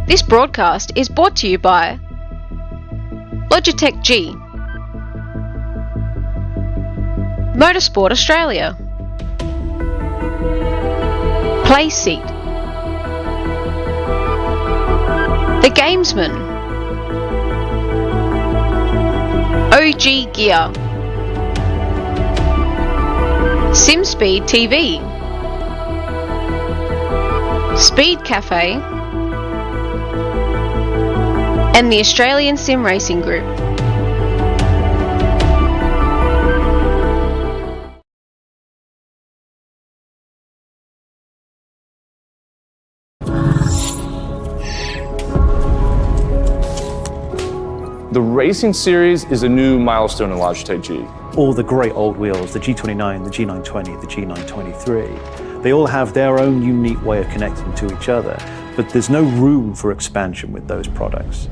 This broadcast is brought to you by Logitech G, Motorsport Australia, Play Seat, The Gamesman, OG Gear, SimSpeed TV, Speed Cafe, and the Australian Sim Racing Group. The Racing Series is a new milestone in Logitech G. All the great old wheels, the G29, the G920, the G923, they all have their own unique way of connecting to each other, but there's no room for expansion with those products.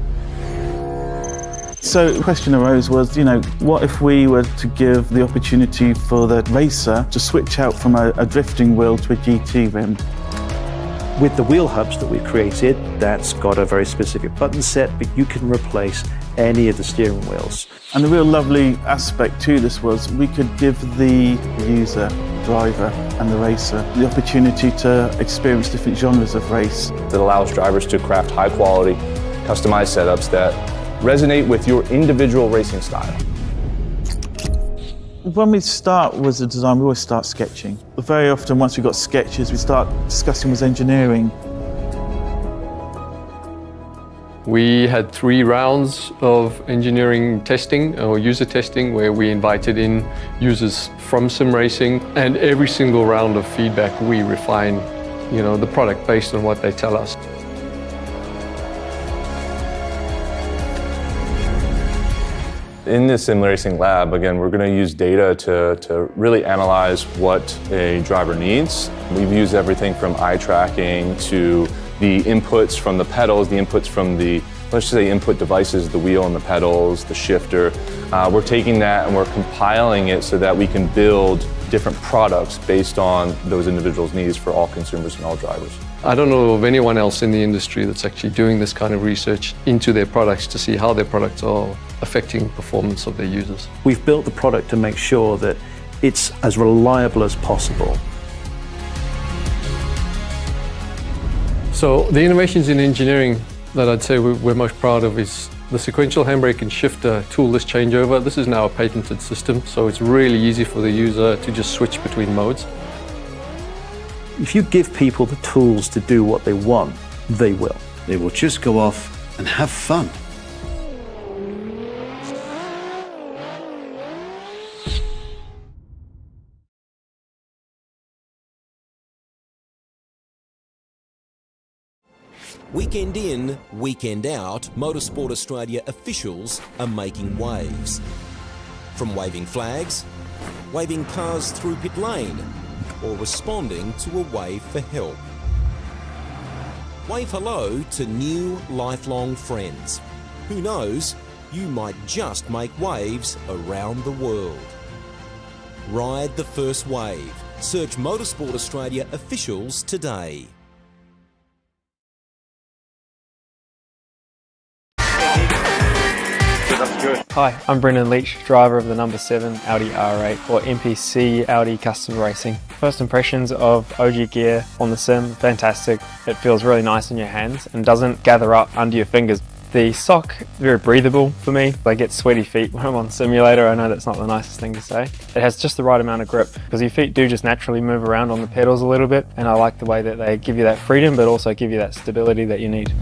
So the question arose was, what if we were to give the opportunity for the racer to switch out from a drifting wheel to a GT rim? With the wheel hubs that we've created, that's got a very specific button set, but you can replace any of the steering wheels. And the real lovely aspect to this was we could give the user, driver and the racer the opportunity to experience different genres of race. That allows drivers to craft high quality, customized setups that resonate with your individual racing style. When we start with the design, we always start sketching. Very often, once we've got sketches, we start discussing with engineering. We had 3 rounds of engineering testing or user testing where we invited in users from sim racing, and every single round of feedback we refine, the product based on what they tell us. In this sim racing lab, again, we're going to use data to really analyze what a driver needs. We've used everything from eye tracking to the inputs from the pedals, the inputs from the, let's just say, input devices, the wheel and the pedals, the shifter. We're taking that and we're compiling it so that we can build different products based on those individuals' needs for all consumers and all drivers. I don't know of anyone else in the industry that's actually doing this kind of research into their products to see how their products are affecting performance of their users. We've built the product to make sure that it's as reliable as possible. So the innovations in engineering that I'd say we're most proud of is the sequential handbrake and shifter toolless changeover. This is now a patented system, so it's really easy for the user to just switch between modes. If you give people the tools to do what they want, they will. They will just go off and have fun. Weekend in, weekend out, Motorsport Australia officials are making waves. From waving flags, waving cars through pit lane, or responding to a wave for help. Wave hello to new lifelong friends. Who knows, you might just make waves around the world. Ride the first wave. Search Motorsport Australia officials today. Hi, I'm Brendan Leach, driver of the number 7 Audi R8 or MPC Audi Custom Racing. First impressions of OG gear on the sim, fantastic. It feels really nice in your hands and doesn't gather up under your fingers. The sock, very breathable for me. I get sweaty feet when I'm on simulator. I know that's not the nicest thing to say. It has just the right amount of grip because your feet do just naturally move around on the pedals a little bit, and I like the way that they give you that freedom but also give you that stability that you need.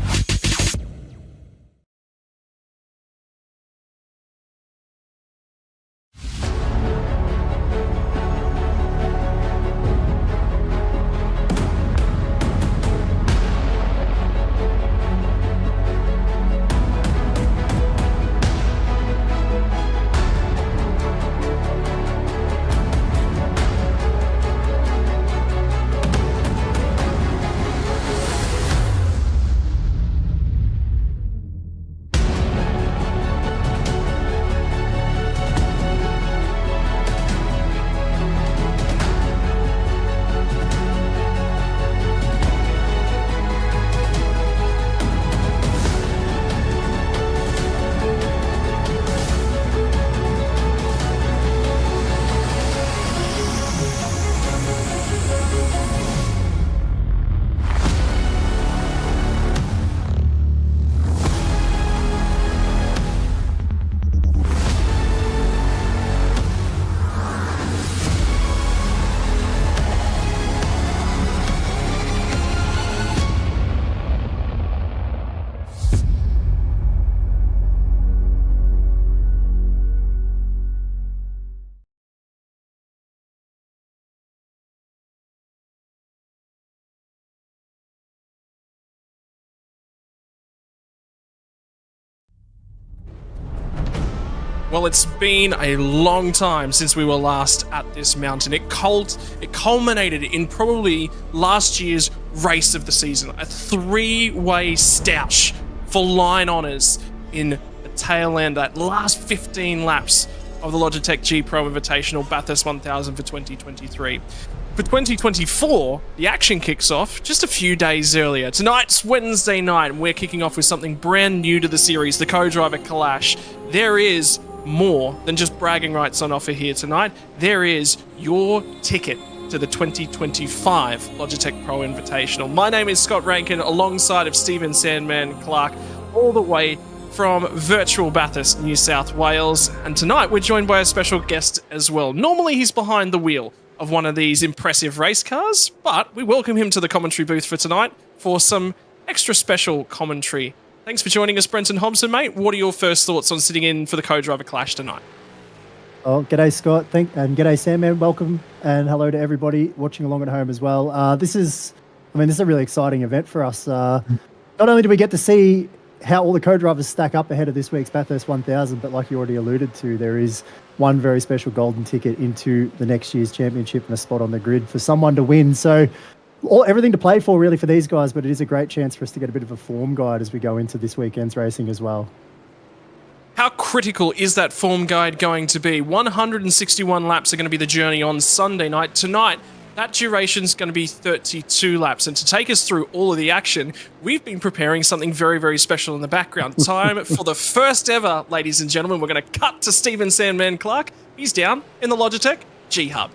Well, it's been a long time since we were last at this mountain. It culminated in probably last year's race of the season, a 3-way stoush for line honours in the tail end, that last 15 laps of the Logitech G Pro Invitational Bathurst 1000 for 2023. For 2024, the action kicks off just a few days earlier. Tonight's Wednesday night, and we're kicking off with something brand new to the series, the co-driver Clash. There is more than just bragging rights on offer here tonight. There is your ticket to the 2025 Logitech Pro Invitational. My name is Scott Rankin, alongside of Stephen Sandman Clark, all the way from virtual Bathurst, New South Wales. And tonight we're joined by a special guest as well. Normally he's behind the wheel of one of these impressive race cars, but we welcome him to the commentary booth for tonight for some extra special commentary. Thanks for joining us, Brenton Hobson, mate. What are your first thoughts on sitting in for the co-driver Clash tonight? Oh, g'day, Scott. And g'day, Sam, man. Welcome, and hello to everybody watching along at home as well. This is a really exciting event for us. Not only do we get to see how all the co-drivers stack up ahead of this week's Bathurst 1000, but like you already alluded to, there is one very special golden ticket into the next year's championship and a spot on the grid for someone to win. So everything to play for really for these guys, but it is a great chance for us to get a bit of a form guide as we go into this weekend's racing as well. How critical is that form guide going to be? 161 laps are going to be the journey on Sunday night. Tonight, that duration's going to be 32 laps. And to take us through all of the action, we've been preparing something very, very special in the background. Time for the first ever, ladies and gentlemen. We're going to cut to Stephen Sandman Clark. He's down in the Logitech G Hub.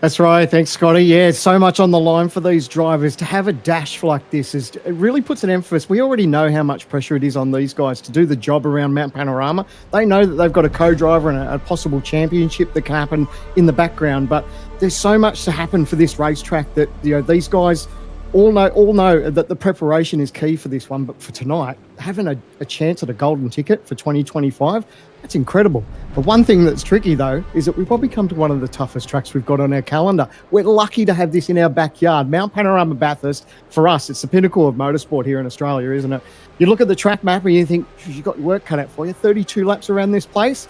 That's right. Thanks, Scotty. Yeah, so much on the line for these drivers. To have a dash like this it really puts an emphasis. We already know how much pressure it is on these guys to do the job around Mount Panorama. They know that they've got a co-driver and a possible championship that can happen in the background, but there's so much to happen for this racetrack that these guys all know that the preparation is key for this one. But for tonight, having a chance at a golden ticket for 2025, that's incredible. The one thing that's tricky, though, is that we probably come to one of the toughest tracks we've got on our calendar. We're lucky to have this in our backyard. Mount Panorama Bathurst, for us, it's the pinnacle of motorsport here in Australia, isn't it? You look at the track map and you think, you've got your work cut out for you. 32 laps around this place.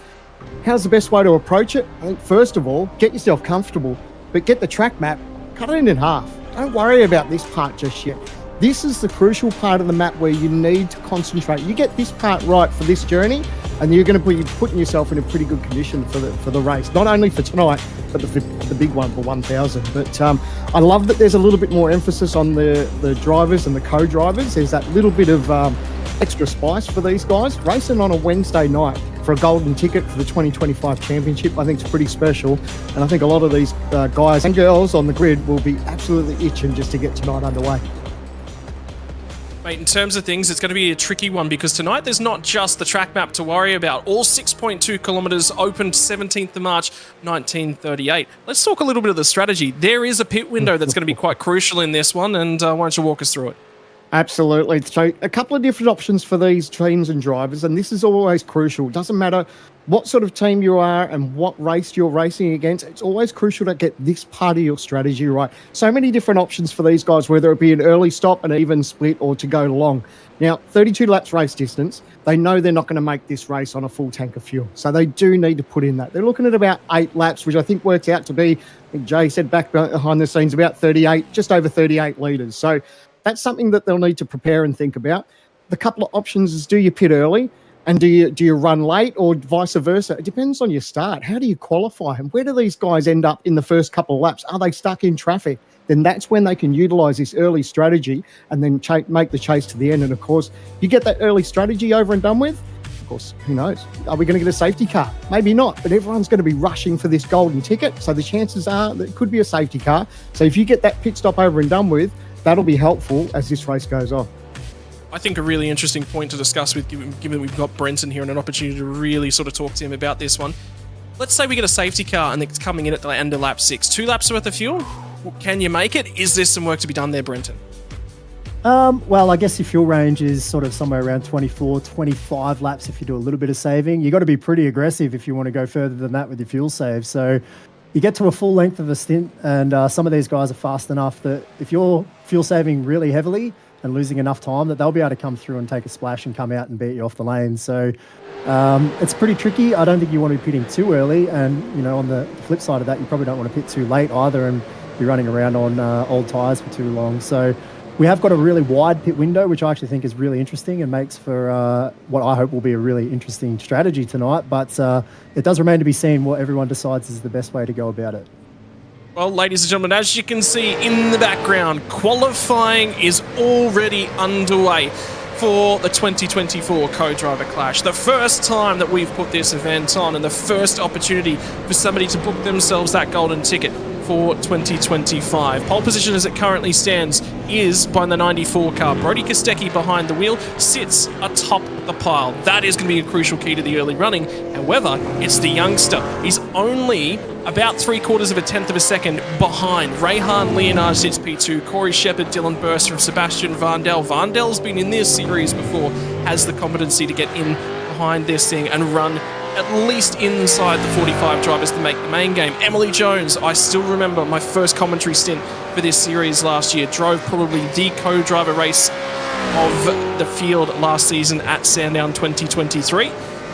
How's the best way to approach it? I think, first of all, get yourself comfortable, but get the track map, cut it in half. Don't worry about this part just yet. This is the crucial part of the map where you need to concentrate. You get this part right for this journey, and you're going to be putting yourself in a pretty good condition for the race, not only for tonight, but the big one for 1000. But I love that there's a little bit more emphasis on the drivers and the co-drivers. There's that little bit of extra spice for these guys. Racing on a Wednesday night for a golden ticket for the 2025 championship, I think it's pretty special. And I think a lot of these guys and girls on the grid will be absolutely itching just to get tonight underway. Mate, in terms of things, it's going to be a tricky one because tonight there's not just the track map to worry about. All 6.2 kilometres opened 17th of March, 1938. Let's talk a little bit of the strategy. There is a pit window that's going to be quite crucial in this one, and why don't you walk us through it? Absolutely. So a couple of different options for these teams and drivers, and this is always crucial. It doesn't matter what sort of team you are and what race you're racing against. It's always crucial to get this part of your strategy right. So many different options for these guys, whether it be an early stop, an even split, or to go long. Now, 32 laps race distance, they know they're not going to make this race on a full tank of fuel. So they do need to put in that. They're looking at about 8 laps, which I think works out to be, I think Jay said back behind the scenes, about 38, just over 38 litres. So that's something that they'll need to prepare and think about. The couple of options is, do you pit early and do you run late, or vice versa? It depends on your start. How do you qualify? And where do these guys end up in the first couple of laps? Are they stuck in traffic? Then that's when they can utilise this early strategy and then make the chase to the end. And, of course, you get that early strategy over and done with, of course, who knows? Are we going to get a safety car? Maybe not, but everyone's going to be rushing for this golden ticket. So the chances are that it could be a safety car. So if you get that pit stop over and done with, that'll be helpful as this race goes on. I think a really interesting point to discuss with, given we've got Brenton here and an opportunity to really sort of talk to him about this one. Let's say we get a safety car and it's coming in at the end of lap 6. 2 laps worth of fuel? Can you make it? Is there some work to be done there, Brenton? Well, I guess your fuel range is sort of somewhere around 24, 25 laps if you do a little bit of saving. You've got to be pretty aggressive if you want to go further than that with your fuel save. So you get to a full length of a stint, and some of these guys are fast enough that if you're fuel saving really heavily, and losing enough time that they'll be able to come through and take a splash and come out and beat you off the lane. So it's pretty tricky. I don't think you want to be pitting too early, and on the flip side of that, you probably don't want to pit too late either and be running around on old tyres for too long. So we have got a really wide pit window, which I actually think is really interesting and makes for what I hope will be a really interesting strategy tonight. But it does remain to be seen what everyone decides is the best way to go about it. Well, ladies and gentlemen, as you can see in the background, qualifying is already underway for the 2024 Co-Driver Clash. The first time that we've put this event on, and the first opportunity for somebody to book themselves that golden ticket for 2025. Pole position as it currently stands is by the 94 car. Brody Kostecki behind the wheel sits atop the pile. That is going to be a crucial key to the early running. However, it's the youngster. He's only about 0.75 of a second behind. Rayhan Leonard sits P2, Corey Shepherd, Dylan Burst from Sebastian Varndell. Varndell's been in this series before, has the competency to get in behind this thing and run at least inside the 45 drivers to make the main game. Emily Jones, I still remember my first commentary stint for this series last year, drove probably the co-driver race of the field last season at Sandown 2023.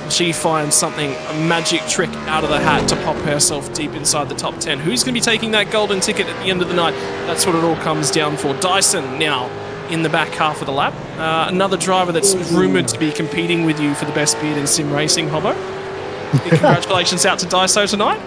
She finds something, a magic trick out of the hat to pop herself deep inside the top 10. Who's going to be taking that golden ticket at the end of the night? That's what it all comes down for. Dyson now in the back half of the lap. Another driver that's rumoured to be competing with you for the best beard in sim racing, Hobbo. Congratulations out to Daiso tonight.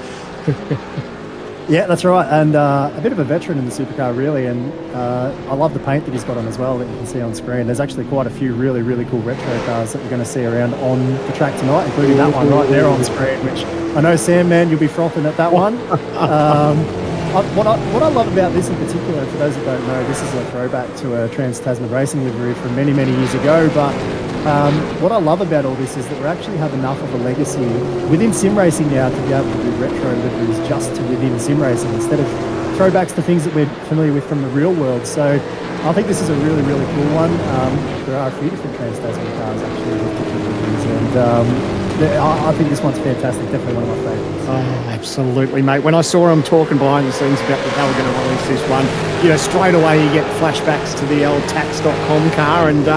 Yeah, that's right. And a bit of a veteran in the supercar, really. And I love the paint that he's got on as well that you can see on screen. There's actually quite a few really, really cool retro cars that we're going to see around on the track tonight, including that one right there on screen, which I know, Sam, man, you'll be frothing at that one. What I love about this in particular, for those that don't know, this is a throwback to a Trans-Tasman racing livery from many, many years ago. But what I love about all this is that we actually have enough of a legacy within sim racing now to be able to do retro liveries just to within sim racing instead of throwbacks to things that we're familiar with from the real world. So I think this is a really, really cool one. There are a few different Trans-Tasman cars actually with different liveries, and I think this one's fantastic. Definitely one of my favourites. Oh, absolutely, mate. When I saw them talking behind the scenes about that they were going to release this one, straight away you get flashbacks to the old tax.com car. And,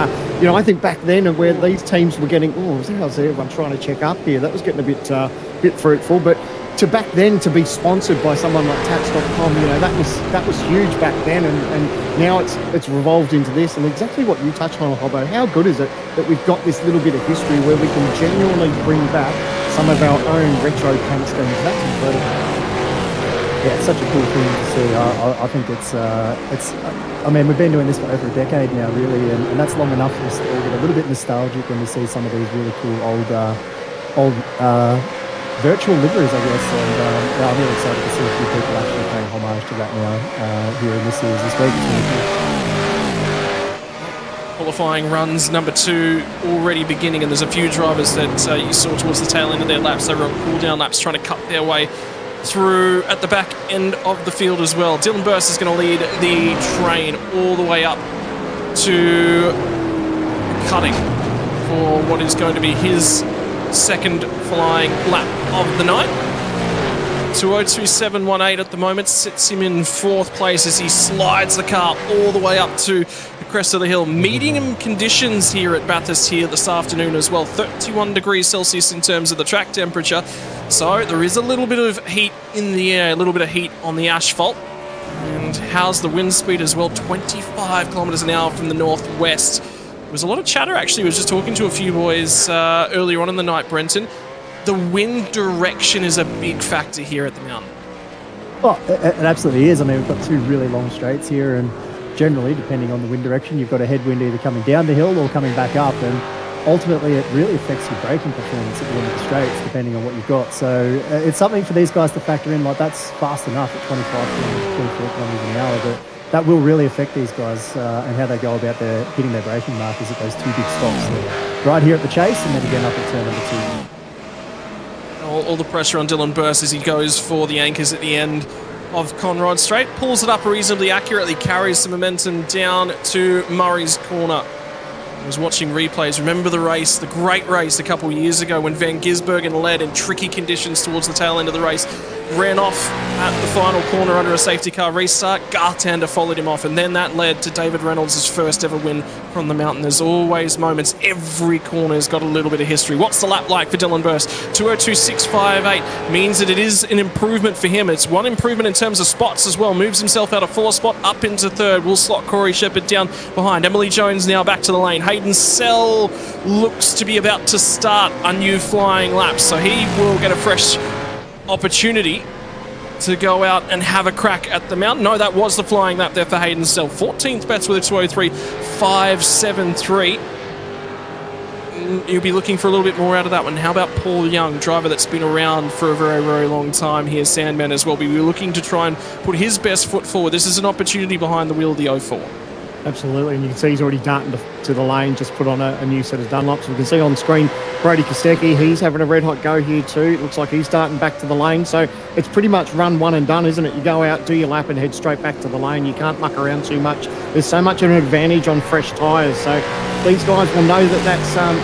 I think back then where these teams were getting, how's everyone trying to check up here? That was getting a bit fruitful. But to back then to be sponsored by someone like tax.com, that was huge back then. And now it's revolved into this. And exactly what you touched on, Hobbo, how good is it that we've got this little bit of history where we can genuinely bring back some of our own retro paint schemes? That's incredible. Yeah, it's such a cool thing to see. I think it's. I mean, we've been doing this for over a decade now, really, and that's long enough for us to all get a little bit nostalgic when we see some of these really cool old virtual liveries, I guess. And I'm really excited to see a few people actually paying homage to that now here in this series this week. Qualifying runs number 2 already beginning, and there's a few drivers that you saw towards the tail end of their laps. They were on cool-down laps trying to cut their way through at the back end of the field as well. Dylan Burst is going to lead the train all the way up to cutting for what is going to be his second flying lap of the night. 2:02.718 at the moment sits him in 4th place as he slides the car all the way up to the crest of the hill. Medium conditions here at Bathurst here this afternoon as well. 31 degrees Celsius in terms of the track temperature. So there is a little bit of heat in the air, a little bit of heat on the asphalt. And how's the wind speed as well? 25 kilometres an hour from the northwest. There was a lot of chatter actually. I was just talking to a few boys earlier on in the night, Brenton. The wind direction is a big factor here at the mountain. Oh, it absolutely is. I mean, we've got 2 really long straights here, and generally, depending on the wind direction, you've got a headwind either coming down the hill or coming back up, and ultimately it really affects your braking performance at the end of the straights, depending on what you've got. So it's something for these guys to factor in. Like, that's fast enough at 25 kilometres, 24 kilometres an hour, but that will really affect these guys and how they go about hitting their braking markers at those 2 big stops. So right here at the chase, and then again up at turn number 2. All the pressure on Dylan Burst as he goes for the anchors at the end of Conrod Straight. Pulls it up reasonably accurately, carries some momentum down to Murray's Corner. I was watching replays. Remember the race, the great race a couple of years ago when Van Gisbergen led in tricky conditions towards the tail end of the race. ran off at the final corner under a safety car restart. Garth Tander followed him off, and then that led to David Reynolds' first ever win from the mountain. There's always moments. Every corner's got a little bit of history. What's the lap like for Dylan Burst? 2:02.658 means that it is an improvement for him. It's one improvement in terms of spots as well. Moves himself out of 4th spot up into 3rd. Will slot Corey Shepherd down behind. Emily Jones now back to the lane. Hayden Sell looks to be about to start a new flying lap, so he will get a fresh opportunity to go out and have a crack at the mountain. No, that was the flying lap there for Hayden Sell. 14th bets with a 2:03.573. You'll be looking for a little bit more out of that one. How about Paul Young, driver that's been around for a very, very long time here, Sandman as well. We're looking to try and put his best foot forward. This is an opportunity behind the wheel of the 04. Absolutely, and you can see he's already darting to the lane, just put on a new set of Dunlops. We can see on screen Brody Kostecki, he's having a red-hot go here too. It looks like he's starting back to the lane, so it's pretty much run one and done, isn't it? You go out, do your lap and head straight back to the lane. You can't muck around too much. There's so much of an advantage on fresh tyres, so these guys will know that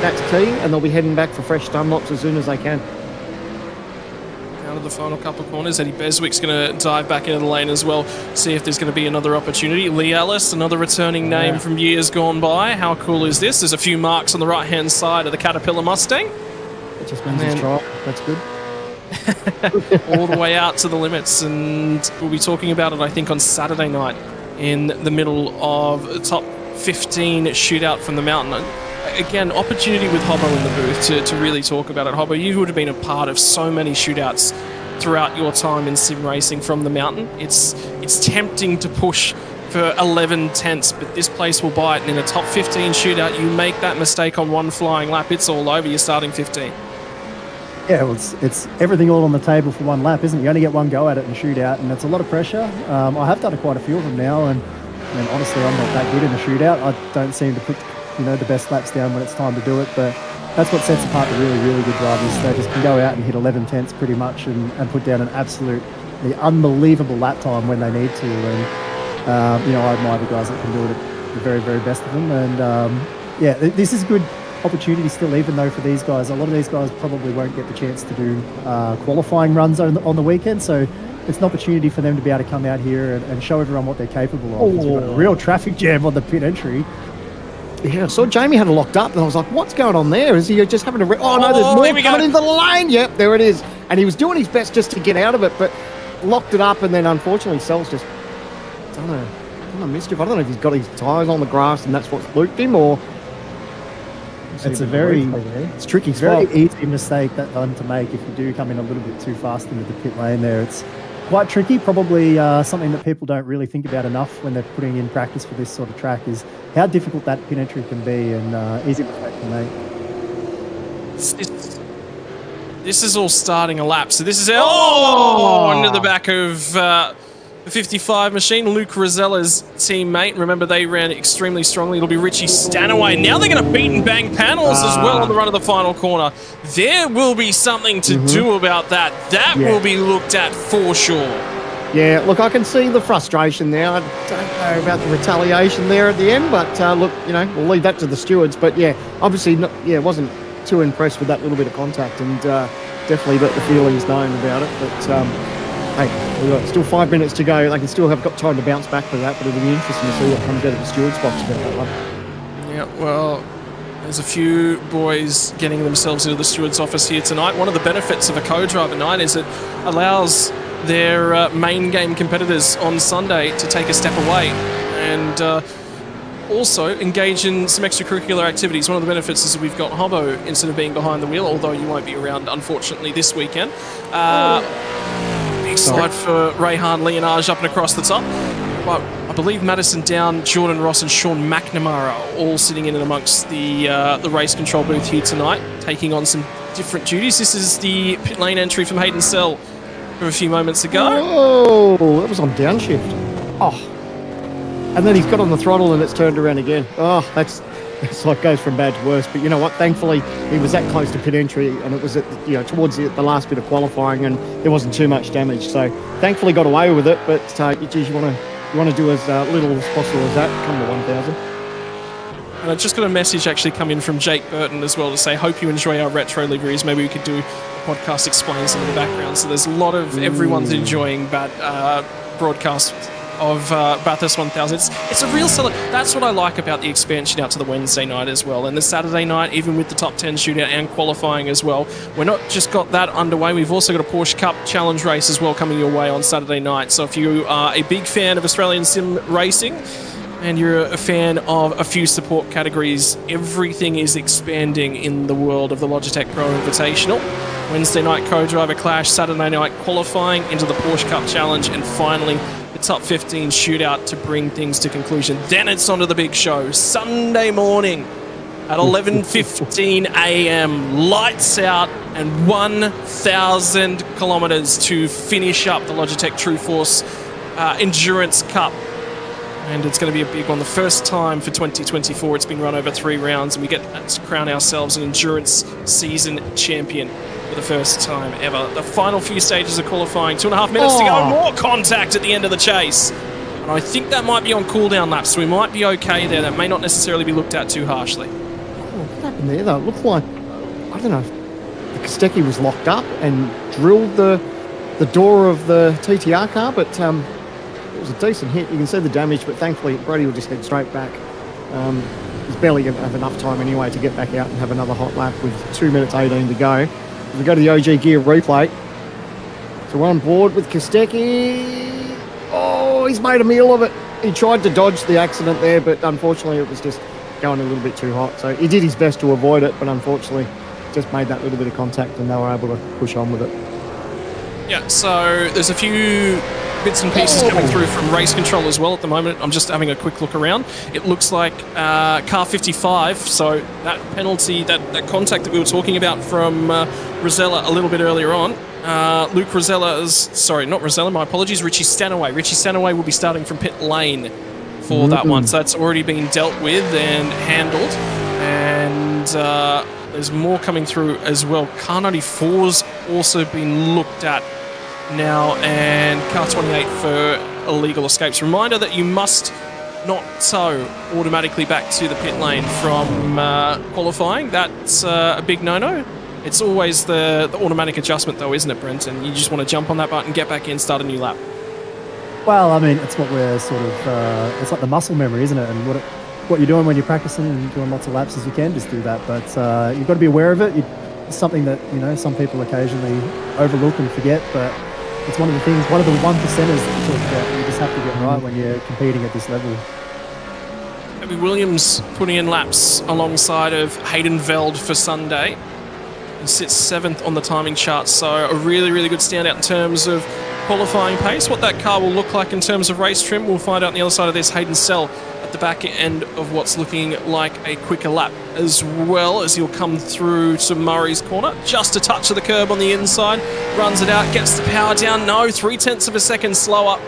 that's key, and they'll be heading back for fresh Dunlops as soon as they can. Out of the final couple of corners, Eddie Beswick's going to dive back into the lane as well, see if there's going to be another opportunity. Lee Ellis, another returning name from years gone by. How cool is this? There's a few marks on the right-hand side of the Caterpillar Mustang. It just means he's trial. That's good. All the way out to the limits, and we'll be talking about it, I think, on Saturday night in the middle of the top 15 shootout from the mountain. Again, opportunity with Hobbo in the booth to really talk about it. Hobbo, you would have been a part of so many shootouts throughout your time in sim racing from the mountain. It's tempting to push for 11 tenths, but this place will bite. And in a top 15 shootout, you make that mistake on one flying lap, it's all over. You're starting 15. Yeah, well, it's everything all on the table for one lap, isn't it? You only get one go at it in shootout, and it's a lot of pressure. I have done quite a few of them now, and honestly, I'm not that good in a shootout. I don't seem to put the best laps down when it's time to do it, but that's what sets apart the really, really good drivers. They just can go out and hit 11 tenths pretty much and put down an absolutely unbelievable lap time when they need to. And, I admire the guys that can do it at the very, very best of them. And, this is a good opportunity still, even though for these guys, a lot of these guys probably won't get the chance to do qualifying runs on the weekend. So it's an opportunity for them to be able to come out here and show everyone what they're capable of. We've got a real traffic jam on the pit entry. Yeah, I saw Jamie had it locked up, and I was like, what's going on there? Is he just having a... there's more coming into the lane. Yep, there it is. And he was doing his best just to get out of it, but locked it up, and then unfortunately Sel's just done a mischief. I don't know if he's got his tyres on the grass and that's what's looped him, or... It's it's tricky spot. Very easy mistake that one to make if you do come in a little bit too fast into the pit lane there. It's quite tricky, probably something that people don't really think about enough when they're putting in practice for this sort of track is how difficult that pit entry can be, and easy mistake to make. This is all starting a lap, so this is into the back of the 55 machine, Luke Rosella's teammate. Remember, they ran extremely strongly. It'll be Richie Stanaway. Now they're going to beat and bang panels as well on the run of the final corner. There will be something to do about that. That will be looked at for sure. Yeah, look, I can see the frustration there. I don't know about the retaliation there at the end, but look, we'll leave that to the stewards. But yeah, obviously, wasn't too impressed with that little bit of contact, and definitely let the feelings known about it. But hey, we've got still 5 minutes to go. They can still have got time to bounce back for that, but it'll be interesting to see what comes out of the stewards box about that one. Yeah, well, there's a few boys getting themselves into the steward's office here tonight. One of the benefits of a co-driver night is it allows their main game competitors on Sunday to take a step away and also engage in some extracurricular activities. One of the benefits is we've got Hobbo instead of being behind the wheel, although you won't be around, unfortunately, this weekend. Big side for Rayhan Leonage up and across the top. But I believe Madison Down, Jordan Ross and Sean McNamara are all sitting in and amongst the race control booth here tonight, taking on some different duties. This is the pit lane entry from Hayden Sell from a few moments ago. Oh, that was on downshift. Oh, and then he's got on the throttle and it's turned around again. Oh, it's like goes from bad to worse. But you know what? Thankfully, he was that close to pit entry, and it was at towards the last bit of qualifying, and there wasn't too much damage. So thankfully, got away with it. But geez, you want to do as little as possible as that. Come to 1,000. And I just got a message actually come in from Jake Burton as well to say, hope you enjoy our retro liveries. Maybe we could do a podcast explains in the background. So there's a lot of everyone's enjoying broadcast of Bathurst 1000. It's a real that's what I like about the expansion out to the Wednesday night as well, and the Saturday night, even with the top 10 shootout and qualifying as well. We're not just got that underway, we've also got a Porsche Cup Challenge race as well coming your way on Saturday night. So if you are a big fan of Australian sim racing and you're a fan of a few support categories, everything is expanding in the world of the Logitech Pro Invitational. Wednesday night co-driver clash, Saturday night qualifying into the Porsche Cup Challenge, and finally the top 15 shootout to bring things to conclusion. Then it's on to the big show, Sunday morning at 11:15 a.m. Lights out and 1,000 kilometres to finish up the Logitech True Force Endurance Cup. And it's going to be a big one. The first time for 2024, it's been run over 3 rounds, and we get to crown ourselves an endurance season champion for the first time ever. The final few stages of qualifying, 2.5 minutes to go. More contact at the end of the chase. And I think that might be on cooldown laps, so we might be okay there. That may not necessarily be looked at too harshly. What happened there, though? It looked like, I don't know, the Kostecki was locked up and drilled the door of the TTR car, but it was a decent hit. You can see the damage, but thankfully Brady will just head straight back. He's barely going to have enough time anyway to get back out and have another hot lap with 2 minutes 18 to go. We go to the OG Gear replay. So we're on board with Kostecki. Oh, he's made a meal of it. He tried to dodge the accident there, but unfortunately it was just going a little bit too hot. So he did his best to avoid it, but unfortunately just made that little bit of contact and they were able to push on with it. Yeah, so there's a few bits and pieces coming through from race control as well at the moment. I'm just having a quick look around. It looks like car 55, so that penalty, that contact that we were talking about from Rosella a little bit earlier on. Luke Rosella's, sorry, not Rosella, my apologies, Richie Stanaway. Richie Stanaway will be starting from pit lane for that one, so that's already been dealt with and handled. And there's more coming through as well. Car 94's also been looked at now, and car 28 for illegal escapes. Reminder that you must not tow automatically back to the pit lane from qualifying. That's a big no-no. It's always the automatic adjustment though, isn't it, Brenton? You just want to jump on that button, get back in, start a new lap. Well, I mean, it's what we're sort of, it's like the muscle memory, isn't it? And what you're doing when you're practicing and doing lots of laps is you can just do that, but you've got to be aware of it. It's something that, you know, some people occasionally overlook and forget, but it's one of the things, one of the 1%ers that you talk about. You just have to get right when you're competing at this level. Abby Williams putting in laps alongside of Hayden Veld for Sunday. He sits 7th on the timing chart, so a really, really good standout in terms of qualifying pace. What that car will look like in terms of race trim, we'll find out on the other side of this. Hayden Sell at the back end of what's looking like a quicker lap, as well as he'll come through to Murray's corner. Just a touch of the curb on the inside, runs it out, gets the power down. No, 0.3 of a second slower,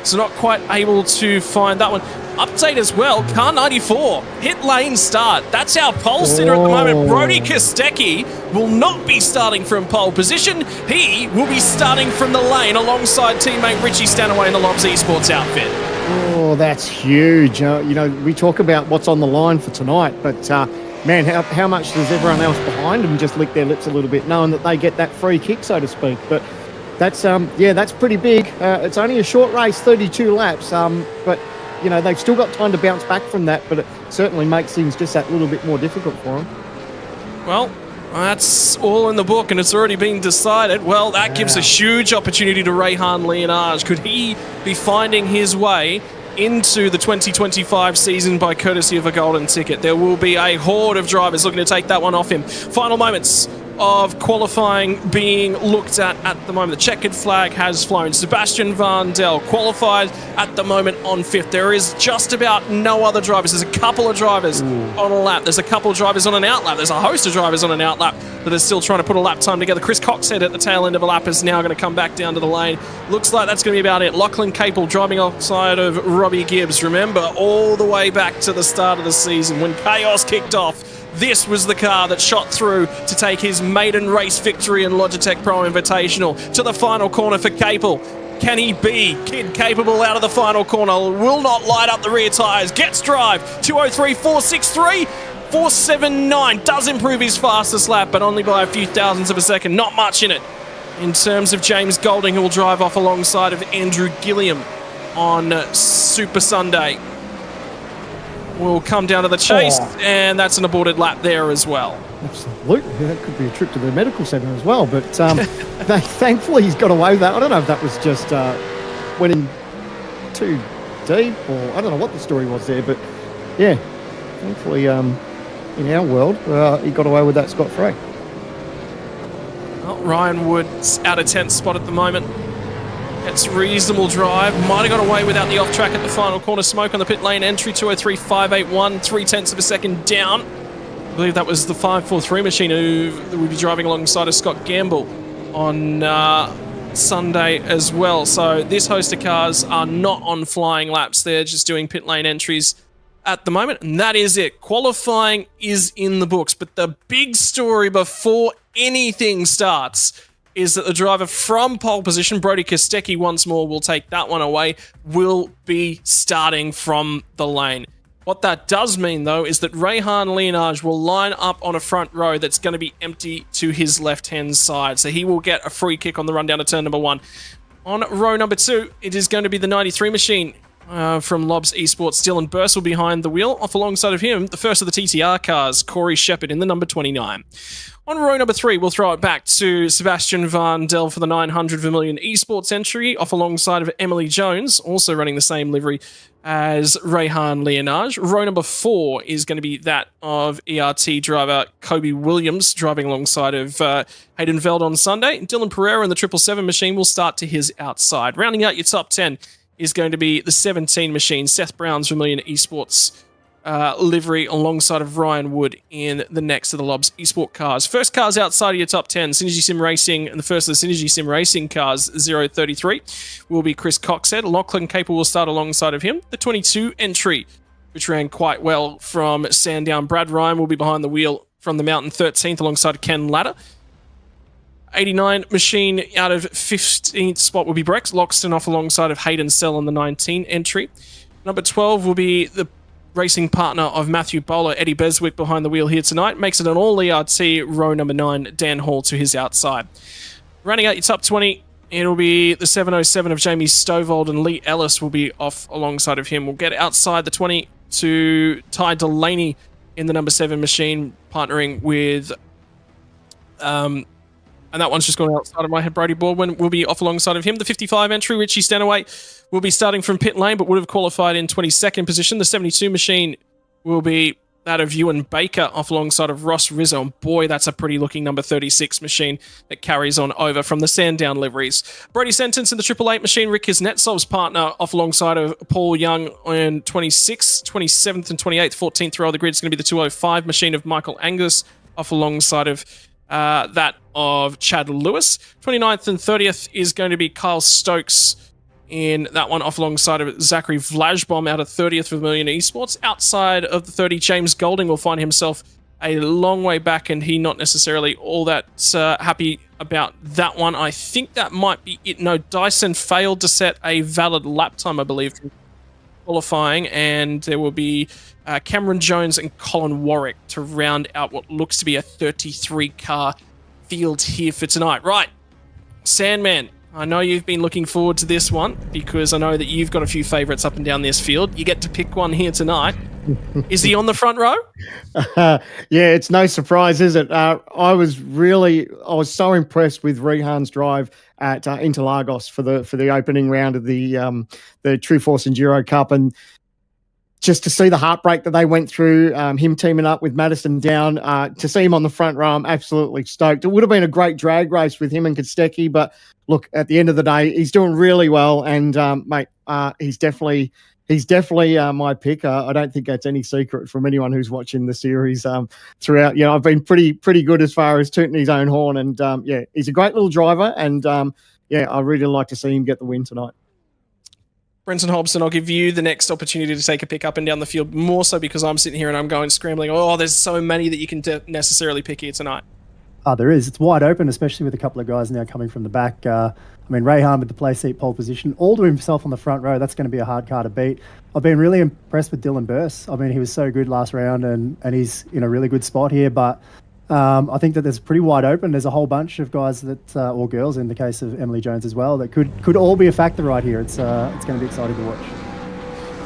so not quite able to find that one. Update as well, car 94, hit lane start. That's our pole sitter at the moment. Brody Kostecki will not be starting from pole position. He will be starting from the lane alongside teammate Richie Stanaway in the Lobs Esports outfit. Oh, that's huge. You know, we talk about what's on the line for tonight, but man, how much does everyone else behind them just lick their lips a little bit, knowing that they get that free kick, so to speak? But that's, yeah, that's pretty big. It's only a short race, 32 laps, but you know, they've still got time to bounce back from that, but it certainly makes things just that little bit more difficult for them. Well, that's all in the book, and it's already been decided. Well, that gives a huge opportunity to Rehan Leonage. Could he be finding his way into the 2025 season by courtesy of a golden ticket? There will be a horde of drivers looking to take that one off him. Final moments of qualifying being looked at the moment. The checkered flag has flown. Sebastian Vandel qualified at the moment on 5th. There is just about no other drivers. There's a couple of drivers on a lap. There's a couple of drivers on an out lap. There's a host of drivers on an out lap that are still trying to put a lap time together. Chris Coxhead at the tail end of a lap is now going to come back down to the lane. Looks like that's going to be about it. Lachlan Capel driving alongside of Robbie Gibbs. Remember, all the way back to the start of the season when chaos kicked off, this was the car that shot through to take his maiden race victory in Logitech Pro Invitational. To the final corner for Capel. Can he be kid capable out of the final corner? Will not light up the rear tyres. Gets drive. 203.463. 4.79 does improve his fastest lap, but only by a few thousandths of a second. Not much in it. In terms of James Golding, who will drive off alongside of Andrew Gilliam on Super Sunday. We'll come down to the chase, and that's an aborted lap there as well. Absolutely. That could be a trip to the medical centre as well. But thankfully he's got away with that. I don't know if that was just went in too deep, or I don't know what the story was there. But yeah, thankfully in our world, he got away with that scot-free. Well, Ryan Wood's out of 10th spot at the moment. It's reasonable drive. Might have got away without the off-track at the final corner. Smoke on the pit lane entry, 2:03.581, 0.3 of a second down. I believe that was the 543 machine who would be driving alongside of Scott Gamble on Sunday as well. So this host of cars are not on flying laps. They're just doing pit lane entries at the moment, and that is it. Qualifying is in the books, but the big story before anything starts is that the driver from pole position, Brody Kostecki, once more will take that one away, will be starting from the lane. What that does mean, though, is that Rehan Leonage will line up on a front row that's going to be empty to his left-hand side. So he will get a free kick on the run down to turn number 1. On row number 2, it is going to be the 93 machine from Lobs Esports. Dylan Bursell behind the wheel. Off alongside of him, the first of the TTR cars, Corey Shepherd in the number 29. On row number 3, we'll throw it back to Sebastian Van Del for the 900 Vermilion Esports entry, off alongside of Emily Jones, also running the same livery as Rehan Leonage. Row number 4 is going to be that of ERT driver Kobe Williams, driving alongside of Hayden Veld on Sunday. Dylan Pereira in the 777 machine will start to his outside. Rounding out your top 10 is going to be the 17 machine, Seth Brown's Vermilion Esports livery alongside of Ryan Wood in the next of the Lobs Esport cars. First cars outside of your top 10, Synergy Sim Racing, and the first of the Synergy Sim Racing cars, 033, will be Chris Coxhead. Lachlan Capel will start alongside of him. The 22 entry, which ran quite well from Sandown, Brad Ryan will be behind the wheel from the Mountain, 13th alongside Ken Latta. 89 machine out of 15th spot will be Brex Loxton off alongside of Hayden Sell on the 19 entry. Number 12 will be the racing partner of Matthew Bowler, Eddie Beswick, behind the wheel here tonight. Makes it an all ERT, row number 9, Dan Hall to his outside. Running out your top 20, it'll be the 707 of Jamie Stovold, and Lee Ellis will be off alongside of him. We'll get outside the 20 to Ty Delaney in the number 7 machine, partnering with and that one's just gone outside of my head. Brody Baldwin will be off alongside of him. The 55 entry, Richie Stanaway, will be starting from pit lane, but would have qualified in 22nd position. The 72 machine will be that of Ewan Baker off alongside of Ross Rizzo. And boy, that's a pretty looking number 36 machine that carries on over from the Sandown liveries. Brody Sentence in the 888 machine, Rick Kuznetsov's partner off alongside of Paul Young on 26th, 27th and 28th. 14th row of the grid is going to be the 205 machine of Michael Angus off alongside of that of Chad Lewis. 29th and 30th is going to be Kyle Stokes in that one, off alongside of Zachary Vlajbom out of 30th for Vermilion Esports. Outside of the 30, James Golding will find himself a long way back, and he not necessarily all that happy about that one. I think that might be it. No, Dyson failed to set a valid lap time, I believe, for qualifying, and there will be Cameron Jones and Colin Warwick to round out what looks to be a 33-car field here for tonight. Right, Sandman, I know you've been looking forward to this one because I know that you've got a few favourites up and down this field. You get to pick one here tonight. Is he on the front row? Yeah, it's no surprise, is it? I was so impressed with Rehan's drive at Interlagos for the opening round of the True Force Enduro Cup, and just to see the heartbreak that they went through, him teaming up with Madison Down, to see him on the front row, I'm absolutely stoked. It would have been a great drag race with him and Kostecki, but look, at the end of the day, he's doing really well, and mate, he's definitely my pick. I don't think that's any secret from anyone who's watching the series throughout. You know, I've been pretty good as far as tooting his own horn, and yeah, he's a great little driver, and yeah, I really like to see him get the win tonight. Brenton Hobson, I'll give you the next opportunity to take a pick up and down the field, more so because I'm sitting here and I'm going scrambling. Oh, there's so many that you can necessarily pick here tonight. There is. It's wide open, especially with a couple of guys now coming from the back. I I mean, Rayhan with the play seat pole position, all to himself on the front row. That's going to be a hard car to beat. I've been really impressed with Dylan Burse. I mean, he was so good last round, and he's in a really good spot here. But I think that there's pretty wide open. There's a whole bunch of guys that, or girls in the case of Emily Jones as well, that could all be a factor right here. It's going to be exciting to watch.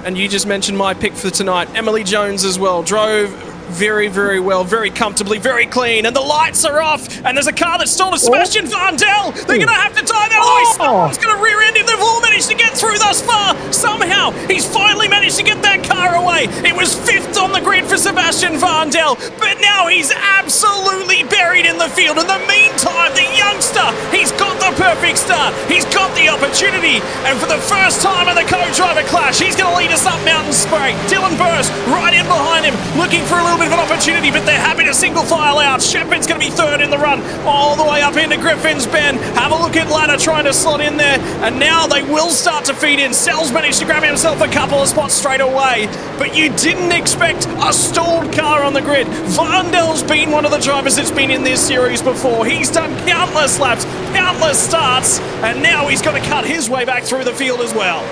And you just mentioned my pick for tonight, Emily Jones as well. Drove very, very well, very comfortably, very clean, and the lights are off, and there's a car that's stolen. Sebastian Vandel, they're going to have to dive out. Someone's going to rear end him. They've all managed to get through thus far. Somehow, he's finally managed to get that car away. It was 5th on the grid for Sebastian Vandel, but now he's absolutely buried in the field. In the meantime, the youngster, he's got the perfect start. He's got the opportunity, and for the first time in the co-driver clash, he's going to lead us up Mountain Spray. Dylan Burse right in behind him, looking for a little bit of an opportunity, but they're happy to single file out. Shepard's going to be 3rd in the run, all the way up into Griffin's Bend. Have a look at Ladder trying to slot in there, and now they will start to feed in. Sells managed to grab himself a couple of spots straight away, but you didn't expect a stalled car on the grid. Vandel's been one of the drivers that's been in this series before. He's done countless laps, countless starts, and now he's got to cut his way back through the field as well.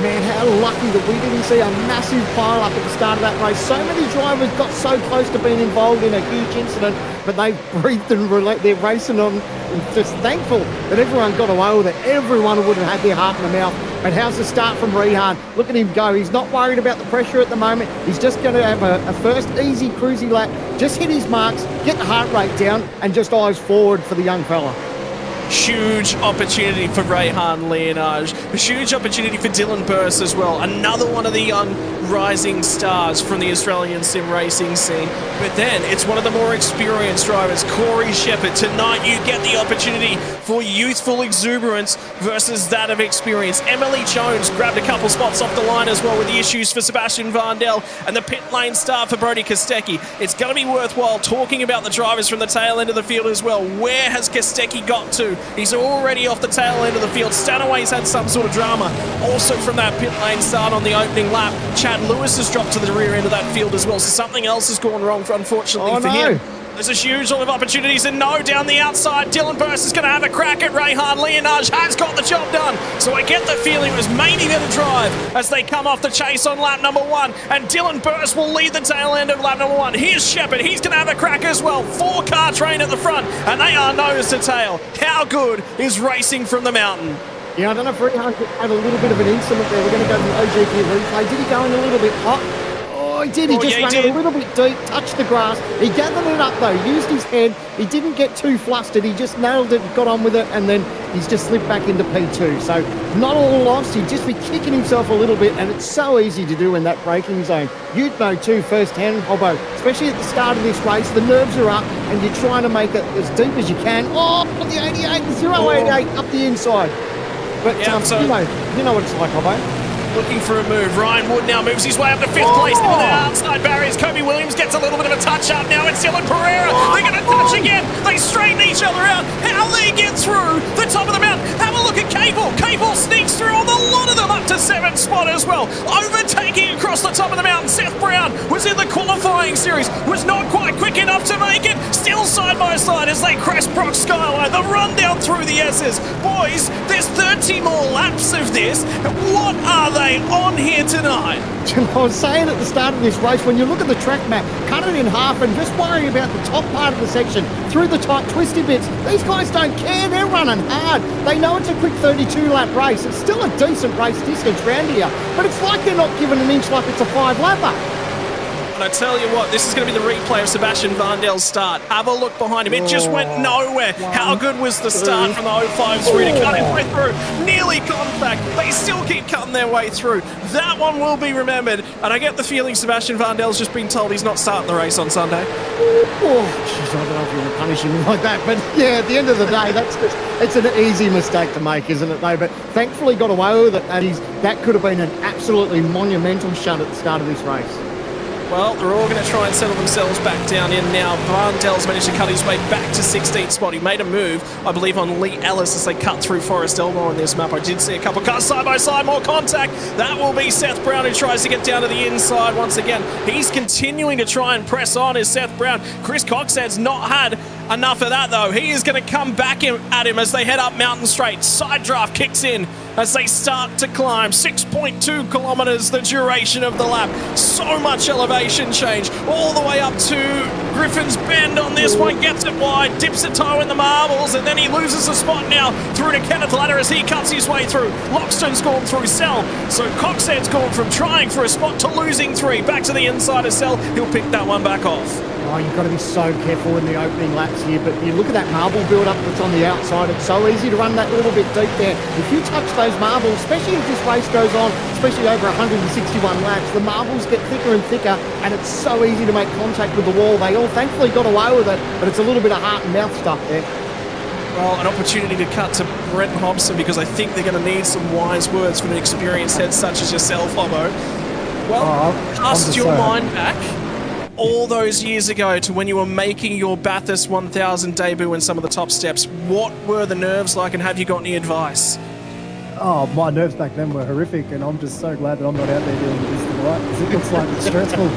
Man, how lucky that we didn't see a massive pile-up at the start of that race. So many drivers got so close to being involved in a huge incident, but they breathed and they're racing on. And just thankful that everyone got away with it. Everyone would have had their heart in the mouth. But how's the start from Rehan? Look at him go. He's not worried about the pressure at the moment. He's just going to have a first easy cruisy lap, just hit his marks, get the heart rate down, and just eyes forward for the young fella. Huge opportunity for Rayhan Leonage. A huge opportunity for Dylan Burse as well. Another one of the young rising stars from the Australian sim racing scene. But then it's one of the more experienced drivers, Corey Shepherd. Tonight you get the opportunity for youthful exuberance versus that of experience. Emily Jones grabbed a couple spots off the line as well with the issues for Sebastian Vandel and the pit lane start for Brody Kostecki. It's going to be worthwhile talking about the drivers from the tail end of the field as well. Where has Kostecki got to? He's already off the tail end of the field. Stanaway's had some sort of drama. Also from that pit lane start on the opening lap, Chad Lewis has dropped to the rear end of that field as well. So something else has gone wrong, unfortunately, for him. There's a huge lot of opportunities, and no, down the outside, Dylan Burse is going to have a crack at Rayhan Leonage. Has got the job done. So I get the feeling it was maybe going to drive as they come off the chase on lap number 1, and Dylan Burse will lead the tail end of lap number 1. Here's Shepherd. He's going to have a crack as well. 4-car train at the front, and they are nose to tail. How good is racing from the mountain? Yeah, I don't know if Rehan had a little bit of an incident there. We're going to go to the OGP replay. Did he go in a little bit hot? He did. He just ran it a little bit deep, touched the grass. He gathered it up, though, used his head. He didn't get too flustered. He just nailed it, got on with it, and then he's just slipped back into P2. So not all lost. He'd just be kicking himself a little bit, and it's so easy to do in that braking zone. You'd know, too, firsthand, Hobbo, especially at the start of this race, the nerves are up, and you're trying to make it as deep as you can. Oh, the 88, the 088 up the inside. But, you know what it's like, Hobbo. Looking for a move. Ryan Wood now moves his way up to 5th place into the outside barriers. Kobe Williams gets a little bit of a touch up now. It's Dylan Pereira. They're going to touch again. They straighten each other out. How they get through the top of the mountain. Have a look at Cable. Cable sneaks through on a lot of them up to 7th spot as well. Overtaking across the top of the mountain. Seth Brown was in the qualifying series. Was not quite quick enough to make it. Still side by side as they crest Brock Skyline. The run down through the S's. Boys, there's 30 more laps of this. What are they on here tonight? I was saying at the start of this race, when you look at the track map, cut it in half and just worry about the top part of the section through the tight twisty bits. These guys don't care. They're running hard. They know it's a quick 32-lap race. It's still a decent race distance round here, but it's like they're not giving an inch like it's a 5-lapper. And I tell you what, this is going to be the replay of Sebastian Vandel's start. Have a look behind him. It just went nowhere. How good was the start from the 053 to cut his way through? Nearly contact. They still keep cutting their way through. That one will be remembered. And I get the feeling Sebastian Vandel's just been told he's not starting the race on Sunday. Oh, jeez, I don't know if you want to punish him like that. But yeah, at the end of the day, it's an easy mistake to make, isn't it, though? But thankfully got away with it. And that could have been an absolutely monumental shot at the start of this race. Well, they're all going to try and settle themselves back down in now. Vandel's managed to cut his way back to 16th spot. He made a move, I believe, on Lee Ellis as they cut through Forest Elmore on this map. I did see a couple of cars side by side, more contact. That will be Seth Brown who tries to get down to the inside once again. He's continuing to try and press on, is Seth Brown. Chris Coxhead's not had Enough of that, though. He is going to come back at him as they head up Mountain Straight. Side draft kicks in as they start to climb. 6.2 kilometres, the duration of the lap. So much elevation change. All the way up to Griffin's Bend on this one. Gets it wide, dips a toe in the marbles, and then he loses a spot now through to Kenneth Ladder as he cuts his way through. Loxton's gone through Cell. So Coxhead's gone from trying for a spot to losing 3. Back to the inside of Cell. He'll pick that one back off. Oh, you've got to be so careful in the opening laps here, but you look at that marble build-up that's on the outside. It's so easy to run that little bit deep there. If you touch those marbles, especially as this race goes on, especially over 161 laps, the marbles get thicker and thicker, and it's so easy to make contact with the wall. They all thankfully got away with it, but it's a little bit of heart and mouth stuff there. Well, an opportunity to cut to Brent Hobson, because I think they're going to need some wise words from an experienced head such as yourself, Hobbo. Well, cast your mind back all those years ago to when you were making your Bathurst 1000 debut in some of the top steps. What were the nerves like, and have you got any advice? Oh, my nerves back then were horrific, and I'm just so glad that I'm not out there doing this tonight, because it looks like it's stressful.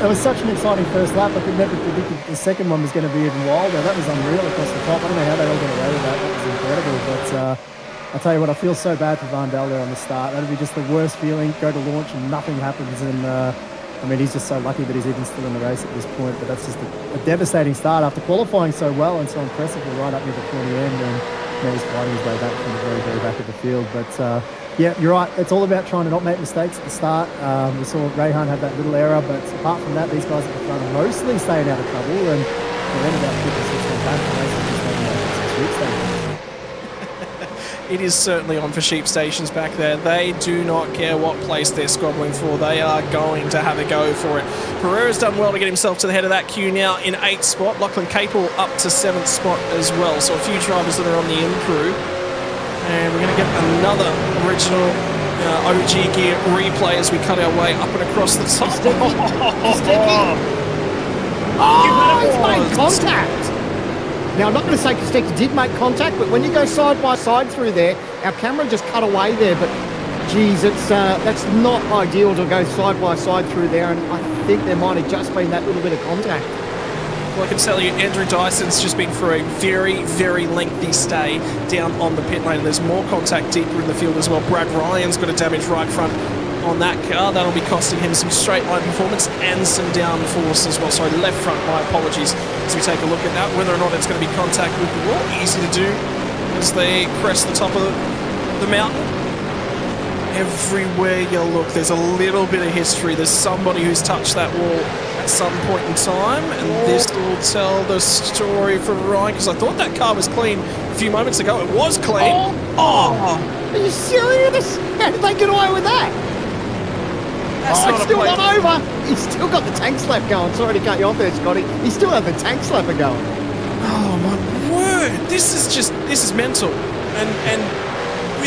It was such an exciting first lap. I could never predict the second one was going to be even wilder. That was unreal across the top. I don't know how they all got away with that. That was incredible. But I'll tell you what, I feel so bad for Van Dal there on the start. That'd be just the worst feeling. Go to launch and nothing happens. And I mean, he's just so lucky that he's even still in the race at this point. But that's just a devastating start after qualifying so well and so impressively right up near the pointy end. And he's fighting his way back from the very, very back of the field. But yeah, you're right. It's all about trying to not make mistakes at the start. We saw Rayhan have that little error, but apart from that, these guys at the front are mostly staying out of trouble. And then about 5 or 6 went back, the race is just making that sheep stations. It is certainly on for sheep stations back there. They do not care what place they're squabbling for. They are going to have a go for it. Pereira's done well to get himself to the head of that queue now in 8th spot. Lachlan Capel up to 7th spot as well. So a few drivers that are on the in crew. And we're going to get another original OG gear replay as we cut our way up and across the top. Oh, he's made contact. Now, I'm not going to say Kostecki did make contact, but when you go side by side through there, our camera just cut away there. But, geez, that's not ideal to go side by side through there, and I think there might have just been that little bit of contact. Well, I can tell you, Andrew Dyson's just been for a very, very lengthy stay down on the pit lane. There's more contact deeper in the field as well. Brad Ryan's got a damaged right front on that car. That'll be costing him some straight line performance and some downforce as well. Sorry, left front, my apologies. As we take a look at that, whether or not it's going to be contact with the wall, easy to do as they crest the top of the mountain. Everywhere you look, there's a little bit of history. There's somebody who's touched that wall at some point in time, and this will tell the story for Ryan, because I thought that car was clean a few moments ago. It was clean. Are you serious? How did they get away with that? It's still not over. He's still got the tank slap going. Sorry to cut you off there, Scotty. He still has the tank slapper going. Oh my word! This is mental, and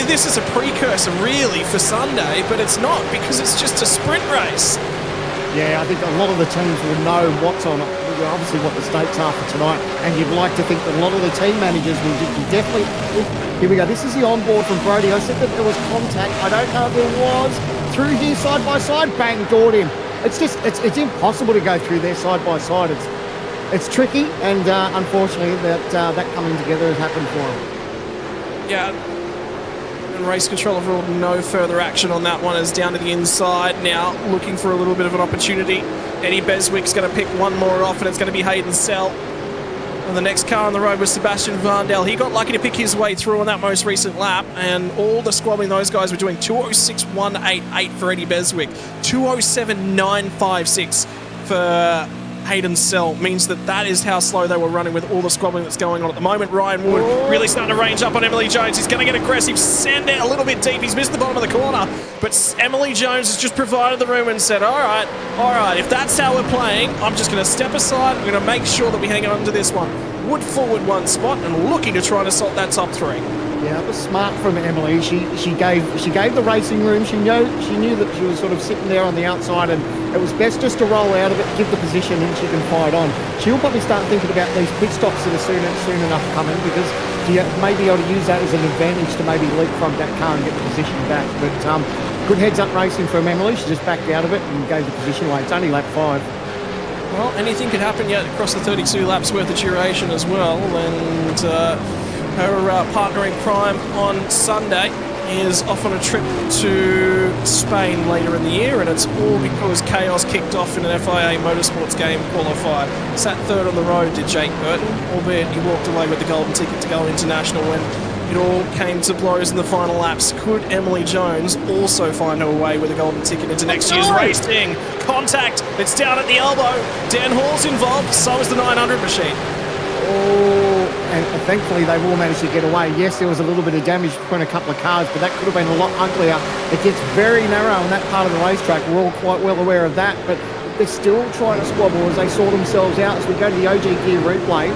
this is a precursor really for Sunday, but it's not, because it's just a sprint race. Yeah, I think a lot of the teams will know what's on, obviously what the stakes are for tonight, and you'd like to think that a lot of the team managers will definitely. Here we go. This is the onboard from Brody. I said that there was contact. I don't know if there was. Through here side by side, bang, doored him. It's just it's impossible to go through there side by side. It's tricky, and unfortunately that coming together has happened for him. Yeah. And race control have ruled no further action on that one, as down to the inside now, looking for a little bit of an opportunity. Eddie Beswick's going to pick one more off, and it's going to be Hayden Sell. And the next car on the road was Sebastian Vandal. He got lucky to pick his way through on that most recent lap, and all the squabbling those guys were doing. 206.188 for Eddie Beswick, 207.956 for Hayden Sell. Means that is how slow they were running with all the squabbling that's going on at the moment. Ryan Wood really starting to range up on Emily Jones. He's going to get aggressive. Sandown a little bit deep. He's missed the bottom of the corner, but Emily Jones has just provided the room and said, all right, if that's how we're playing, I'm just going to step aside. I'm going to make sure that we hang on to this one. Wood forward one spot and looking to try and assault that top 3. Yeah, it was smart from Emily. She gave the racing room. She knew that she was sort of sitting there on the outside, and it was best just to roll out of it, give the position, and she can fight on. She'll probably start thinking about these pit stops that are soon enough coming, because she may be able to use that as an advantage to maybe leapfrog that car and get the position back. But good heads-up racing from Emily. She just backed out of it and gave the position away. It's only lap 5. Well, anything could happen yet across the 32 laps worth of duration as well. And her partner in crime on Sunday is off on a trip to Spain later in the year, and it's all because chaos kicked off in an FIA Motorsports game qualifier. Sat third on the road did Jake Burton, albeit he walked away with the golden ticket to go international when it all came to blows in the final laps. Could Emily Jones also find her way with a golden ticket into next year's racing? Contact, it's down at the elbow. Dan Hall's involved, so is the 900 machine. Oh, and thankfully they've all managed to get away. Yes, there was a little bit of damage between a couple of cars, but that could have been a lot uglier. It gets very narrow on that part of the racetrack. We're all quite well aware of that, but they're still trying to squabble as they sort themselves out. As we go to the OG gear replay,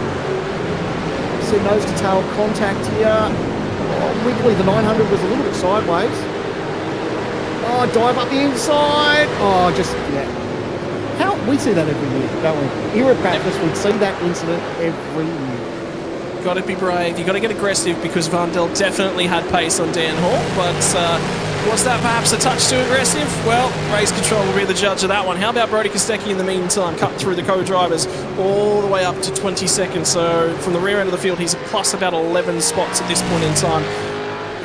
see nose to tail contact here. Oh, wiggly, the 900 was a little bit sideways. Oh, dive up the inside. Oh, just, yeah. We see that every year, don't we? Here at Bathurst, we see that incident every year. Got to be brave. You got to get aggressive because Van Del definitely had pace on Dan Hall, but was that perhaps a touch too aggressive? Well, race control will be the judge of that one. How about Brody Kostecki in the meantime? Cut through the co-drivers all the way up to 22nd. So from the rear end of the field, he's plus about 11 spots at this point in time.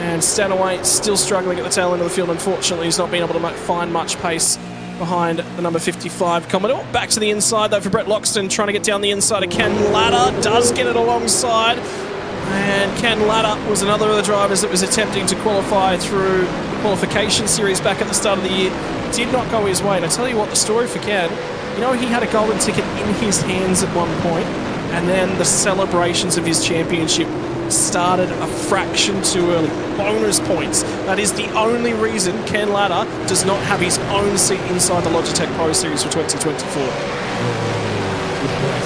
And Stanaway still struggling at the tail end of the field. Unfortunately, he's not been able to find much pace behind the number 55 Commodore. Back to the inside though for Brett Loxton, trying to get down the inside of Ken Latta. Does get it alongside. And Ken Latta was another of the drivers that was attempting to qualify through the qualification series back at the start of the year. Did not go his way. And I tell you what, the story for Ken, you know, he had a golden ticket in his hands at one point, and then the celebrations of his championship started a fraction too early. Bonus points. That is the only reason Ken Latta does not have his own seat inside the Logitech Pro Series for 2024. It's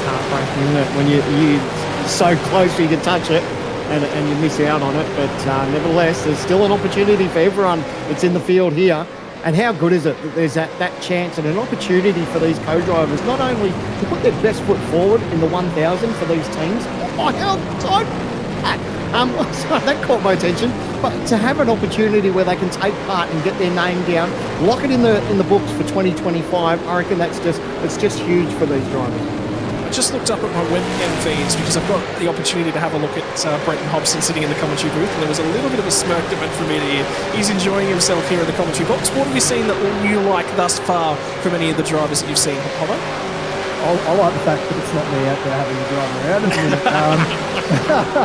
heartbreaking, isn't it? When you're so close you can touch it and you miss out on it. But nevertheless, there's still an opportunity for everyone that's in the field here. And how good is it that there's that chance and an opportunity for these co-drivers not only to put their best foot forward in the 1,000 for these teams. Oh my hell, sorry, that caught my attention. But to have an opportunity where they can take part and get their name down, lock it in the books for 2025, I reckon it's just huge for these drivers. I just looked up at my webcam feeds because I've got the opportunity to have a look at Brenton Hobson sitting in the commentary booth, and there was a little bit of a smirk that went from ear to ear. He's enjoying himself here in the commentary box. What have you seen that you like thus far from any of the drivers that you've seen, Hobbo? I like the fact that it's not me out there having to drive around at the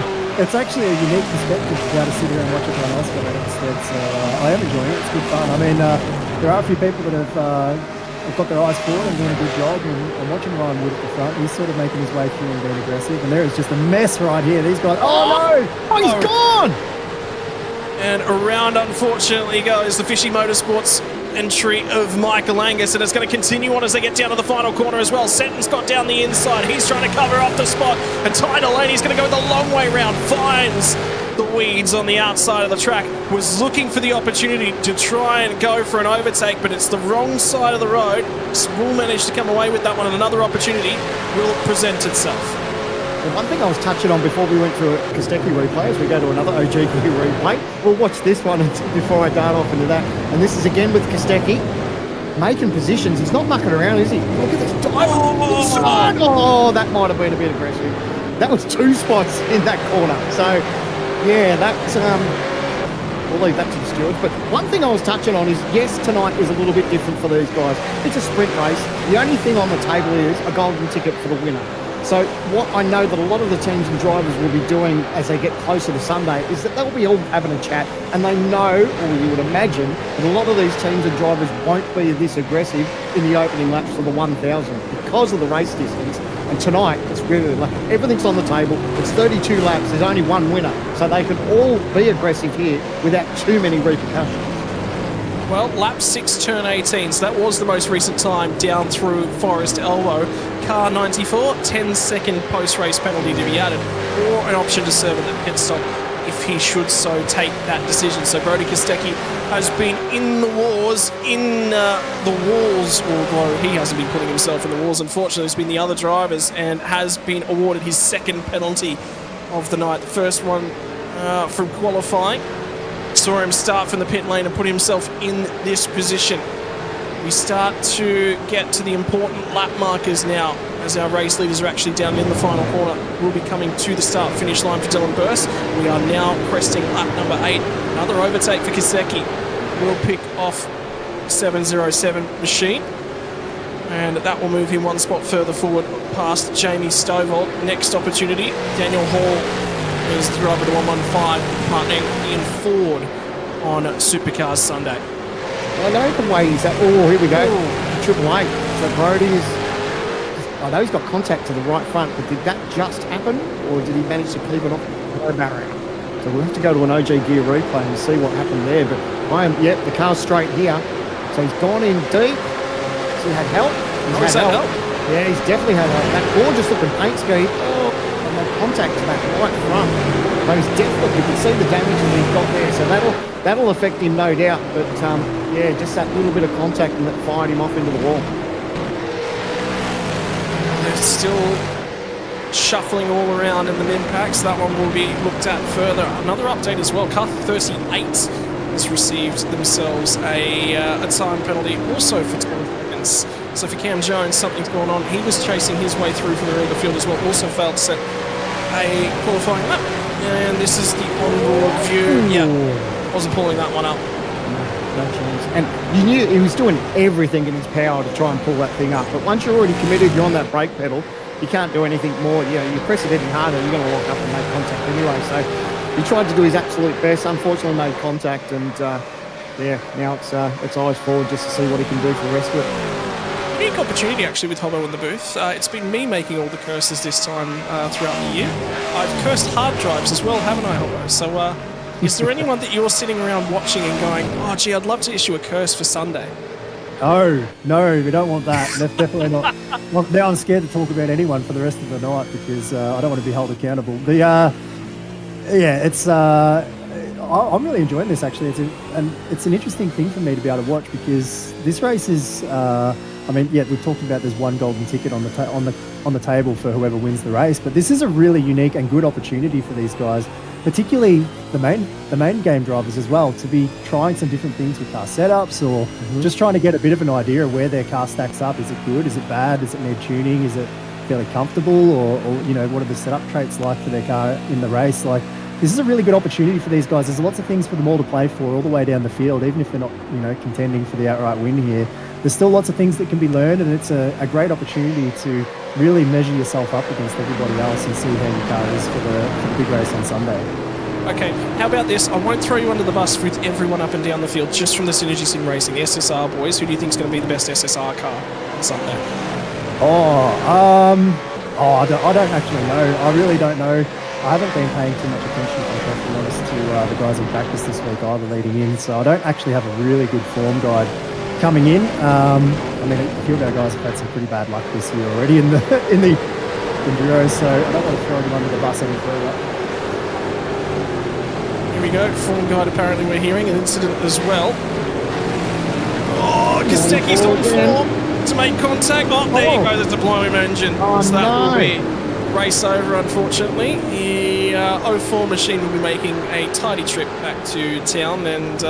minute. It's actually a unique perspective to be able to sit here and watch everyone else go at it instead. So I am enjoying it. It's good fun. I mean, there are a few people that have got their eyes forward and doing a good job. And watching Ryan Wood at the front, he's sort of making his way through and being aggressive. And there is just a mess right here. These guys. Oh no! Oh, he's gone! And around, unfortunately, goes the Fishy Motorsports entry of Michael Angus, and it's going to continue on as they get down to the final corner as well. Seton's got down the inside. He's trying to cover up the spot, and Ty Delaney's going to go the long way round. Finds the weeds on the outside of the track. Was looking for the opportunity to try and go for an overtake, but it's the wrong side of the road. Will manage to come away with that one, and another opportunity will present itself. The one thing I was touching on before we went to a Kostecki replay, as we go to another OG replay, we'll watch this one before I dart off into that. And this is again with Kostecki, making positions. He's not mucking around, is he? Look at this dive inside. Oh, that might have been a bit aggressive. That was 2 spots in that corner. So, yeah, that's we'll leave that to the stewards. But one thing I was touching on is, yes, tonight is a little bit different for these guys. It's a sprint race. The only thing on the table is a golden ticket for the winner. So what I know that a lot of the teams and drivers will be doing as they get closer to Sunday is that they'll be all having a chat, and they know, or you would imagine, that a lot of these teams and drivers won't be this aggressive in the opening laps for the 1,000 because of the race distance. And tonight, it's really like everything's on the table. It's 32 laps. There's only one winner. So they can all be aggressive here without too many repercussions. Well, lap 6, turn 18, so that was the most recent time down through Forest Elbow. Car 94, 10-second post-race penalty to be added, or an option to serve at the pit stop if he should so take that decision. So Brody Kostecki has been in the wars, the walls, although he hasn't been putting himself in the wars. Unfortunately, it's been the other drivers, and has been awarded his second penalty of the night. The first one from qualifying. Saw him start from the pit lane and put himself in this position. We start to get to the important lap markers now, as our race leaders are actually down in the final corner. We'll be coming to the start-finish line for Dylan Burst. We are now cresting lap number 8. Another overtake for Kiseki. We'll pick off 707 Machine. And that will move him one spot further forward past Jamie Stovall. Next opportunity, Daniel Hall is the driver to 115, partnering Ian Ford on Supercars Sunday. I know the way he's at. Oh, here we go. Triple Eight. So Brody's. I know he's got contact to the right front, but did that just happen, or did he manage to keep it off the barrier? So we'll have to go to an OG Gear replay and see what happened there. But the car's straight here. So he's gone in deep. Has he had help? He's had help. Yeah, he's definitely had help. That gorgeous looking paint scheme. Oh, and that contact to that right front. So he's definitely, you can see the damage that he's got there. So that'll affect him, no doubt. But just that little bit of contact and that fired him off into the wall. They're still shuffling all around in the min packs. That one will be looked at further. Another update as well. Car 38 has received themselves a time penalty also for 10 seconds. So for Cam Jones, something's going on. He was chasing his way through from the rear of the field as well. Also failed to set a qualifying lap. And this is the onboard view. Yeah, wasn't pulling that one up. No chance. And you knew he was doing everything in his power to try and pull that thing up. But once you're already committed, you're on that brake pedal, you can't do anything more. You know, you press it any harder, you're going to lock up and make contact anyway. So he tried to do his absolute best. Unfortunately, made contact, and now it's eyes forward just to see what he can do for the rest of it. Unique opportunity actually with Hobbo in the booth. It's been me making all the curses this time throughout the year. I've cursed hard drives as well, haven't I, Hobbo? So is there anyone that you're sitting around watching and going, oh gee, I'd love to issue a curse for Sunday? No, we don't want that. That's definitely not. Well, now I'm scared to talk about anyone for the rest of the night because I don't want to be held accountable. I'm really enjoying this actually. It's an interesting thing for me to be able to watch because this race is. We've talked about there's one golden ticket on the table for whoever wins the race, but this is a really unique and good opportunity for these guys, particularly the main game drivers as well, to be trying some different things with car setups or just trying to get a bit of an idea of where their car stacks up. Is it good? Is it bad? Does it need tuning? Is it fairly comfortable? Or what are the setup traits like for their car in the race? Like, this is a really good opportunity for these guys. There's lots of things for them all to play for all the way down the field, even if they're not, contending for the outright win here. There's still lots of things that can be learned, and it's a great opportunity to really measure yourself up against everybody else and see how your car is for the big race on Sunday. Okay, how about this? I won't throw you under the bus with everyone up and down the field, just from the Synergy Sim Racing, the SSR boys. Who do you think is going to be the best SSR car on Sunday? I don't actually know. I really don't know. I haven't been paying too much attention, if I'm perfectly honest, to the guys in practice this week either leading in, so I don't actually have a really good form guide coming in. A few of our guys have had some pretty bad luck this year already in the Enduro, so I don't want to throw them under the bus any further. Here we go, form guide apparently we're hearing an incident as well. Oh, Kosteki's on form to make contact. Oh, there you go, there's a blowing engine. So that will be race over, unfortunately. The 04 machine will be making a tidy trip back to town, and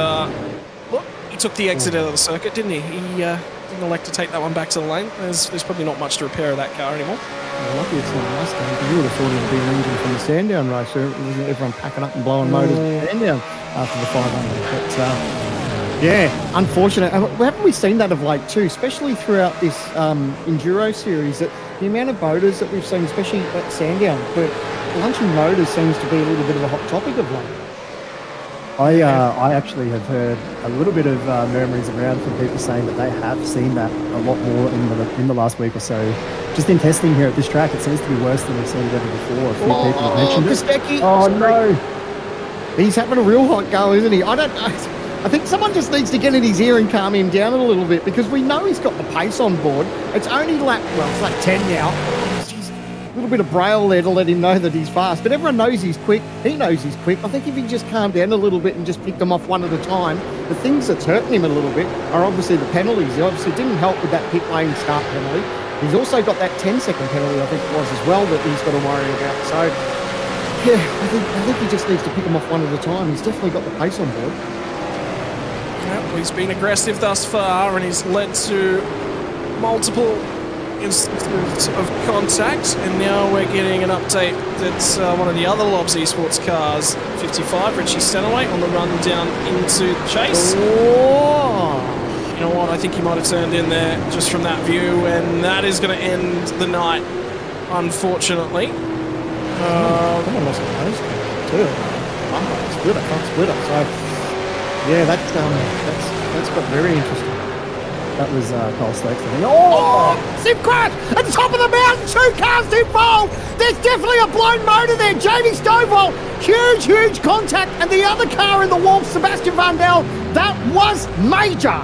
he took the exit out of the circuit, didn't he? He didn't elect to take that one back to the lane. There's probably not much to repair of that car anymore. Well, lucky it's not us, because you would have thought it would be an engine from the Sandown race. So everyone packing up and blowing motors at Sandown after the 500. But unfortunate. Haven't we seen that of late too, especially throughout this Enduro series, that the amount of boaters that we've seen, especially at Sandown, but lunching motors seems to be a little bit of a hot topic of late. I actually have heard a little bit of murmurings around from people saying that they have seen that a lot more in the last week or so. Just in testing here at this track, it seems to be worse than we've seen it ever before. A few people have mentioned it. Oh no! He's having a real hot go, isn't he? I don't know. I think someone just needs to get in his ear and calm him down a little bit, because we know he's got the pace on board. It's only it's like 10 now. A little bit of braille there to let him know that he's fast, but everyone knows he's quick. He knows he's quick. I think if he just calmed down a little bit and just picked them off one at a time, the things that's hurting him a little bit are obviously the penalties. He obviously didn't help with that pit lane start penalty. He's also got that 10-second penalty, I think it was as well, that he's got to worry about. So, yeah, I think he just needs to pick them off one at a time. He's definitely got the pace on board. Well, He's been aggressive thus far, and he's led to multiple instances of contact, and now we're getting an update that one of the other Lobs Esports cars, 55, Richie Stenaway, on the run down into the chase. You know what, I think he might have turned in there just from that view, and that is going to end the night, unfortunately. Someone lost the nose too. Front splitter. So yeah, that's got very interesting. That was Cole Stokes. Sim crash at the top of the mountain, 2 cars involved. There's definitely a blown motor there. Jamie Stovall, huge contact, and the other car in the wall, Sebastian Vandel, that was major.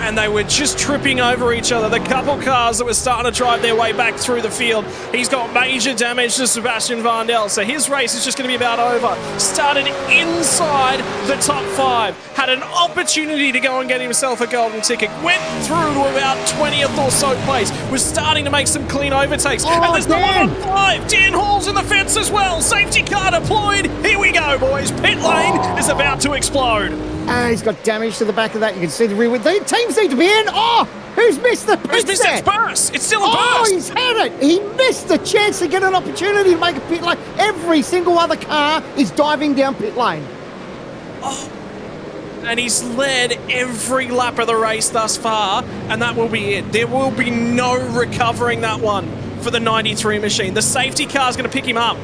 And they were just tripping over each other. The couple cars that were starting to drive their way back through the field. He's got major damage to Sebastian Vandel, so his race is just going to be about over. Started inside the top 5. Had an opportunity to go and get himself a golden ticket. Went through to about 20th or so place. Was starting to make some clean overtakes. And there's no one on 5. Dan Hall's in the fence as well. Safety car deployed. Here we go, boys. Pit lane is about to explode. He's got damage to the back of that. You can see the rear wheel. The teams need to be in. Who's missed the pit? Who's missed that burst? It's still a burst. He's had it. He missed the chance to get an opportunity to make a pit lane. Every single other car is diving down pit lane. And he's led every lap of the race thus far, and that will be it. There will be no recovering that one for the 93 machine. The safety car's going to pick him up.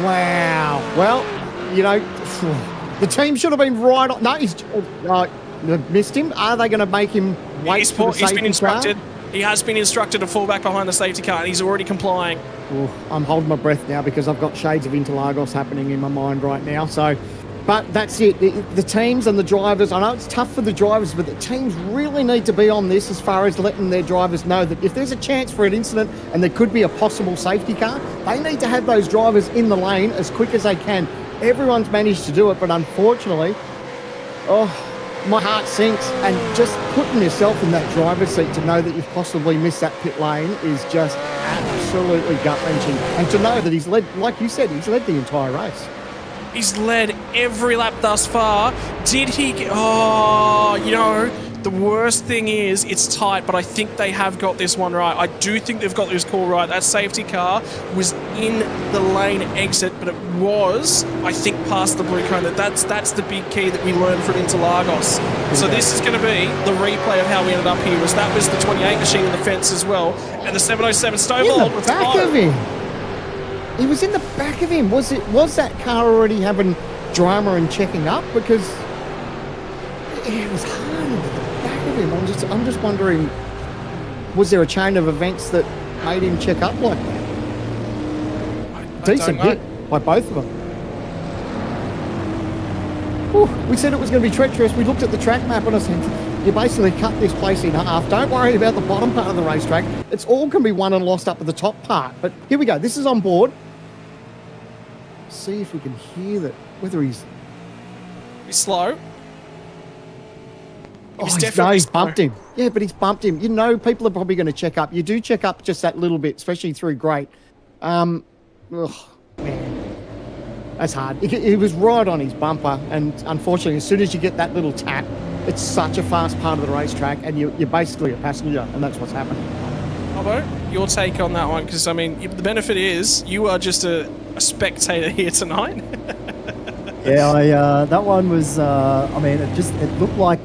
Wow. Well, you know, the team should have been right on. No, he's missed him. Are they going to make him wait for the safety car? He has been instructed to fall back behind the safety car, and he's already complying. I'm holding my breath now because I've got shades of Interlagos happening in my mind right now. So, but that's it. The teams and the drivers, I know it's tough for the drivers, but the teams really need to be on this as far as letting their drivers know that if there's a chance for an incident and there could be a possible safety car, they need to have those drivers in the lane as quick as they can. Everyone's managed to do it, but unfortunately, my heart sinks. And just putting yourself in that driver's seat to know that you've possibly missed that pit lane is just absolutely gut-wrenching. And to know that he's led, like you said, he's led the entire race. He's led every lap thus far. Did he get... the worst thing is it's tight, but I think they have got this one right. I do think they've got this call right. That safety car was in the lane exit, but it was, I think, past the blue cone. That's the big key that we learned from Interlagos. So this is going to be the replay of how we ended up here. That was the 28 machine in the fence as well, and the 707 Stovall was back of him. He was in the back of him. Was that car already having drama and checking up? Because it was hard into the back of him. I'm just wondering, was there a chain of events that made him check up like that? Decent hit by both of them. We said it was going to be treacherous. We looked at the track map and I said, you basically cut this place in half. Don't worry about the bottom part of the racetrack. It's all can be won and lost up at the top part. But here we go. This is on board. See if we can hear that. Whether he's slow. He's bumped him. Yeah, but he's bumped him. You know, people are probably going to check up. You do check up just that little bit, especially through great. Man, that's hard. He was right on his bumper, and unfortunately, as soon as you get that little tap, it's such a fast part of the racetrack, and you're basically a passenger, and that's what's happening. Albo, your take on that one? Because, I mean, the benefit is you are just a spectator here tonight. Yeah, that one was, it looked like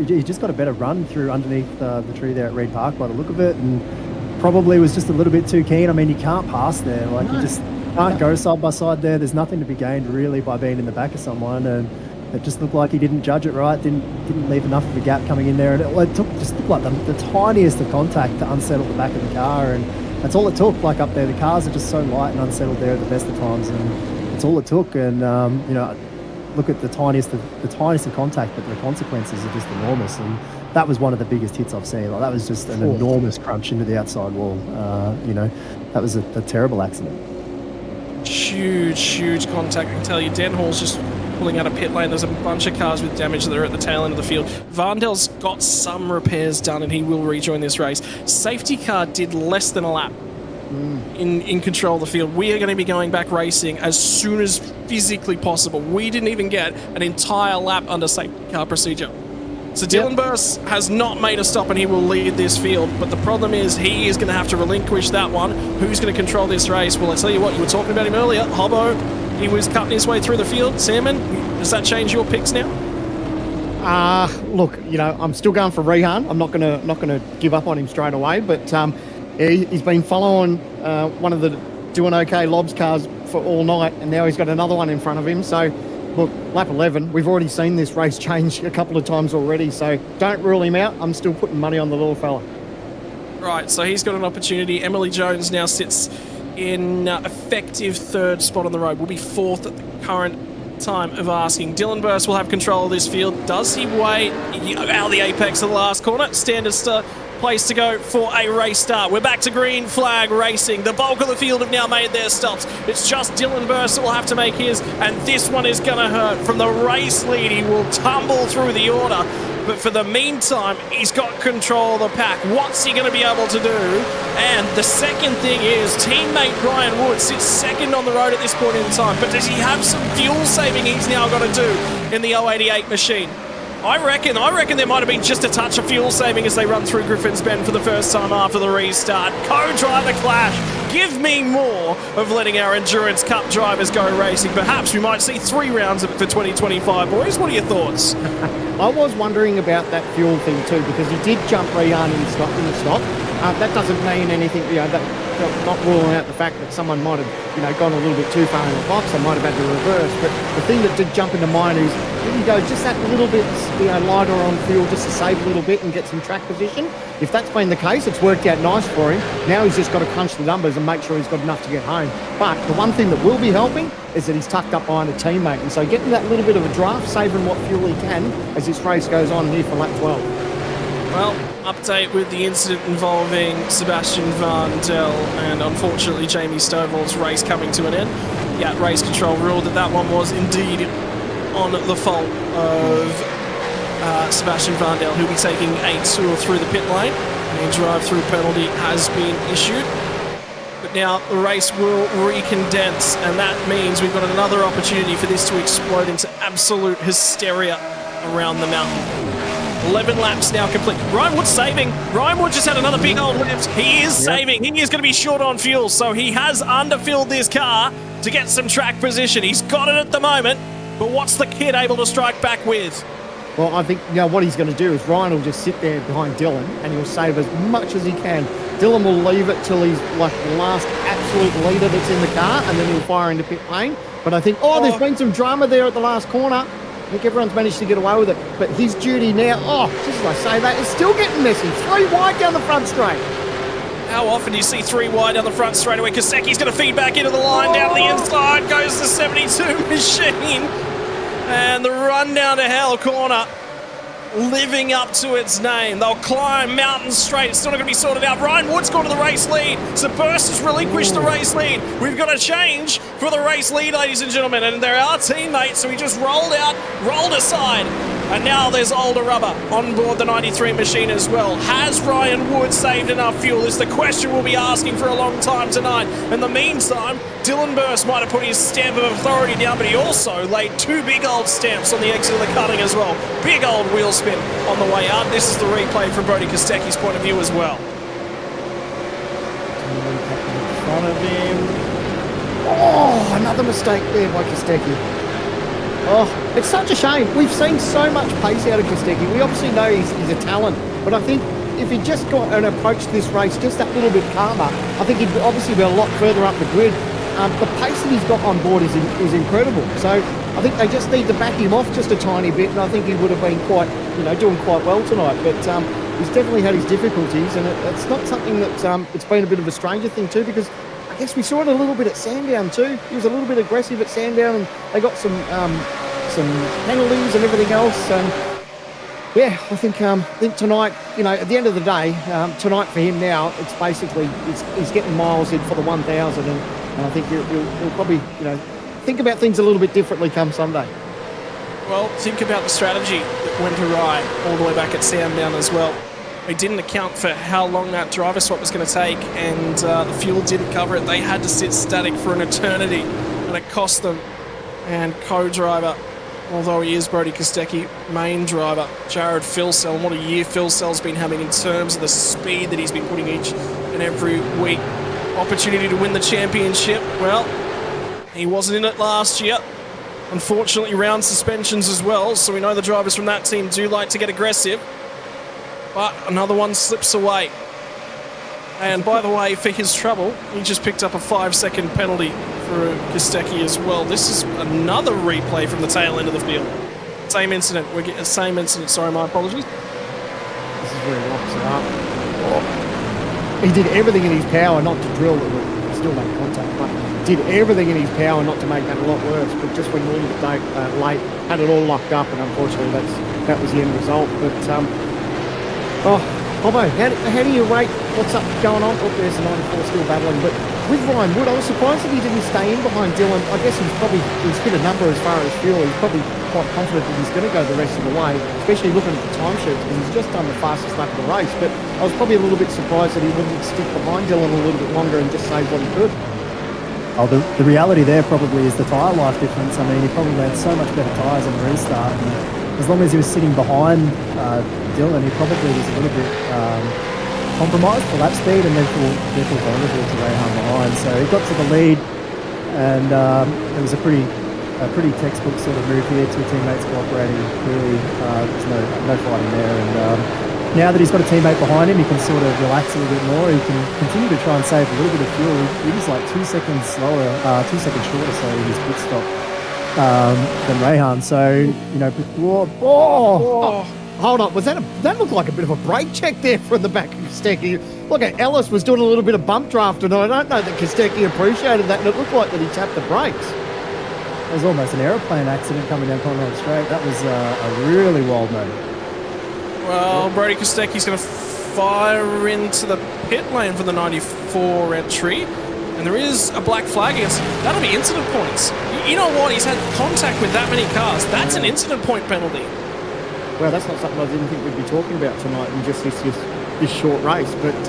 he just got a better run through underneath the tree there at Reed Park by the look of it, and probably was just a little bit too keen. I mean, you can't pass there. Like, you just can't go side by side there. There's nothing to be gained, really, by being in the back of someone, and it just looked like he didn't judge it right, didn't leave enough of a gap coming in there, and it just looked like the tiniest of contact to unsettle the back of the car, and that's all it took. Like, up there, the cars are just so light and unsettled there at the best of times, and that's all it took. And look at the tiniest of contact, but the consequences are just enormous. And that was one of the biggest hits I've seen. Like, that was just an enormous crunch into the outside wall. That was a terrible accident. Huge contact. I can tell you, Den Hall's just pulling out a pit lane. There's a bunch of cars with damage that are at the tail end of the field. Vandel's got some repairs done, and he will rejoin this race. Safety car did less than a lap in control of the field. We are going to be going back racing as soon as physically possible. We didn't even get an entire lap under safety car procedure. So Dylan Burst has not made a stop and he will lead this field, but the problem is he is going to have to relinquish that one. Who's going to control this race? Well, I tell you what, you were talking about him earlier. Hobbo, he was cutting his way through the field. Salmon, does that change your picks now? Look, I'm still going for Rehan. I'm not gonna give up on him straight away, but he's been following one of the doing okay Lobs cars for all night, and now he's got another one in front of him. So, look, lap 11, we've already seen this race change a couple of times already, so don't rule him out. I'm still putting money on the little fella. Right, so he's got an opportunity. Emily Jones now sits in effective third spot on the road. Will be fourth at the current time of asking. Dylan Burst will have control of this field. Does he wait out of the apex of the last corner? Standard place to go for a race start. We're back to green flag racing. The bulk of the field have now made their stops. It's just Dylan Burst that will have to make his, and this one is going to hurt. From the race lead, he will tumble through the order, but for the meantime, he's got control of the pack. What's he going to be able to do? And the second thing is, teammate Ryan Wood sits second on the road at this point in time, but does he have some fuel saving he's now got to do in the 088 machine? I reckon there might have been just a touch of fuel saving as they run through Griffin's Bend for the first time after the restart. Co-driver clash. Give me more of letting our Endurance Cup drivers go racing. Perhaps we might see 3 rounds of it for 2025. Boys, what are your thoughts? I was wondering about that fuel thing too, because he did jump Rehan in the stop. That doesn't mean anything, not ruling out the fact that someone might have, gone a little bit too far in the box. They might have had to reverse. But the thing that did jump into mine is, didn't go just that little bit, lighter on fuel just to save a little bit and get some track position. If that's been the case, it's worked out nice for him. Now he's just got to crunch the numbers and make sure he's got enough to get home. But the one thing that will be helping is that he's tucked up behind a teammate. And so getting that little bit of a draft, saving what fuel he can as this race goes on here for lap 12. Well, update with the incident involving Sebastian Vandel and unfortunately Jamie Stovall's race coming to an end. Yeah, race control ruled that one was indeed on the fault of Sebastian Vandel, who'll be taking a tour through the pit lane. A drive-through penalty has been issued. But now the race will recondense, and that means we've got another opportunity for this to explode into absolute hysteria around the mountain. 11 laps now complete. Ryan Wood's saving. Ryan Wood just had another big old lift. He is saving. He is going to be short on fuel, so he has underfilled this car to get some track position. He's got it at the moment, but what's the kid able to strike back with? Well, I think what he's going to do is Ryan will just sit there behind Dylan and he'll save as much as he can. Dylan will leave it till he's like the last absolute leader that's in the car, and then he'll fire into pit lane. But I think, there's been some drama there at the last corner. I think everyone's managed to get away with it. But his duty now, just as I say that, is still getting messy. 3 wide down the front straight. How often do you see 3 wide down the front straight away? Kaseki's going to feed back into the line. Down the inside goes the 72 machine. And the run down to hell corner, living up to its name. They'll climb mountain straight. It's still not going to be sorted out. Ryan Wood's gone to the race lead. So Burst has relinquished the race lead. We've got a change for the race lead, ladies and gentlemen. And they're our teammates, so he just rolled aside. And now there's Older Rubber on board the 93 machine as well. Has Ryan Wood saved enough fuel? Is the question we'll be asking for a long time tonight. In the meantime, Dylan Burst might have put his stamp of authority down, but he also laid 2 big old stamps on the exit of the cutting as well. Big old wheel spin on the way out. This is the replay from Brody Kostecki's point of view as well. In front of him. Another mistake there by Kostecki. It's such a shame. We've seen so much pace out of Kostecki. We obviously know he's a talent, but I think if he just got and approached this race just that little bit calmer, I think he'd obviously be a lot further up the grid. The pace that he's got on board is incredible. So I think they just need to back him off just a tiny bit, and I think he would have been doing quite well tonight. But he's definitely had his difficulties, and it's not something that it's been a bit of a stranger thing too, because I guess we saw it a little bit at Sandown too. He was a little bit aggressive at Sandown, and they got some penalties and everything else. And I think tonight, at the end of the day, tonight for him now, it's basically he's getting miles in for the 1,000, and I think he'll probably think about things a little bit differently come Sunday. Well, think about the strategy that went awry all the way back at Sandown as well. They didn't account for how long that driver swap was going to take, and the fuel didn't cover it. They had to sit static for an eternity, and it cost them. And co-driver, although he is Brody Kostecki, main driver, Jared Filsell. And what a year Filsell's been having in terms of the speed that he's been putting each and every week. Opportunity to win the championship. Well, he wasn't in it last year. Unfortunately, round suspensions as well, so we know the drivers from that team do like to get aggressive. But another one slips away. And by the way, for his trouble, he just picked up a 5-second penalty for Kostecki as well. This is another replay from the tail end of the field. Same incident. We're getting the same incident. Sorry, my apologies. This is where he locks it up. He did everything in his power not to drill it. Still made contact, but did everything in his power not to make that a lot worse. But just when a little bit late, had it all locked up, and unfortunately that was the end result. But Hobbo, how do you rate what's up going on? Oh, there's a 94 still battling. But with Ryan Wood, I was surprised that he didn't stay in behind Dylan. I guess he's hit a number as far as fuel. He's probably quite confident that he's going to go the rest of the way, especially looking at the time sheets, because he's just done the fastest lap of the race. But I was probably a little bit surprised that he wouldn't stick behind Dylan a little bit longer and just save what he could. Oh, the reality there probably is the tyre life difference. I mean, he probably had so much better tyres on the restart. And as long as he was sitting behind Dylan, he probably was a little bit compromised for lap speed and therefore vulnerable to Rayhan behind. So he got to the lead, and it was a pretty textbook sort of move here. Two teammates cooperating. Clearly, there's no fighting there. And now that he's got a teammate behind him, he can sort of relax a little bit more. He can continue to try and save a little bit of fuel. He was like 2 seconds slower, 2 seconds shorter, so in his pit stop than Rayhan. So, you know, hold on, that looked like a bit of a brake check there from the back of Kostecki. Look, Ellis was doing a little bit of bump draft, and I don't know that Kostecki appreciated that, and it looked like that he tapped the brakes. It was almost an aeroplane accident coming down Conrad Straight. That was a really wild moment. Well, Brody Kostecki's going to fire into the pit lane for the 94 entry, and there is a black flag against him. That'll be incident points. You know what? He's had contact with that many cars. That's an incident point penalty. Well, that's not something I didn't think we'd be talking about tonight in just this short race. But if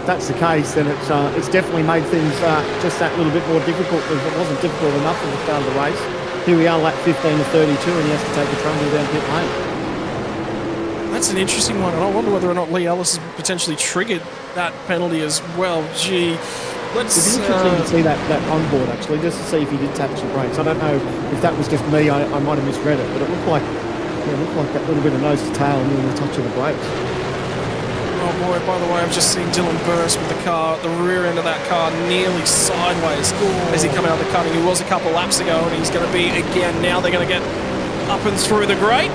that's the case, then it's definitely made things just that little bit more difficult, because it wasn't difficult enough at the start of the race. Here we are, lap 15 to 32, and he has to take the trundle down pit lane. That's an interesting one, and I wonder whether or not Lee Ellis has potentially triggered that penalty as well. Gee, let's... It'd be interesting to see that on board, actually, just to see if he did touch the brakes. I don't know if that was just me, I might have misread it, but it looked like that little bit of nose to tail and then the touch of the brakes. Oh boy, by the way, I've just seen Dylan burst with the car, the rear end of that car nearly sideways as he came out of the cutting. He was a couple laps ago, and he's going to be again. Now they're going to get up and through the grate.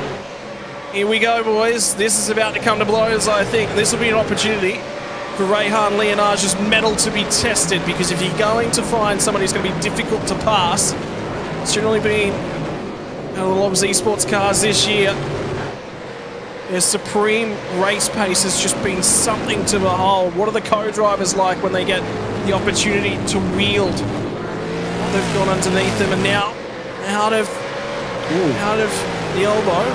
Here we go, boys. This is about to come to blows, I think. This will be an opportunity for Rayhan Leonarge's medal to be tested, because if you're going to find somebody who's going to be difficult to pass, it's generally been a lot of esports cars this year. Their supreme race pace has just been something to behold. What are the co-drivers like when they get the opportunity to wield? Well, they've gone underneath them, and now out of the elbow.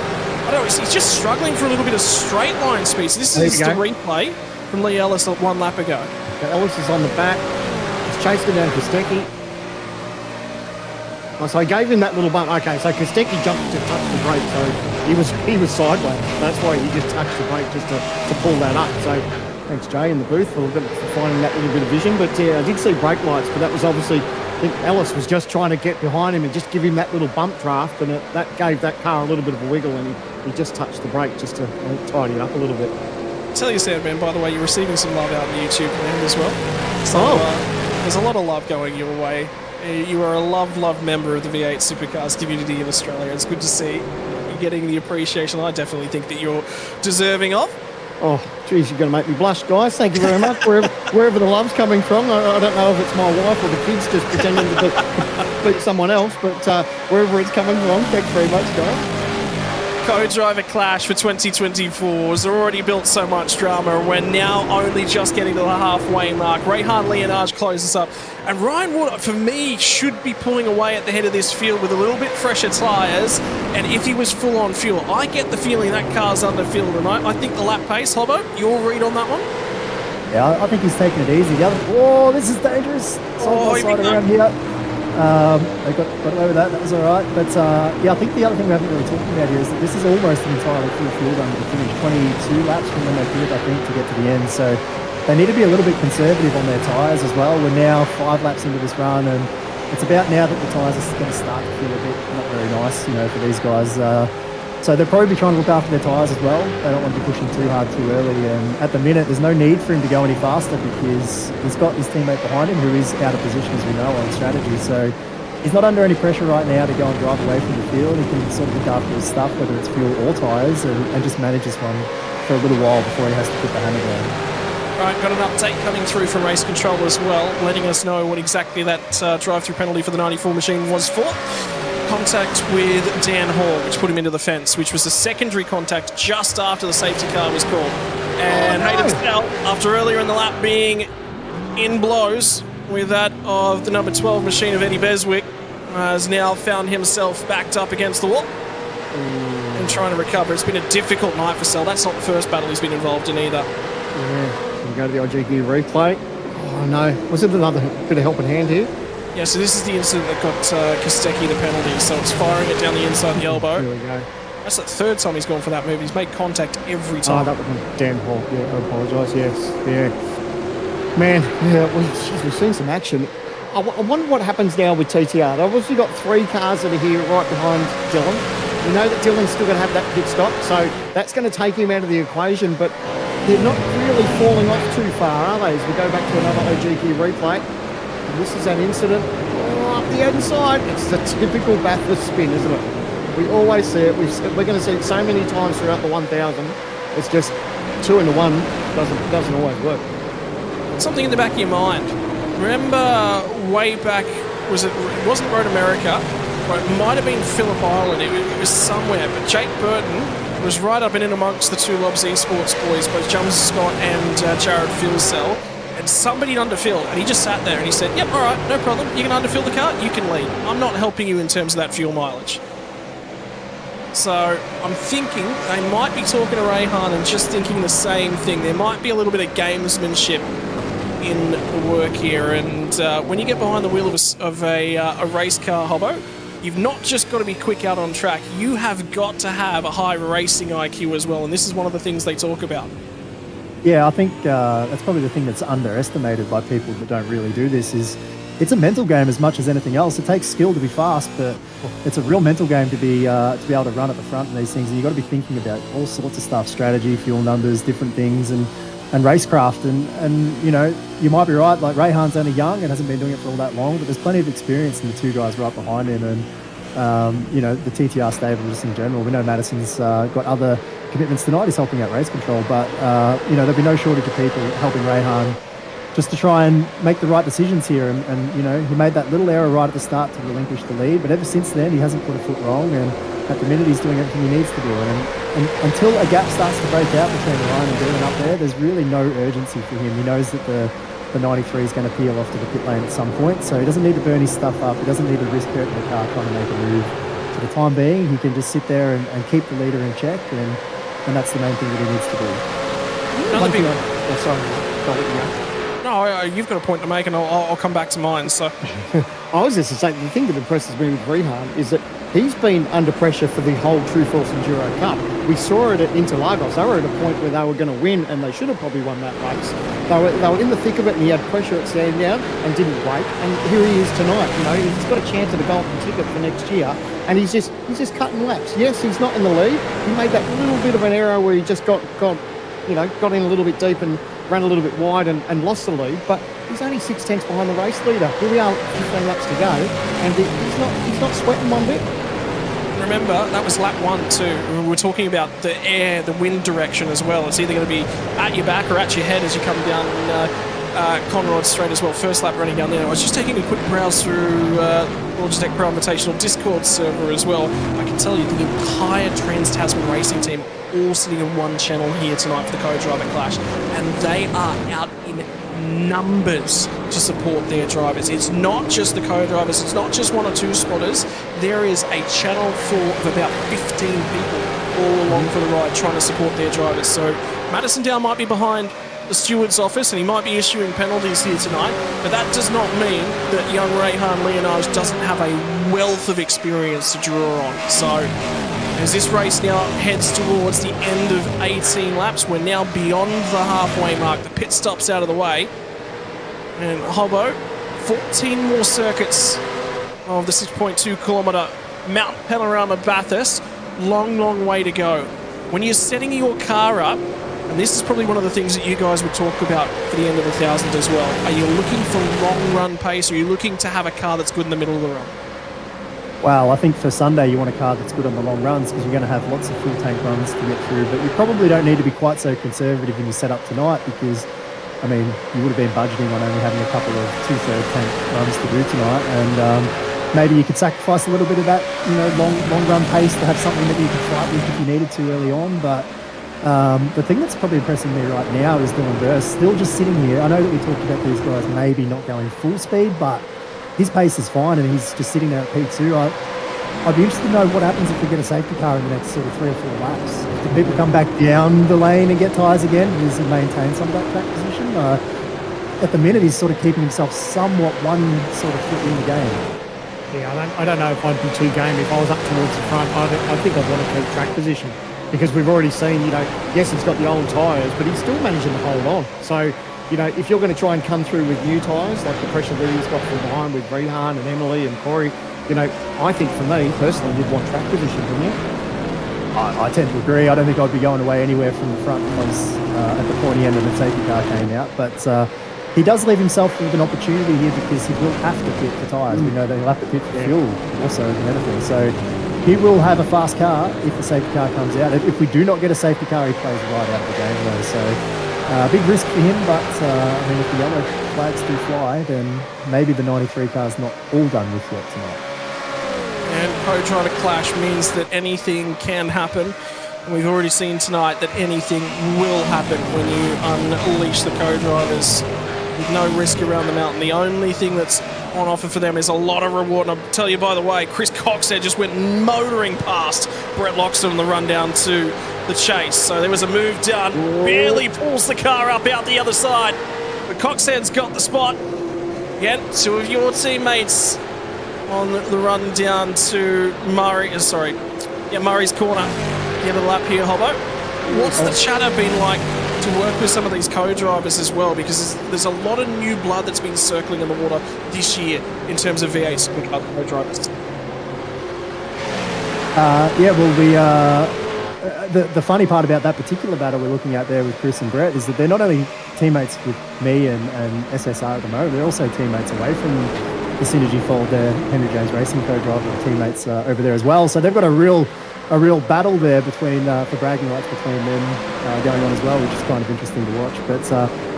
I don't know, he's just struggling for a little bit of straight line speed. So this is the replay from Lee Ellis 1 lap ago. Okay, Ellis is on the back. He's chasing down Kostecki. Oh, so he gave him that little bump. Okay, so Kostecki jumped to touch the brake, so he was sideways. That's why he just touched the brake just to pull that up. So thanks, Jay, in the booth for finding that little bit of vision. But yeah, I did see brake lights, but that was obviously... I think Ellis was just trying to get behind him and just give him that little bump draft, and that gave that car a little bit of a wiggle, and he just touched the brake just to tidy it up a little bit. Tell you, Sandman, by the way, you're receiving some love out on the YouTube land as well. So there's a lot of love going your way. You are a love member of the V8 Supercars community in Australia. It's good to see you getting the appreciation I definitely think that you're deserving of. Oh, geez, you're going to make me blush, guys. Thank you very much. Wherever the love's coming from, I don't know if it's my wife or the kids just pretending to beat someone else, but wherever it's coming from, thanks very much, guys. Co-driver clash for 2024 has already built so much drama. We're now only just getting to the halfway mark. Rehan Leonage closes up. And Ryan Wood, for me, should be pulling away at the head of this field with a little bit fresher tyres. And if he was full on fuel, I get the feeling that car's under fuel tonight. I think the lap pace, Hobbo, your read on that one? Yeah, I think he's taking it easy. This is dangerous. Side around here. They got away with that. That was all right. But I think the other thing we haven't really talked about here is that this is almost an entirely full field under the finish. 22 laps from when they finished, I think, to get to the end. So they need to be a little bit conservative on their tyres as well. We're now 5 laps into this run, and it's about now that the tyres are going to start to feel a bit not very nice, for these guys. So they'll probably be trying to look after their tyres as well. They don't want to be pushing too hard too early. And at the minute, there's no need for him to go any faster because he's got his teammate behind him who is out of position, as we know, on strategy. So he's not under any pressure right now to go and drive away from the field. He can sort of look after his stuff, whether it's fuel or tyres, and just manage this one for a little while before he has to put the hammer down. Right, got an update coming through from Race Control as well, letting us know what exactly that drive-through penalty for the 94 machine was for. Contact with Dan Hall, which put him into the fence, which was a secondary contact just after the safety car was called. And Hayden Snell, after earlier in the lap being in blows with that of the number 12 machine of Eddie Beswick, has now found himself backed up against the wall and trying to recover. It's been a difficult night for Sell. That's not the first battle he's been involved in either. Yeah, we go to the OGG replay. Oh no, was it another bit of helping hand here? Yeah, so this is the incident that got Kostecki the penalty, so it's firing it down the inside the elbow. Here we go. That's the third time he's gone for that move. He's made contact every time. Oh, that was Dan Hall. Yeah, I apologise. Yes, yeah. Man, yeah, we've seen some action. I wonder what happens now with TTR. They've obviously got 3 cars that are here right behind Dylan. We know that Dylan's still going to have that pit stop, so that's going to take him out of the equation, but they're not really falling off too far, are they? As we go back to another OGG replay. And this is an incident up the inside. It's the typical Bathurst spin, isn't it? We always see it. We're going to see it so many times throughout the 1000. It's just 2 into 1 doesn't always work. Something in the back of your mind. Remember way back, it wasn't Road America, but it might have been Phillip Island. It was somewhere, but Jake Burton was right up and in amongst the 2 Lobs Esports boys, both James Scott and Jared Filsell. And somebody underfilled, and he just sat there and he said, yep, all right, no problem. You can underfill the car, you can lead. I'm not helping you in terms of that fuel mileage. So I'm thinking they might be talking to Rehan and just thinking the same thing. There might be a little bit of gamesmanship in the work here. And when you get behind the wheel of a race car, Hobbo, you've not just got to be quick out on track. You have got to have a high racing IQ as well. And this is one of the things they talk about. Yeah, I think that's probably the thing that's underestimated by people that don't really do this is it's a mental game as much as anything else. It takes skill to be fast, but it's a real mental game to be able to run at the front in these things. And you've got to be thinking about all sorts of stuff, strategy, fuel numbers, different things, and racecraft. And you might be right, like Rehan's only young and hasn't been doing it for all that long, but there's plenty of experience in the 2 guys right behind him. And, the TTR stable just in general. We know Madison's got other commitments tonight. He's helping out race control, but there'll be no shortage of people helping Rehan just to try and make the right decisions here. And he made that little error right at the start to relinquish the lead, but ever since then he hasn't put a foot wrong, and at the minute he's doing everything he needs to do. And until a gap starts to break out between Ryan and Dylan up there's really no urgency for him. He knows that the 93 is going to peel off to the pit lane at some point, so he doesn't need to burn his stuff up. He doesn't need to risk hurting the car trying to make a move. For the time being, he can just sit there and keep the leader in check, and that's the main thing that he needs to do. Another big... No, you've got a point to make, and I'll come back to mine. So, I was just to say, the thing that impresses me with Rehan is that he's been under pressure for the whole True Force Enduro Cup. We saw it at Interlagos. They were at a point where they were going to win, and they should have probably won that race. They were in the thick of it, and he had pressure at Sandown and didn't break. And here he is tonight. He's got a chance at a golden ticket for next year, and he's just cutting laps. Yes, he's not in the lead. He made that little bit of an error where he just got in a little bit deep and ran a little bit wide and lost the lead, but he's only 6/10 behind the race leader. Here we are, 15 laps to go, and he's not sweating one bit. Remember, that was lap 1 too. We're talking about the wind direction as well. It's either going to be at your back or at your head as you come down Conrod straight as well. First lap running down there. I was just taking a quick browse through Logitech Pro Invitational Discord server as well. I can tell you the entire Trans-Tasman racing team all sitting in one channel here tonight for the co-driver clash, and they are out in numbers to support their drivers. It's not just the co-drivers, it's not just 1 or 2 spotters. There is a channel full of about 15 people all along for the ride trying to support their drivers. So Madison Dow might be behind the steward's office and he might be issuing penalties here tonight, but that does not mean that young Rehan Leonage doesn't have a wealth of experience to draw on. So as this race now heads towards the end of 18 laps, we're now beyond the halfway mark. The pit stop's out of the way. And Hobo, 14 more circuits of the 6.2 kilometre Mount Panorama Bathurst. Long, long way to go. When you're setting your car up, and this is probably one of the things that you guys would talk about for the end of the 1,000 as well, are you looking for long run pace, or are you looking to have a car that's good in the middle of the run? Well, I think for Sunday you want a car that's good on the long runs because you're going to have lots of full tank runs to get through, but you probably don't need to be quite so conservative in your setup tonight because, I mean, you would have been budgeting on only having a couple of 2/3 tank runs to do tonight, and maybe you could sacrifice a little bit of that, long run pace to have something that you could fight with if you needed to early on. But the thing that's probably impressing me right now is Dylan Burst still just sitting here. I know that we talked about these guys maybe not going full speed, but his pace is fine and he's just sitting there at P2. I'd be interested to know what happens if we get a safety car in the next sort of 3 or 4 laps. Do people come back down the lane and get tyres again? Does he maintain some of that track position? At the minute, he's sort of keeping himself somewhat one sort of foot in the game. Yeah, I don't know if I'd be too game if I was up towards the front. I think I'd want to keep track position because we've already seen, yes, he's got the old tyres, but he's still managing to hold on. So, if you're going to try and come through with new tyres, like the pressure that he's got from behind with Rehan and Emily and Corey, I think for me, personally, you'd want track position, wouldn't you? I tend to agree. I don't think I'd be going away anywhere from the front once at the pointy end of the safety car came out. But he does leave himself with an opportunity here because he will have to pit for tyres. We know that he'll have to pit for fuel also and everything. So he will have a fast car if the safety car comes out. If we do not get a safety car, he plays right out of the game though. So big risk for him, but if the yellow flags do fly, then maybe the 93 car's not all done with yet tonight. And co-driver clash means that anything can happen. And we've already seen tonight that anything will happen when you unleash the co-drivers with no risk around the mountain. The only thing that's on offer for them is a lot of reward. And I'll tell you, by the way, Chris Coxhead just went motoring past Brett Loxton on the run down to the chase. So there was a move done. Barely pulls the car up out the other side. But Coxhead's got the spot. Again, 2 of your teammates on the run down to Murray's corner. The end of the lap here, Hobbo. What's the chatter been like to work with some of these co-drivers as well? Because there's a lot of new blood that's been circling in the water this year in terms of V8 co-drivers. The funny part about that particular battle we're looking at there with Chris and Brett is that they're not only teammates with me and SSR at the moment, they're also teammates away from the Synergy Fold there. Henry James Racing co-driver teammates over there as well. So they've got a real battle there between for bragging rights between them going on as well, which is kind of interesting to watch. But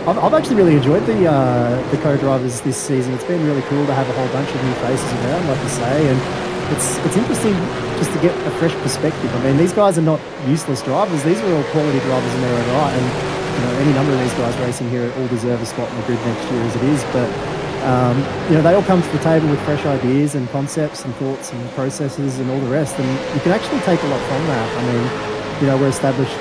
I've actually really enjoyed the co-drivers this season. It's been really cool to have a whole bunch of new faces around, like you say, and it's interesting just to get a fresh perspective. I mean, these guys are not useless drivers. These are all quality drivers in their own right, and any number of these guys racing here all deserve a spot in the grid next year as it is. But they all come to the table with fresh ideas and concepts and thoughts and processes and all the rest, and you can actually take a lot from that. I mean, we're established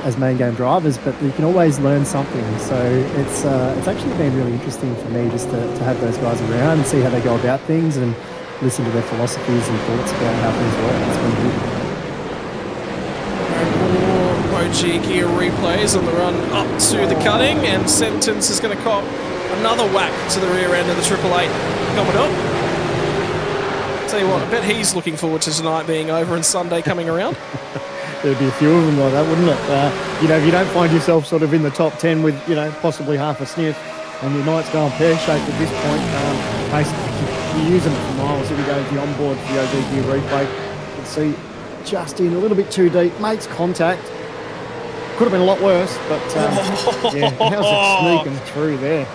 as main game drivers, but you can always learn something. So it's actually been really interesting for me just to have those guys around and see how they go about things and listen to their philosophies and thoughts about how things work. It's been good. OG gear replays on the run up to the cutting, and Sentence is going to cop another whack to the rear end of the 888 Commodore. Tell you what, I bet he's looking forward to tonight being over and Sunday coming around. There'd be a few of them like that, wouldn't it? If you don't find yourself sort of in the top 10 with, possibly half a sniff, and your night's going pear-shaped at this point, basically you're using it for miles. If you go to the onboard for the OG gear replay, you can see just in a little bit too deep, makes contact. Could have been a lot worse, but yeah, how's it sneaking through there?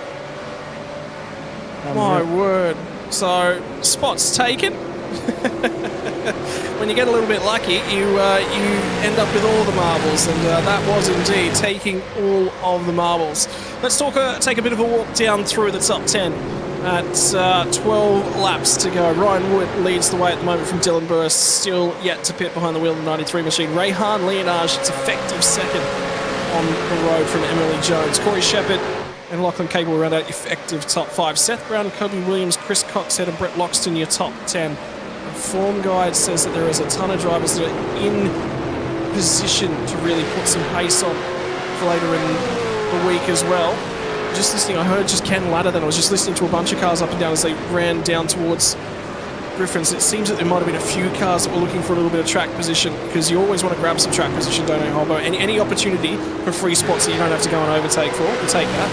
My word. So, spots taken. When you get a little bit lucky, you end up with all the marbles, and that was indeed taking all of the marbles. Let's take a bit of a walk down through the top 10 at 12 laps to go. Ryan Wood leads the way at the moment from Dylan Burst, still yet to pit behind the wheel of the 93 machine. Rayhan Leonage, it's effective second on the road from Emily Jones. Corey Shepherd and Lachlan Cable round out effective top 5. Seth Brown, Kobe Williams, Chris Coxhead and Brett Loxton, your top 10. The form guide says that there is a ton of drivers that are in position to really put some pace on for later in the week as well. Just listening, I heard just Ken Ladder then. I was just listening to a bunch of cars up and down as they ran down towards Griffins. It seems that there might have been a few cars that were looking for a little bit of track position, because you always want to grab some track position, don't you, Hobo? Any opportunity for free spots that you don't have to go and overtake for, you take that.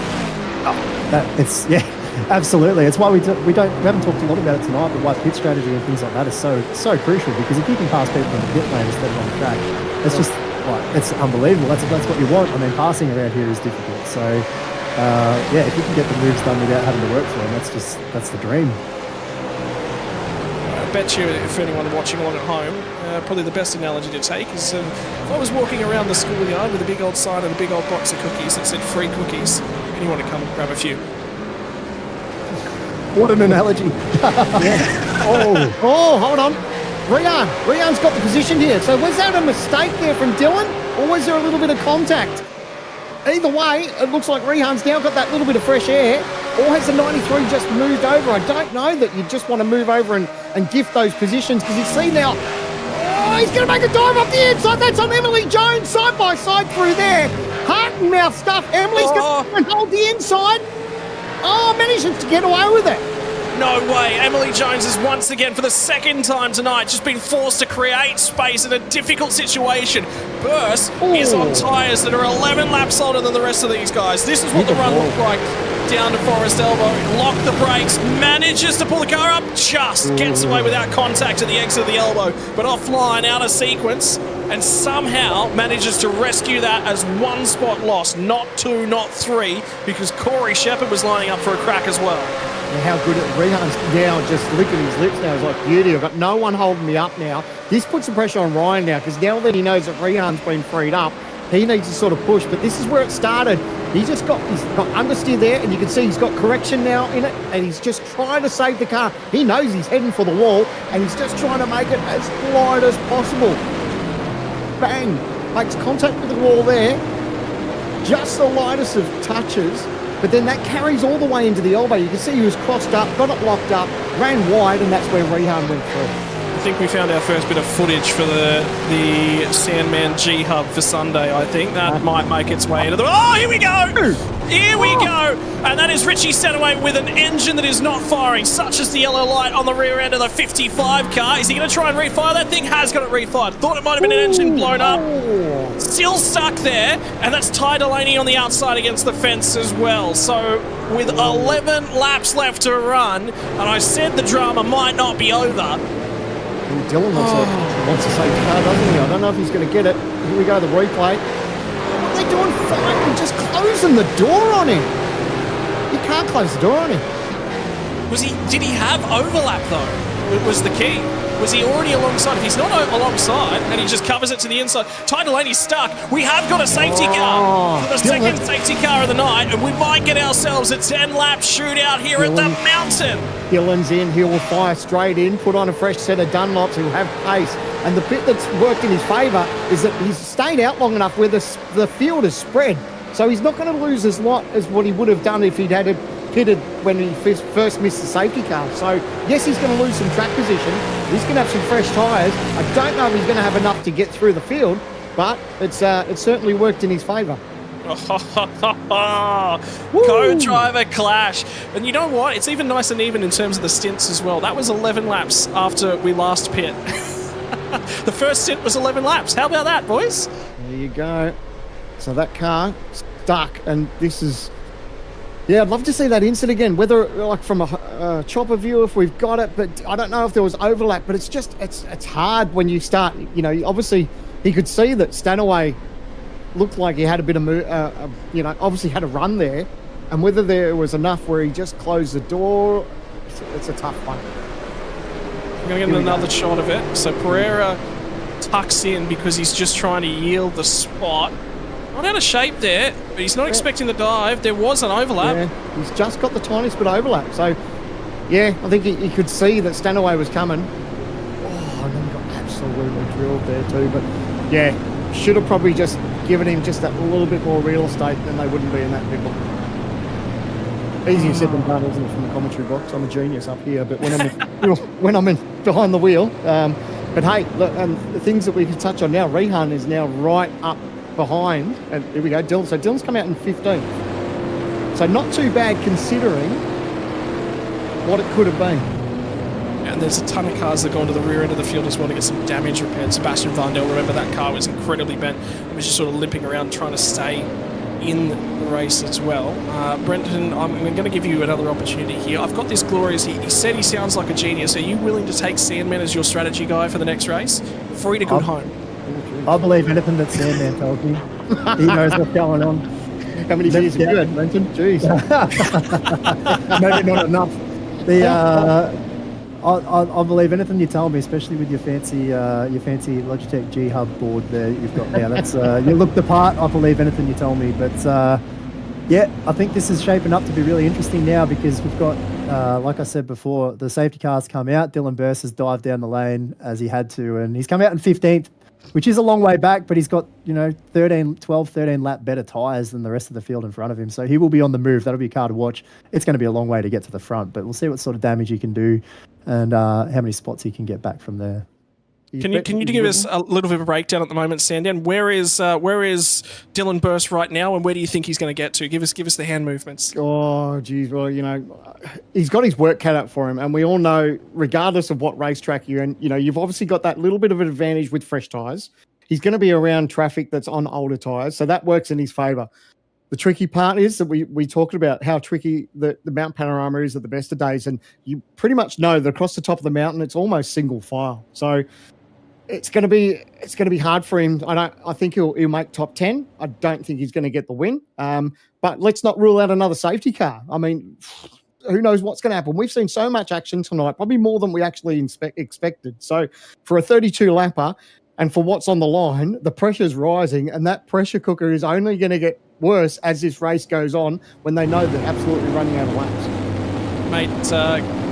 Yeah, absolutely. It's why we haven't talked a lot about it tonight, but why pit strategy and things like that is so crucial, because if you can pass people in the pit lane instead of on the track, it's just it's unbelievable. That's what you want. I mean, passing around here is difficult. So yeah, if you can get the moves done without having to work for them, that's the dream. I bet you, if anyone watching along at home, probably the best analogy to take is if I was walking around the schoolyard with a big old sign and a big old box of cookies that said free cookies, anyone to come and grab a few. What an analogy. Oh, hold on. Rian's got the position here. So was that a mistake there from Dylan, or was there a little bit of contact? Either way, it looks like Rihan's now got that little bit of fresh air, or has the 93 just moved over? I don't know that you just want to move over and gift those positions, because you see now, he's going to make a dive off the inside. That's on Emily Jones, side by side through there. Heart and mouth stuff. Emily's going to hold the inside. Manages to get away with it. No way. Emily Jones has once again, for the second time tonight, just been forced to create space in a difficult situation. Burst is on tyres that are 11 laps older than the rest of these guys. This is what the run looked like down to Forest Elbow. Lock the brakes, manages to pull the car up, just gets away without contact at the exit of the elbow, but offline, out of sequence, and somehow manages to rescue that as one spot lost, not two, not three, because Corey Shepherd was lining up for a crack as well. And how good Rihan's now just licking his lips now. He's like, beauty, I've got no one holding me up now. This puts some pressure on Ryan now, because now that he knows that Rihan's been freed up, he needs to sort of push. But this is where it started. He's got understeer there, and you can see he's got correction now in it, and he's just trying to save the car. He knows he's heading for the wall, and he's just trying to make it as light as possible. Bang! Makes contact with the wall there. Just the lightest of touches. But then that carries all the way into the elbow. You can see he was crossed up, got it locked up, ran wide, and that's where Rehan went through. I think we found our first bit of footage for the Sandman G Hub for Sunday, I think. That might make its way into the... Oh, here we go! Here we go! And that is Richie Setaway with an engine that is not firing, such as the yellow light on the rear end of the 55 car. Is he going to try and refire? That thing has got it refired. Thought it might have been an engine blown up. Still stuck there, and that's Ty Delaney on the outside against the fence as well. So with 11 laps left to run, and I said the drama might not be over. Dylan wants to save the car, doesn't he? I don't know if he's going to get it. Here we go, the replay. What are they doing? Fine, just closing the door on him. You can't close the door on him. Did he have overlap though? It was the key. Was he already alongside? If he's not alongside and he just covers it to the inside, Ty Delaney's stuck. We have got a safety car. The second safety car of the night, and we might get ourselves a 10-lap shootout here at the mountain. Dylan's in. He will fire straight in, put on a fresh set of Dunlops. He'll have pace. And the bit that's worked in his favour is that he's stayed out long enough where the field is spread. So he's not going to lose as lot as what he would have done if he'd had it pitted when he first missed the safety car. So yes, he's going to lose some track position. He's going to have some fresh tyres. I don't know if he's going to have enough to get through the field, but it's certainly worked in his favour. Co-driver clash. And you know what? It's even nice and even in terms of the stints as well. That was 11 laps after we last pit. The first stint was 11 laps. How about that, boys? There you go. So that car stuck, and this is... Yeah, I'd love to see that instant again, whether like from a chopper view if we've got it, but I don't know if there was overlap, but it's hard when you start, you know, obviously he could see that Stanaway looked like he had a bit of, obviously had a run there. And whether there was enough where he just closed the door, it's a tough one. I'm going to get another shot of it. So Pereira tucks in because he's just trying to yield the spot. Not out of shape there, but he's not expecting the dive. There was an overlap. Yeah, he's just got the tiniest bit of overlap. So, yeah, I think he could see that Stanaway was coming. Oh, and then he got absolutely drilled there too. But, yeah, should have probably just given him just that little bit more real estate, then they wouldn't be in that pickle. Easier said than done, isn't it, from the commentary box? I'm a genius up here, but when I'm in behind the wheel. But hey, look, the things that we can touch on now, Rehan is now right up behind, and here we go, Dylan. So Dylan's come out in 15th. So not too bad considering what it could have been. And there's a ton of cars that go into the rear end of the field as well to get some damage repaired. Sebastian Vandel, remember that car was incredibly bent. It was just sort of limping around trying to stay in the race as well. Brenton, I'm going to give you another opportunity here. I've got this glorious, he said he sounds like a genius. Are you willing to take Sandman as your strategy guy for the next race? Free to good home. I believe anything that Sandman tells me. He knows what's going on. How many years have you had, Brenton? Jeez. Maybe not enough. I believe anything you tell me, especially with your fancy Logitech G hub board there you've got now. That's you look the part. I believe anything you tell me. But yeah, I think this is shaping up to be really interesting now because we've got, like I said before, the safety cars come out. Dylan Burse has dived down the lane as he had to, and he's come out in 15th, which is a long way back, but he's got 13 lap better tyres than the rest of the field in front of him. So he will be on the move. That'll be a car to watch. It's going to be a long way to get to the front, but we'll see what sort of damage he can do and how many spots he can get back from there. Can you give us a little bit of a breakdown at the moment, Sandown? Where is Dylan Burse right now, and where do you think he's going to get to? Give us the hand movements. Oh, geez, well, he's got his work cut out for him, and we all know, regardless of what racetrack you're in, you've obviously got that little bit of an advantage with fresh tyres. He's going to be around traffic that's on older tyres, so that works in his favour. The tricky part is that we talked about how tricky the Mount Panorama is at the best of days, and you pretty much know that across the top of the mountain, it's almost single file. So it's going to be hard for him. I think he'll make top 10. I don't think he's going to get the win. But let's not rule out another safety car. I mean, who knows what's going to happen? We've seen so much action tonight, probably more than we actually expected. So for a 32 lapper and for what's on the line, the pressure's rising, and that pressure cooker is only going to get worse as this race goes on when they know they're absolutely running out of laps. Mate,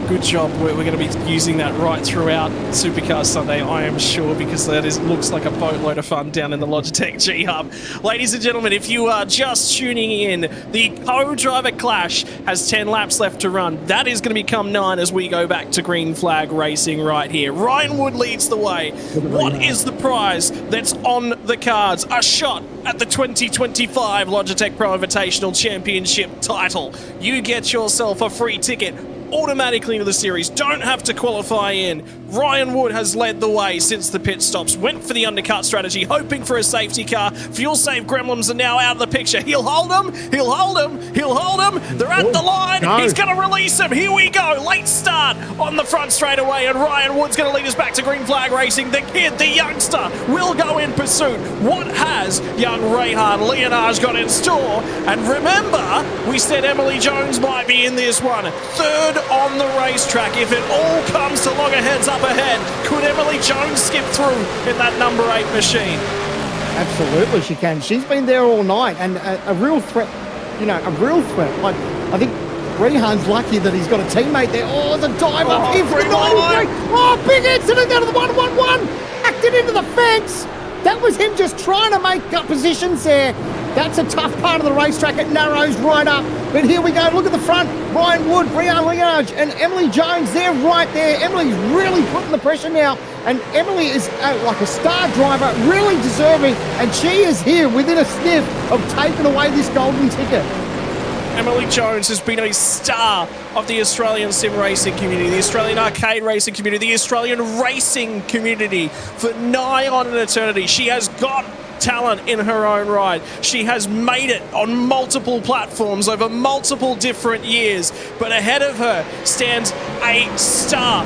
good job. We're going to be using that right throughout Supercars Sunday, I am sure, because looks like a boatload of fun down in the Logitech G Hub. Ladies and gentlemen, if you are just tuning in, the co-driver clash has 10 laps left to run. That is going to become 9 as we go back to green flag racing right here. Ryan Wood leads the way. What is the prize that's on the cards? A shot at the 2025 Logitech Pro Invitational Championship title. You get yourself a free ticket automatically into the series. Don't have to qualify in. Ryan Wood has led the way since the pit stops. Went for the undercut strategy, hoping for a safety car. Fuel-safe gremlins are now out of the picture. He'll hold them. He'll hold them. He'll hold them. They're at the line. No. He's going to release them. Here we go. Late start on the front straightaway, and Ryan Wood's going to lead us back to green flag racing. The kid, the youngster, will go in pursuit. What has young Rehan Leonage got in store? And remember, we said Emily Jones might be in this one. Third on the racetrack. If it all comes to loggerheads up ahead, could Emily Jones skip through in that number 8 machine? Absolutely, she can. She's been there all night, and a real threat. A real threat. Like, I think Rehan's lucky that he's got a teammate there. Oh, the dive up here for the 93. Oh, big incident down to the 111. Backed it into the fence. That was him just trying to make up positions there. That's a tough part of the racetrack. It narrows right up. But here we go. Look at the front. Ryan Wood, Rehan Leonage, and Emily Jones. They're right there. Emily's really putting the pressure now. And Emily is like a star driver, really deserving. And she is here within a sniff of taking away this golden ticket. Emily Jones has been a star of the Australian sim racing community, the Australian arcade racing community, the Australian racing community for nigh on an eternity. She has got talent in her own right. She has made it on multiple platforms over multiple different years, but ahead of her stands a star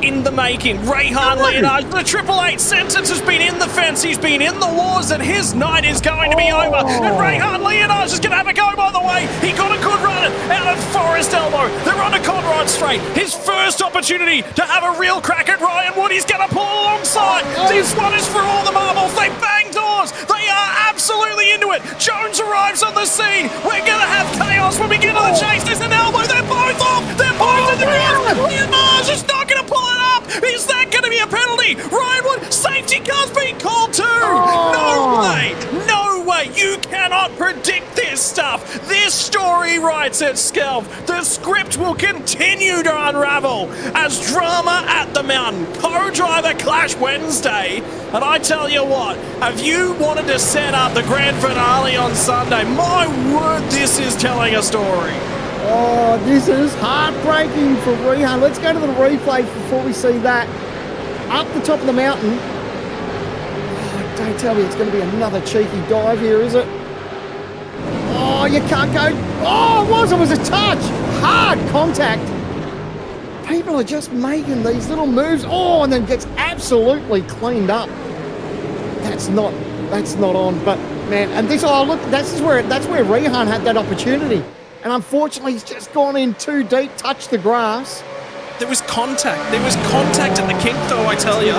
in the making. Rayhan Leonard, the 888 sentence has been in the fence. He's been in the wars, and his night is going to be over. And Rayhan Leonard is going to have a go, by the way. He got a good run out of Forest Elbow. They're on a Conrod straight. His first opportunity to have a real crack at Ryan Wood. He's going to pull alongside. This one is for all the marbles. They bang doors. They are absolutely into it. Jones arrives on the scene. We're going to have chaos when we get to the chase. There's an elbow. They're both off. They're both in the ground. Leonard's just not going to pull it up. Is that going to be a penalty? Ryan Wood, safety car's being called too. No way. No way. You cannot predict this stuff. This story writes itself. The script will continue to unravel as drama at the mountain. Co-driver clash Wednesday. And I tell you what, if you wanted to set up the grand finale on Sunday, my word, this is telling a story. Oh, this is heartbreaking for Rehan. Let's go to the replay before we see that. Up the top of the mountain. Oh, don't tell me it's going to be another cheeky dive here, is it? Oh, you can't go. Oh, it was a touch. Hard contact. People are just making these little moves. Oh, and then gets absolutely cleaned up. That's not on. But man, and this, oh look, that's where Rehan had that opportunity. And unfortunately, he's just gone in too deep, touched the grass. There was contact. There was contact at the kink, though, I tell you.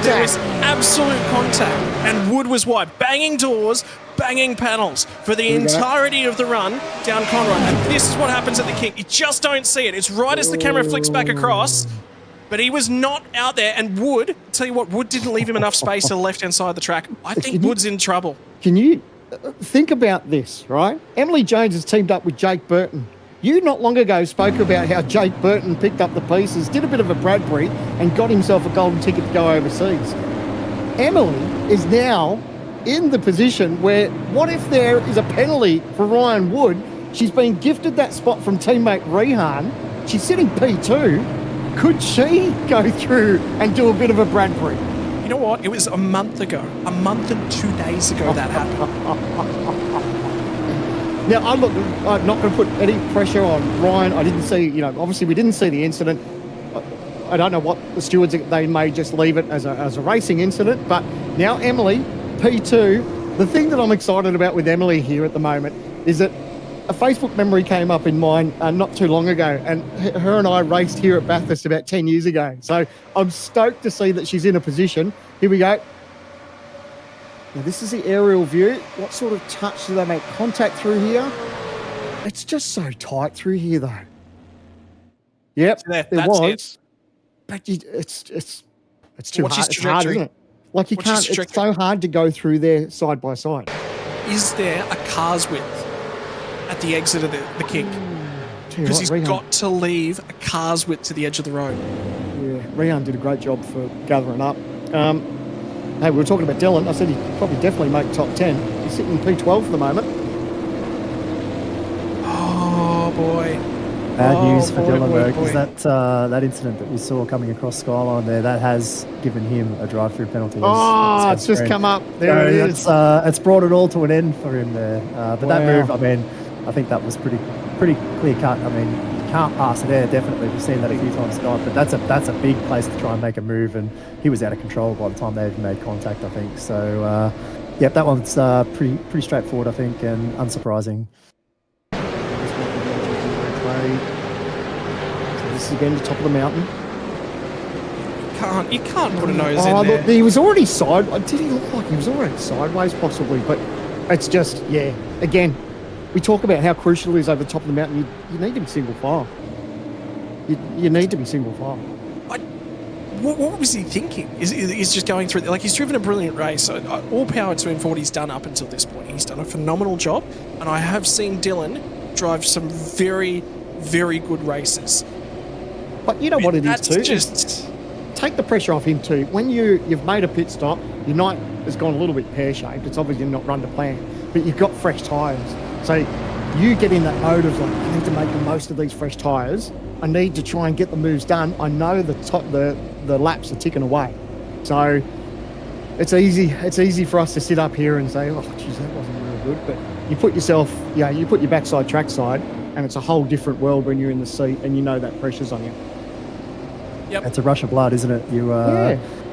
There was absolute contact. And Wood was wide. Banging doors, banging panels for the entirety of the run down Conrod. And this is what happens at the kink. You just don't see it. It's right as the camera flicks back across. But he was not out there. And Wood, tell you what, Wood didn't leave him enough space to the left-hand side of the track. I think Wood's in trouble. Can you think about this, right? Emily Jones has teamed up with Jake Burton. You not long ago spoke about how Jake Burton picked up the pieces, did a bit of a Bradbury, and got himself a golden ticket to go overseas. Emily is now in the position where, what if there is a penalty for Ryan Wood? She's been gifted that spot from teammate Rehan. She's sitting P2. Could she go through and do a bit of a Bradbury? You know what? It was a month ago. A month and 2 days ago that happened. Now, I'm not going to put any pressure on Ryan. I didn't see, obviously we didn't see the incident. I don't know what the stewards, they may just leave it as a racing incident. But now Emily, P2, the thing that I'm excited about with Emily here at the moment is that a Facebook memory came up in mine not too long ago, and her and I raced here at Bathurst about 10 years ago. So I'm stoked to see that she's in a position. Here we go. Now, this is the aerial view. What sort of touch do they make contact through here? It's just so tight through here, though. Yep, there was. It. But it's too hard. It's hard, isn't it? Like you can't. It's so hard to go through there side by side. Is there a car's width at the exit of the kink? Because he's got to leave a car's width to the edge of the road. Yeah, Rian did a great job for gathering up. Hey, we were talking about Dylan. I said he'd probably definitely make top 10. He's sitting in P12 for the moment. Oh, boy. Bad news for Dylan, though, because that incident that we saw coming across Skyline there, that has given him a drive-through penalty. It's just come up. There it is. It's brought it all to an end for him there. But that move, I mean, I think that was pretty clear-cut. I mean, you can't pass it there, definitely. We've seen that a few times tonight, but that's a big place to try and make a move, and he was out of control by the time they even made contact, I think. So, yep, that one's pretty straightforward, I think, and unsurprising. So this is again the top of the mountain. You can't put a nose in there. Look, he was already sideways. Did he look like he was already sideways, possibly? But it's just, yeah, again, we talk about how crucial it is over the top of the mountain. You need to be single file. You need to be single file. What was he thinking? He's just going through, like, he's driven a brilliant race. All power to him for what he's done up until this point. He's done a phenomenal job, and I have seen Dylan drive some very, very good races. But you know what it is too? Just take the pressure off him too. When you've made a pit stop, your night has gone a little bit pear-shaped. It's obviously not run to plan, but you've got fresh tyres. So you get in that mode of like, I need to make the most of these fresh tyres. I need to try and get the moves done. I know the laps are ticking away. So it's easy for us to sit up here and say, oh, geez, that wasn't real good. But you put your backside trackside, and it's a whole different world when you're in the seat and you know that pressure's on you. Yep. It's a rush of blood, isn't it?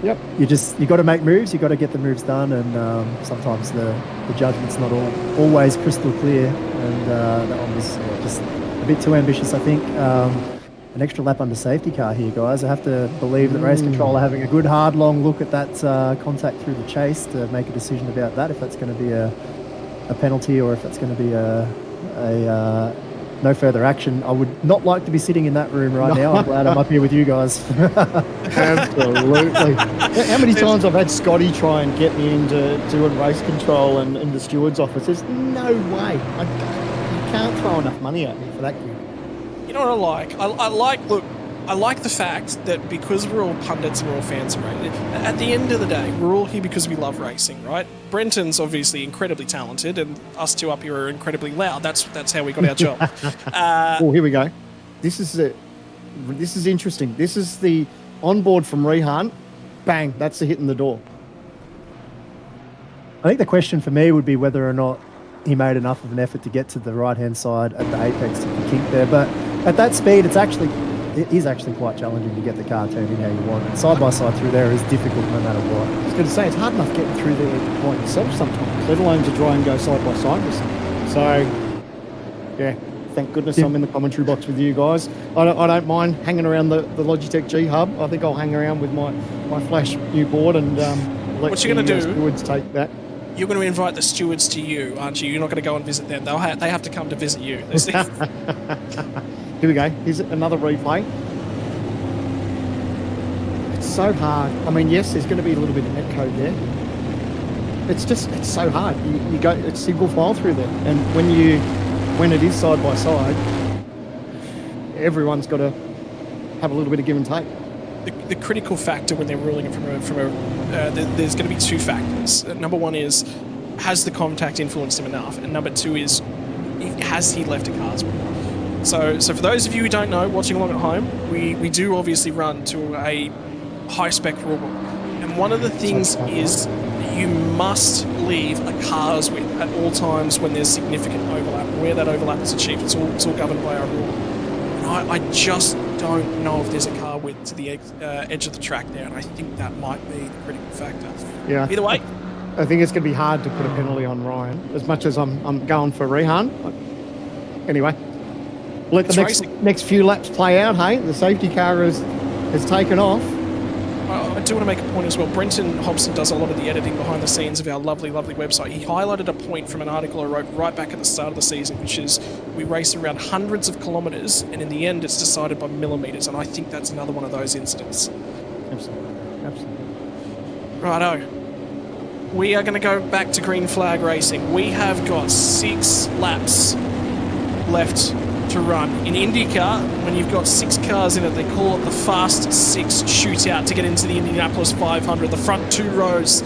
Yep. You got to make moves. You got to get the moves done, and sometimes the judgment's not always crystal clear. And that one was just a bit too ambitious, I think. An extra lap under safety car here, guys. I have to believe that race control are having a good, hard, long look at that contact through the chase to make a decision about that, if that's going to be a penalty or if that's going to be a no further action. I would not like to be sitting in that room right now. I'm glad I'm up here with you guys. Absolutely. How many times I've had Scotty try and get me into doing race control and in the steward's office? There's no way. You can't throw enough money at me for that gig. You know what I like? I like the fact that because we're all pundits and we're all fans of racing, at the end of the day, we're all here because we love racing, right? Brenton's obviously incredibly talented, and us two up here are incredibly loud. That's how we got our job. Oh, here we go. This is interesting. This is the onboard from Rehan. Bang, that's the hit in the door. I think the question for me would be whether or not he made enough of an effort to get to the right-hand side at the apex to keep there. But at that speed, it is actually quite challenging to get the car turned in how you want. And side-by-side through there is difficult no matter what. I was going to say, it's hard enough getting through there by yourself sometimes, let alone to try and go side-by-side with someone. So, yeah, thank goodness I'm in the commentary box with you guys. I don't mind hanging around the Logitech G hub. I think I'll hang around with my flash new board and let what you're going to do? Stewards take that. You're going to invite the stewards to you, aren't you? You're not going to go and visit them. They have to come to visit you. Here we go. Here's another replay. It's so hard. I mean, yes, there's going to be a little bit of net code there. It's so hard. You go, it's single file through there, and when it is side by side, everyone's got to have a little bit of give and take. The critical factor when they're ruling it there's going to be two factors. Number one is, has the contact influenced him enough? And number two is, has he left a car's wheel? So for those of you who don't know, watching along at home, we do obviously run to a high-spec rule book. And one of the things is you must leave a car's wheel at all times when there's significant overlap. Where that overlap is achieved, it's all governed by our rule. And I just don't know if there's a car width to the edge of the track there, and I think that might be the critical factor. Yeah. Either way, I think it's going to be hard to put a penalty on Ryan, as much as I'm going for Rehan. Anyway, let the next few laps play out, hey? The safety car has taken off. I do want to make a point as well. Brenton Hobson does a lot of the editing behind the scenes of our lovely, lovely website. He highlighted a point from an article I wrote right back at the start of the season, which is we race around hundreds of kilometres, and in the end it's decided by millimetres, and I think that's another one of those incidents. Absolutely. Righto. We are going to go back to green flag racing. We have got 6 laps left to run. In IndyCar, when you've got 6 cars in it, they call it the Fast 6 shootout to get into the Indianapolis 500. The front 2 rows,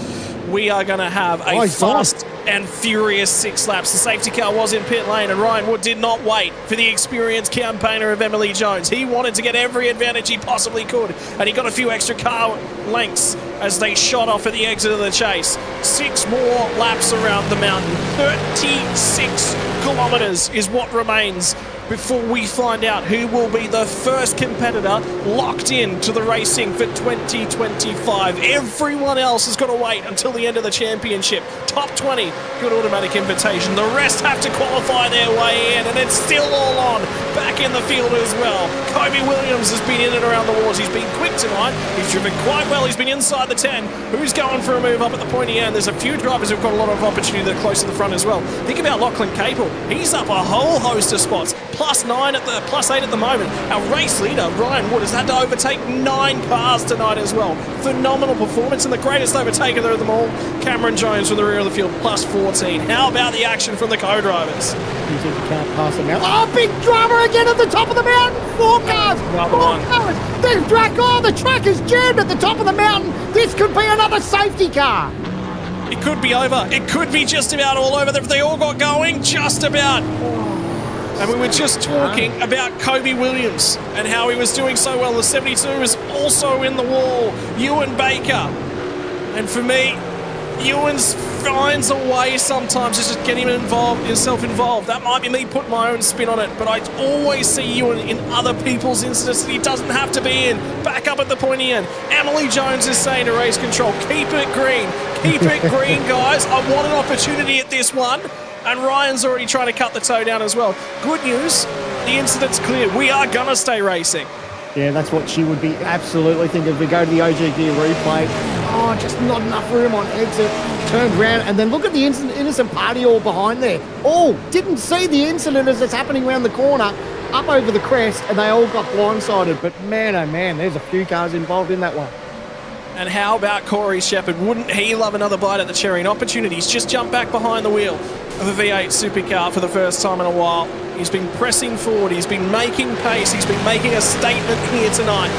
we are going to have a fast and furious 6 laps. The safety car was in pit lane, and Ryan Wood did not wait for the experienced campaigner of Emily Jones. He wanted to get every advantage he possibly could, and he got a few extra car lengths as they shot off at the exit of the chase. 6 more laps around the mountain. 36 kilometres is what remains before we find out who will be the first competitor locked in to the racing for 2025. Everyone else has got to wait until the end of the championship. Top 20, good automatic invitation. The rest have to qualify their way in, and it's still all on back in the field as well. Kobe Williams has been in and around the walls. He's been quick tonight. He's driven quite well. He's been inside the 10. Who's going for a move up at the pointy end? There's a few drivers who've got a lot of opportunity that are close to the front as well. Think about Lachlan Capel. He's up a whole host of spots. +8 at the moment. Our race leader, Ryan Wood, has had to overtake 9 cars tonight as well. Phenomenal performance, and the greatest overtaker of them all, Cameron Jones from the rear of the field, +14. How about the action from the co-drivers? You think you can't pass them out? Oh, big drama again at the top of the mountain. 4 cars. Another one. Cars. The track is jammed at the top of the mountain. This could be another safety car. It could be over. It could be just about all over. If they all got going, just about. And we were just talking about Kobe Williams and how he was doing so well. The 72 is also in the wall. Ewan Baker. And for me, Ewan finds a way sometimes to just get himself involved. That might be me putting my own spin on it, but I always see Ewan in other people's incidents that he doesn't have to be in. Back up at the pointy end. Emily Jones is saying to race control, keep it green. Keep it green, guys. I want an opportunity at this one. And Ryan's already trying to cut the toe down as well. Good news, the incident's clear. We are going to stay racing. Yeah, that's what she would be absolutely thinking. We go to the OG gear replay. Oh, just not enough room on exit. Turned around, and then look at the innocent party all behind there. Oh, didn't see the incident as it's happening around the corner, up over the crest, and they all got blindsided. But man, oh man, there's a few cars involved in that one. And how about Corey Shepherd? Wouldn't he love another bite at the cherry? And opportunities just jumped back behind the wheel of a V8 supercar for the first time in a while. He's been pressing forward. He's been making pace. He's been making a statement here tonight.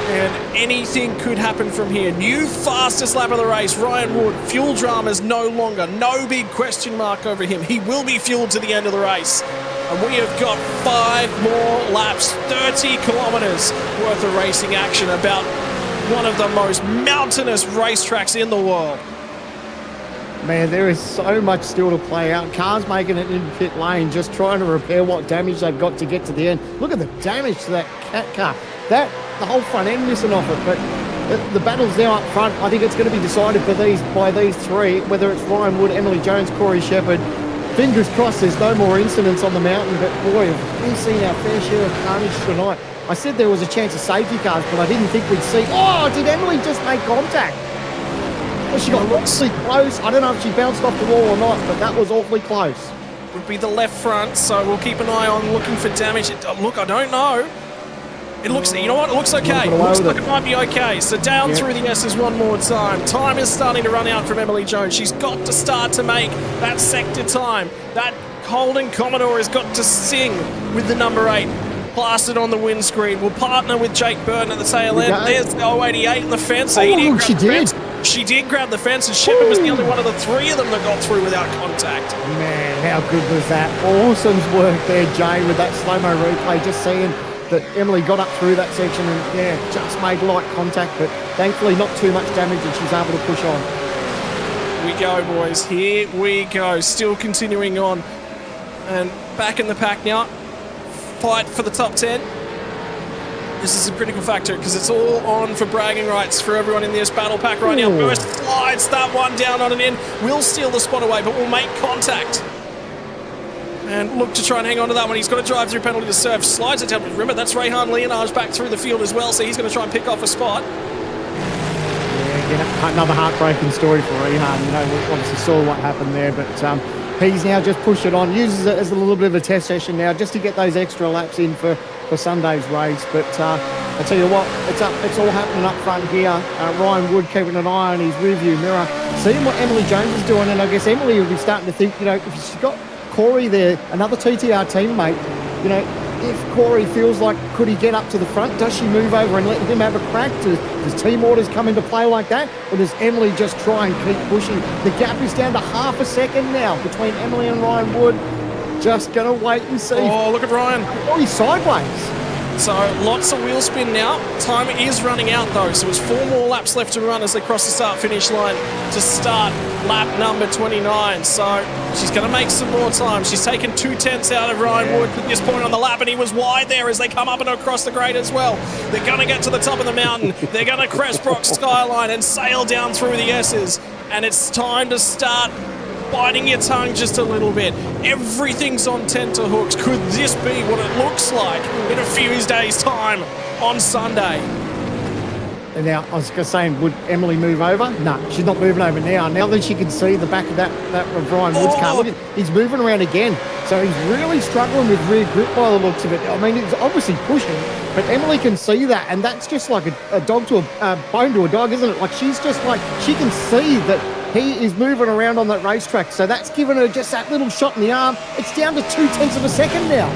And anything could happen from here. New fastest lap of the race, Ryan Wood. Fuel drama's no longer. No big question mark over him. He will be fueled to the end of the race. And we have got 5 more laps, 30 kilometres worth of racing action, about one of the most mountainous racetracks in the world. Man, there is so much still to play out. Cars making it in pit lane, just trying to repair what damage they've got to get to the end. Look at the damage to that cat car. The whole front end missing off it. But the battle's now up front. I think it's going to be decided by these 3, whether it's Ryan Wood, Emily Jones, Corey Shepherd. Fingers crossed there's no more incidents on the mountain. But boy, have we seen our fair share of carnage tonight. I said there was a chance of safety cars, but I didn't think we'd see. Oh, did Emily just make contact? Well, she got awfully close. I don't know if she bounced off the wall or not, but that was awfully close. Would be the left front, so we'll keep an eye on looking for damage. Look, I don't know. It looks, you know what? It looks okay. It looks like it might be okay. So down through the S's one more time. Time is starting to run out from Emily Jones. She's got to start to make that sector time. That Holden Commodore has got to sing with the number 8. Plastered on the windscreen. We'll partner with Jake Burton at the tail end. There's the 088 in the fence. Oh, she did. She did grab the fence, and Shepherd was the only one of the 3 of them that got through without contact. Man, how good was that? Awesome work there, Jay, with that slow-mo replay. Just seeing that Emily got up through that section and, just made light contact, but thankfully not too much damage, and she's able to push on. Here we go, boys. Here we go. Still continuing on. And back in the pack now. Fight for the top 10. This is a critical factor because it's all on for bragging rights for everyone in this battle pack right now. First slides that one down on an in. We'll steal the spot away, but we'll make contact. And look to try and hang on to that one. He's got to drive through penalty to serve. Slides it down. Remember, that's Rehan Leonard's back through the field as well, so he's going to try and pick off a spot. Yeah, again, another heartbreaking story for Rehan. You know, we obviously saw what happened there, but he's now just pushed it on, uses it as a little bit of a test session now just to get those extra laps in for Sunday's race. But I tell you what, it's all happening up front here. Ryan Wood keeping an eye on his rearview mirror, seeing what Emily Jones is doing, and I guess Emily will be starting to think, you know, if she's got Corey there, another TTR teammate, you know, if Corey feels like, could he get up to the front? Does she move over and let him have a crack? Does team orders come into play like that? Or does Emily just try and keep pushing? The gap is down to half a second now between Emily and Ryan Wood. Just going to wait and see. Oh, look at Ryan. Oh, he's sideways. So lots of wheel spin now. Time is running out though, so there's 4 more laps left to run as they cross the start-finish line to start lap number 29. So she's going to make some more time. She's taken 2/10 out of Ryan Wood at this point on the lap, and he was wide there as they come up and across the grade as well. They're going to get to the top of the mountain. They're going to crest Brock Skyline and sail down through the S's. And it's time to start biting your tongue just a little bit. Everything's on tenterhooks. Could this be what it looks like in a few days' time on Sunday? And now, I was going to say, would Emily move over? No, she's not moving over now. Now that she can see the back of that of Ryan Wood's car, look, he's moving around again. So he's really struggling with rear grip by the looks of it. I mean, he's obviously pushing, but Emily can see that, and that's just like a dog to a bone to a dog, isn't it? Like, she's just like, she can see that he is moving around on that racetrack. So that's given her just that little shot in the arm. It's down to 0.2 of a second now.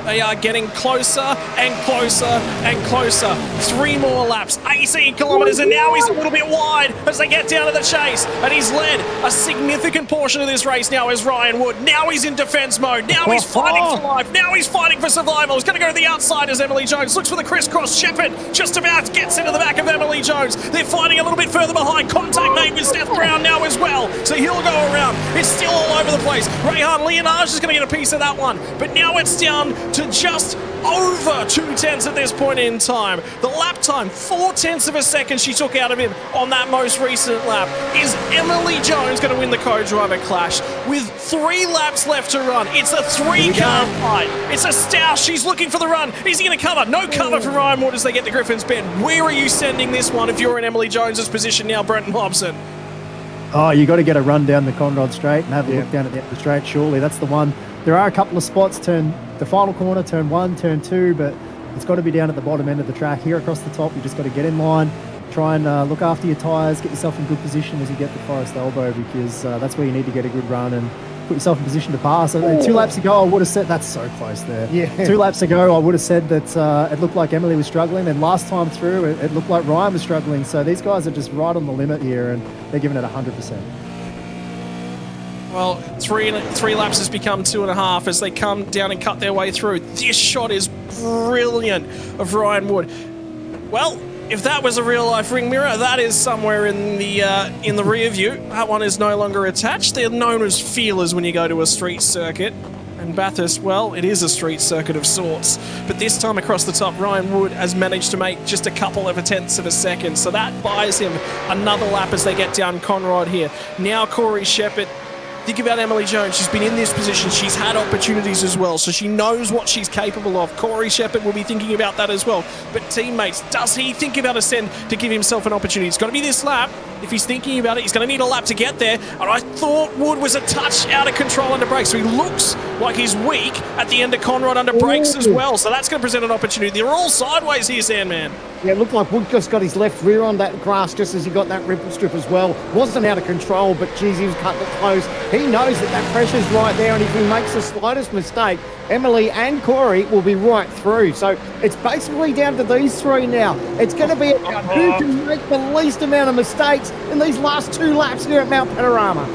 They are getting closer and closer and closer. 3 more laps, 18 kilometres, and now he's a little bit wide as they get down to the chase. And he's led a significant portion of this race now as Ryan Wood. Now he's in defence mode. Now he's fighting for life. Now he's fighting for survival. He's going to go to the outside as Emily Jones looks for the crisscross. Shepard just about gets into the back of Emily Jones. They're fighting a little bit further behind. Contact made with Seth Brown now as well. So he'll go around. It's still all over the place. Rayhan Leonage is going to get a piece of that one. But now it's down to just over 2/10 at this point in time. The lap time, 4/10 of a second she took out of him on that most recent lap. Is Emily Jones going to win the co-driver clash with 3 laps left to run? It's a 3-car fight. It's a stoush. She's looking for the run. Is he going to cover? No cover for Ryan Wood as they get to Griffin's Bend. Where are you sending this one if you're in Emily Jones's position now, Brenton Hobson? Oh, you got to get a run down the Conrod Straight and have a look down at the end of the straight. Surely that's the one. There are a couple of spots, the final corner, turn 1, turn 2, but it's got to be down at the bottom end of the track. Here across the top, you just got to get in line, try and look after your tyres, get yourself in good position as you get the Forest Elbow, because that's where you need to get a good run and put yourself in position to pass. And 2 laps ago, I would have said, that's so close there. Yeah. 2 laps ago, I would have said that it looked like Emily was struggling, and last time through, it looked like Ryan was struggling. So these guys are just right on the limit here, and they're giving it 100%. Well, 3 laps has become 2.5 as they come down and cut their way through. This shot is brilliant of Ryan Wood. Well, if that was a real-life ring mirror, that is somewhere in the rear view. That one is no longer attached. They're known as feelers when you go to a street circuit. And Bathurst, well, it is a street circuit of sorts. But this time across the top, Ryan Wood has managed to make just a couple of 1/10 of a second. So that buys him another lap as they get down Conrod here. Now Corey Shepard. Think about Emily Jones. She's been in this position. She's had opportunities as well, so she knows what she's capable of. Corey Shepard will be thinking about that as well. But teammates, does he think about a send to give himself an opportunity? It's got to be this lap. If he's thinking about it, he's going to need a lap to get there. And I thought Wood was a touch out of control under brakes, so he looks like he's weak at the end of Conrod under brakes as well. So that's going to present an opportunity. They're all sideways here, Sandman. Yeah, it looked like Wood just got his left rear on that grass just as he got that ripple strip as well. Wasn't out of control, but geez, he was cutting it close. He knows that pressure's right there, and if he makes the slightest mistake, Emily and Corey will be right through. So it's basically down to these 3 now. It's going to be about who can make the least amount of mistakes in these last 2 laps here at Mount Panorama.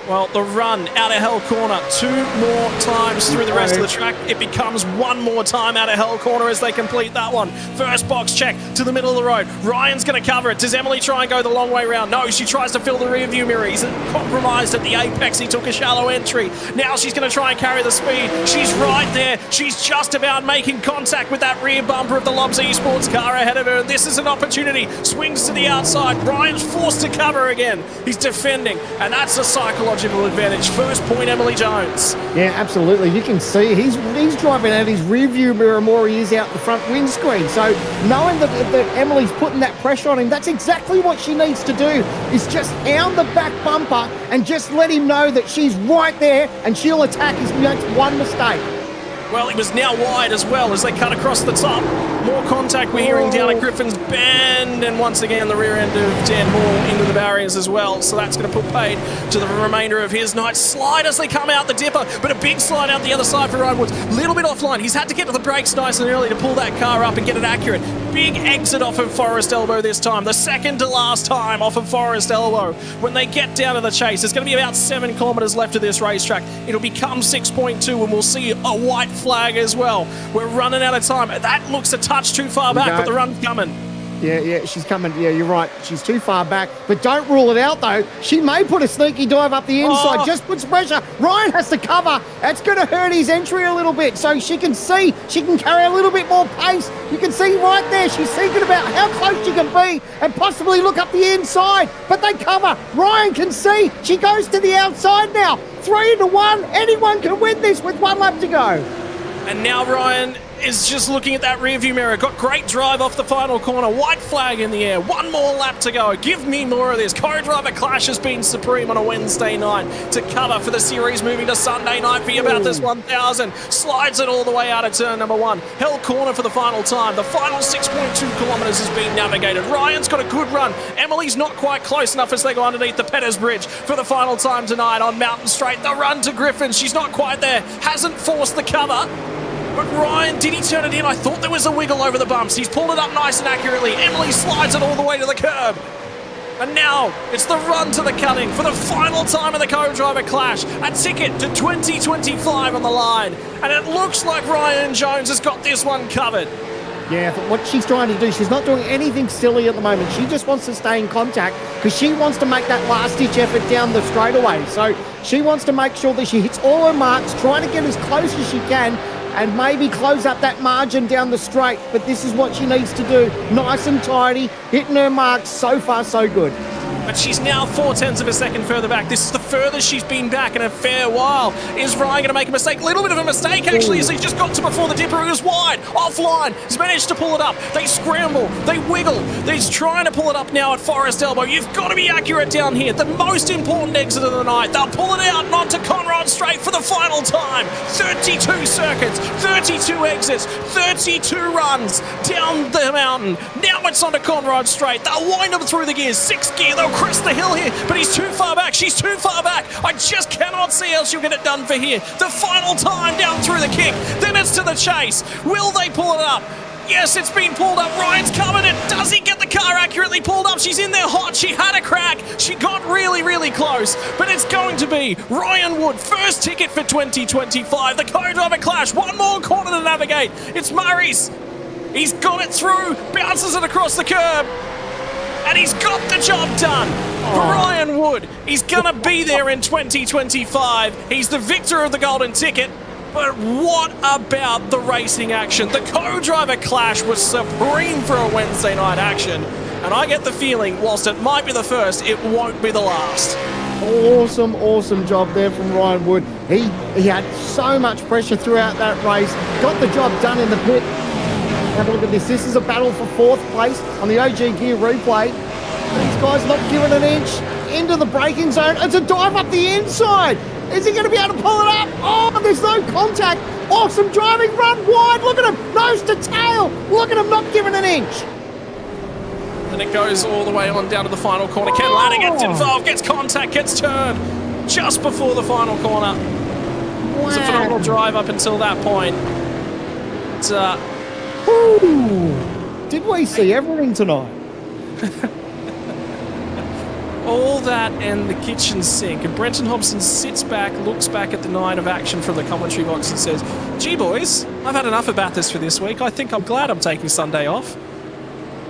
Well, the run out of Hell Corner 2 more times through the rest of the track. It becomes 1 more time out of Hell Corner as they complete that one. First box check to the middle of the road. Ryan's going to cover it. Does Emily try and go the long way round? No, she tries to fill the rear view mirror. He's compromised at the apex. He took a shallow entry. Now she's going to try and carry the speed. She's right there. She's just about making contact with that rear bumper of the Lobs Esports car ahead of her. This is an opportunity. Swings to the outside. Ryan's forced to cover again. He's defending, and that's a psychological advantage. First point, Emily Jones. Yeah, absolutely. You can see he's driving out his rear view mirror more he is out the front windscreen. So knowing that Emily's putting that pressure on him, that's exactly what she needs to do, is just hound the back bumper and just let him know that she's right there and she'll attack if he makes one mistake. Well, he was now wide as well as they cut across the top. More contact we're hearing down at Griffin's Bend, and once again the rear end of Dan Hall into the barriers as well. So that's going to put paid to the remainder of his night. Slide as they come out the dipper, but a big slide out the other side for Ryan Woods. Little bit offline. He's had to get to the brakes nice and early to pull that car up and get it accurate. Big exit off of Forest Elbow this time. The second to last time off of Forest Elbow. When they get down to the chase, there's going to be about 7 kilometres left of this racetrack. It'll become 6.2, and we'll see a white flag as well. We're running out of time. That looks a touch too far back, but the run's coming. Yeah, she's coming. Yeah, you're right. She's too far back. But don't rule it out, though. She may put a sneaky dive up the inside. Just puts pressure. Ryan has to cover. That's going to hurt his entry a little bit. So she can see. She can carry a little bit more pace. You can see right there. She's thinking about how close she can be and possibly look up the inside. But they cover. Ryan can see. She goes to the outside now. 3-1. Anyone can win this with 1 lap to go. And now Ryan is just looking at that rearview mirror. Got great drive off the final corner. White flag in the air. 1 more lap to go. Give me more of this. Co-driver clash has been supreme on a Wednesday night to cover for the series moving to Sunday night for about this 1,000. Slides it all the way out of turn number 1. Hell Corner for the final time. The final 6.2 kilometres has been navigated. Ryan's got a good run. Emily's not quite close enough as they go underneath the Petters Bridge for the final time tonight on Mountain Straight. The run to Griffin. She's not quite there. Hasn't forced the cover. But Ryan, did he turn it in? I thought there was a wiggle over the bumps. He's pulled it up nice and accurately. Emily slides it all the way to the curb. And now it's the run to the cutting for the final time in the co-driver clash. A ticket to 2025 on the line. And it looks like Ryan Jones has got this one covered. Yeah, but what she's trying to do, she's not doing anything silly at the moment. She just wants to stay in contact because she wants to make that last-ditch effort down the straightaway. So she wants to make sure that she hits all her marks, trying to get as close as she can and maybe close up that margin down the straight. But this is what she needs to do. Nice and tidy, hitting her marks. So far, so good. But she's now 0.4 of a second further back. This is the furthest she's been back in a fair while. Is Ryan going to make a mistake? A little bit of a mistake, actually, as he just got to before the dipper. He was wide, offline. He's managed to pull it up. They scramble. They wiggle. He's trying to pull it up now at Forest Elbow. You've got to be accurate down here. The most important exit of the night. They'll pull it out and onto Conrod Straight for the final time. 32 circuits, 32 exits, 32 runs down the mountain. Now it's onto Conrod Straight. They'll wind them through the gears. 6th gear. They'll crest the hill here, but he's too far back. She's too far back. I just cannot see how she'll get it done for here. The final time down through the kick. Then it's to the chase. Will they pull it up? Yes, it's been pulled up. Ryan's covered it. Does he get the car accurately pulled up? She's in there hot. She had a crack. She got really, really close. But it's going to be Ryan Wood. First ticket for 2025. The co-driver clash. One more corner to navigate. It's Murray's. He's got it through. Bounces it across the curb. And he's got the job done. Ryan Wood, he's going to be there in 2025. He's the victor of the golden ticket. But what about the racing action? The co-driver clash was supreme for a Wednesday night action. And I get the feeling, whilst it might be the first, it won't be the last. Awesome job there from Ryan Wood. He had so much pressure throughout that race. Got the job done in the pit. Have a look at this. This is a battle for 4th place on the OG Gear replay. These guys not giving an inch into the braking zone. It's a dive up the inside. Is he going to be able to pull it up? Oh, there's no contact. Awesome driving, run wide. Look at him, nose to tail. Look at him not giving an inch. And it goes all the way on down to the final corner. Ken Ladder gets involved, gets contact, gets turned just before the final corner. It was a phenomenal drive up until that point. Did we see everything tonight? All that and the kitchen sink. And Brenton Hobson sits back, looks back at the night of action from the commentary box and says, "Gee, boys, I've had enough of Bathurst for this week. I think I'm glad I'm taking Sunday off."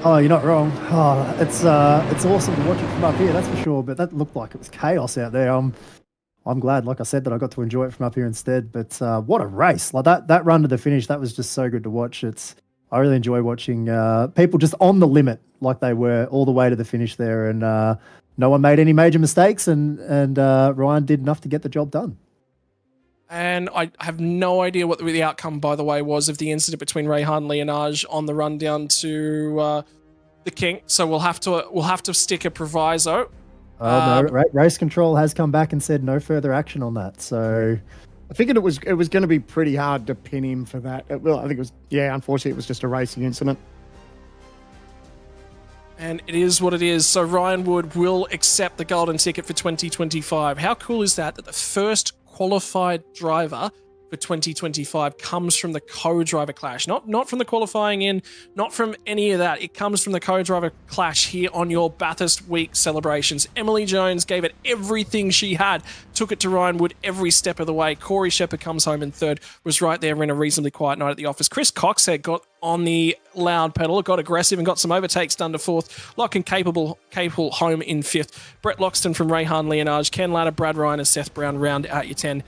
Oh, you're not wrong. Oh, it's awesome to watch it from up here, that's for sure. But that looked like it was chaos out there. I'm glad, like I said, that I got to enjoy it from up here instead. But what a race! Like that run to the finish, that was just so good to watch. I really enjoy watching people just on the limit, like they were all the way to the finish there, and no one made any major mistakes, and Ryan did enough to get the job done. And I have no idea what the outcome, by the way, was of the incident between Rehan Leonage on the run down to the kink. So we'll have to stick a proviso. No, race control has come back and said no further action on that. So I figured it was going to be pretty hard to pin him for that. Well, I think it was, unfortunately, it was just a racing incident. And it is what it is. So Ryan Wood will accept the golden ticket for 2025. How cool is that the first qualified driver for 2025 comes from the co-driver clash? Not from the qualifying in, not from any of that. It comes from the co-driver clash here on your Bathurst Week celebrations. Emily Jones gave it everything she had, took it to Ryan Wood every step of the way. Corey Shepherd comes home in third, was right there in a reasonably quiet night at the office. Chris Coxhead got on the loud pedal, got aggressive and got some overtakes done to fourth. Lock and capable home in fifth. Brett Loxton from Rehan Leonage, Ken Ladder, Brad Ryan and Seth Brown round out your 10.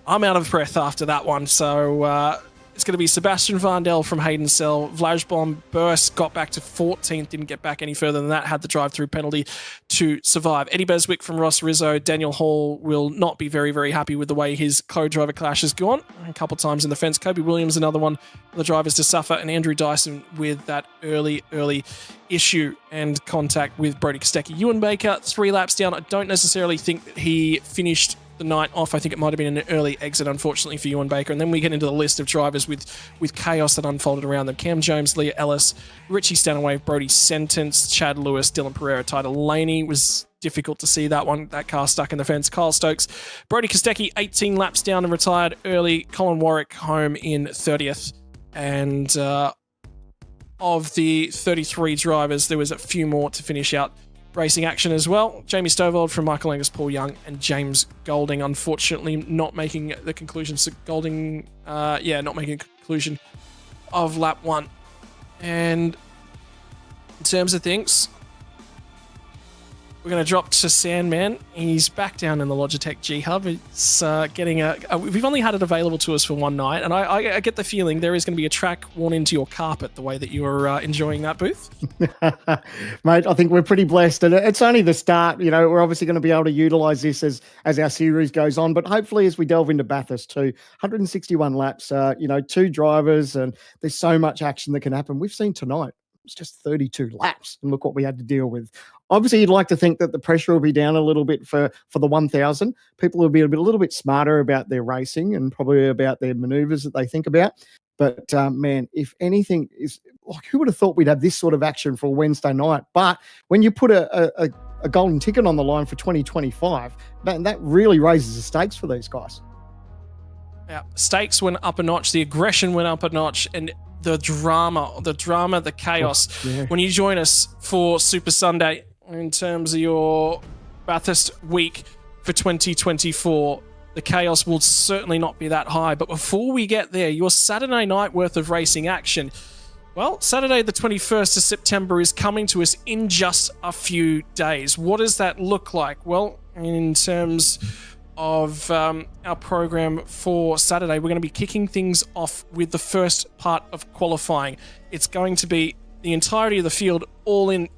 I'm out of breath after that one, so it's going to be Sebastian Vandel from Hayden Sell. Vlajbom burst, got back to 14th, didn't get back any further than that, had the drive-through penalty to survive. Eddie Beswick from Ross Rizzo. Daniel Hall will not be very, very happy with the way his co-driver clash has gone. A couple times in the fence. Kobe Williams, another one of the drivers to suffer, and Andrew Dyson with that early issue and contact with Brody Kostecki. Ewan Baker, 3 laps down. I don't necessarily think that he finished the night off. I think it might have been an early exit, unfortunately, for Ewan Baker. And then we get into the list of drivers with chaos that unfolded around them. Cam Jones, Leah Ellis, Richie Stanaway, Brody Sentence, Chad Lewis, Dylan Pereira, Ty Delaney was difficult to see that car stuck in the fence. Kyle Stokes, Brodie Kostecki, 18 laps down and retired early. Colin Warwick home in 30th. And of the 33 drivers, there was a few more to finish out racing action as well. Jamie Stovald from Michael Angus, Paul Young, and James Golding, unfortunately not making the conclusion. So Golding, not making a conclusion of lap 1. And in terms of things, we're going to drop to Sandman. He's back down in the Logitech G Hub. It's getting we've only had it available to us for one night, and I get the feeling there is going to be a track worn into your carpet the way that you are enjoying that booth. Mate, I think we're pretty blessed, and it's only the start. You know, we're obviously going to be able to utilise this as our series goes on, but hopefully as we delve into Bathurst too, 161 laps, 2 drivers, and there's so much action that can happen. We've seen tonight, it's just 32 laps, and look what we had to deal with. Obviously, you'd like to think that the pressure will be down a little bit for the 1,000. People will be a little bit smarter about their racing and probably about their manoeuvres that they think about. But, man, if anything is like, who would have thought we'd have this sort of action for a Wednesday night? But when you put a golden ticket on the line for 2025, that really raises the stakes for these guys. Yeah, stakes went up a notch. The aggression went up a notch. And the drama, the chaos. Oh, yeah. When you join us for Super Sunday, in terms of your Bathurst week for 2024, the chaos will certainly not be that high. But before we get there, your Saturday night worth of racing action, well, Saturday the 21st of September is coming to us in just a few days. What does that look like? Well, in terms of our program for Saturday, we're going to be kicking things off with the first part of qualifying. It's going to be the entirety of the field all in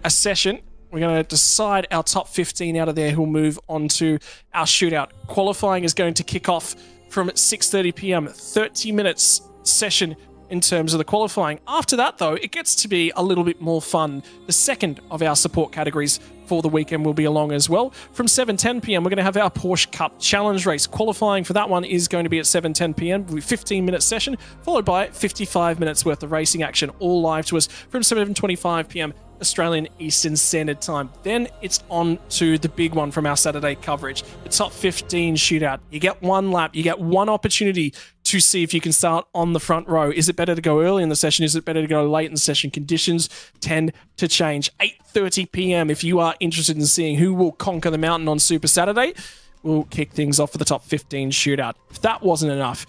a session. We're going to decide our top 15 out of there who'll move on to our shootout. Qualifying is going to kick off from 6:30 p.m. 30 minutes session in terms of the qualifying. After that, though, it gets to be a little bit more fun. The second of our support categories for the weekend will be along as well. From 7:10 p.m, we're going to have our Porsche Cup Challenge race. Qualifying for that one is going to be at 7:10 p.m. with a 15-minute session, followed by 55 minutes worth of racing action, all live to us from 7:25 p.m. Australian Eastern Standard Time. Then it's on to the big one from our Saturday coverage, the top 15 shootout. You get one lap, you get one opportunity to see if you can start on the front row. Is it better to go early in the session? Is it better to go late in the session? Conditions tend to change. 8:30 p.m. if you are interested in seeing who will conquer the mountain on Super Saturday, we'll kick things off for the top 15 shootout. If that wasn't enough,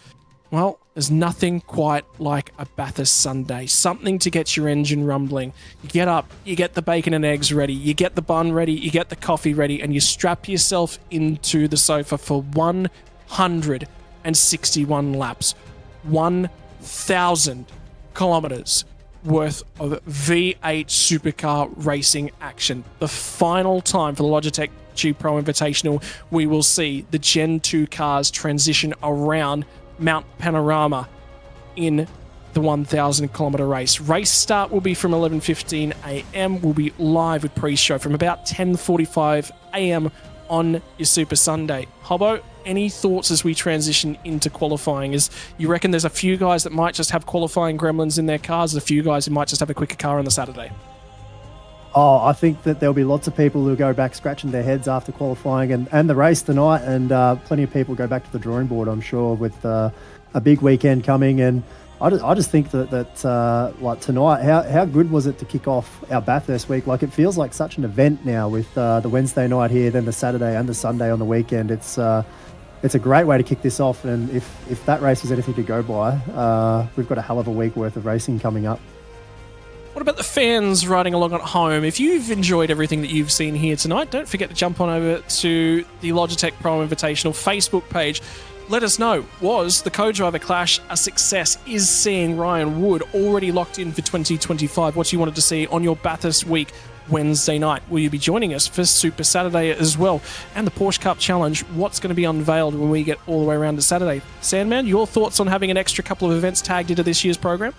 well, there's nothing quite like a Bathurst Sunday. Something to get your engine rumbling. You get up, you get the bacon and eggs ready, you get the bun ready, you get the coffee ready, and you strap yourself into the sofa for 161 laps. 1,000 kilometers worth of V8 supercar racing action. The final time for the Logitech G Pro Invitational, we will see the Gen 2 cars transition around Mount Panorama in the 1,000 kilometer race. Race start will be from 11:15 a.m. We'll be live with pre-show from about 10:45 a.m. on your Super Sunday. Hobbo, any thoughts as we transition into qualifying? Is you reckon there's a few guys that might just have qualifying gremlins in their cars, a few guys who might just have a quicker car on the Saturday? Oh, I think that there'll be lots of people who go back scratching their heads after qualifying and the race tonight, and plenty of people go back to the drawing board, I'm sure, with a big weekend coming. And I just think that like tonight, how good was it to kick off our Bathurst week? Like, it feels like such an event now with the Wednesday night here, then the Saturday and the Sunday on the weekend. It's a great way to kick this off, and if that race was anything to go by, we've got a hell of a week worth of racing coming up. What about the fans riding along at home? If you've enjoyed everything that you've seen here tonight, don't forget to jump on over to the Logitech Pro Invitational Facebook page. Let us know, was the co-driver clash a success? Is seeing Ryan Wood already locked in for 2025 what you wanted to see on your Bathurst week Wednesday night? Will you be joining us for Super Saturday as well? And the Porsche Cup Challenge, what's going to be unveiled when we get all the way around to Saturday? Sandman, your thoughts on having an extra couple of events tagged into this year's program?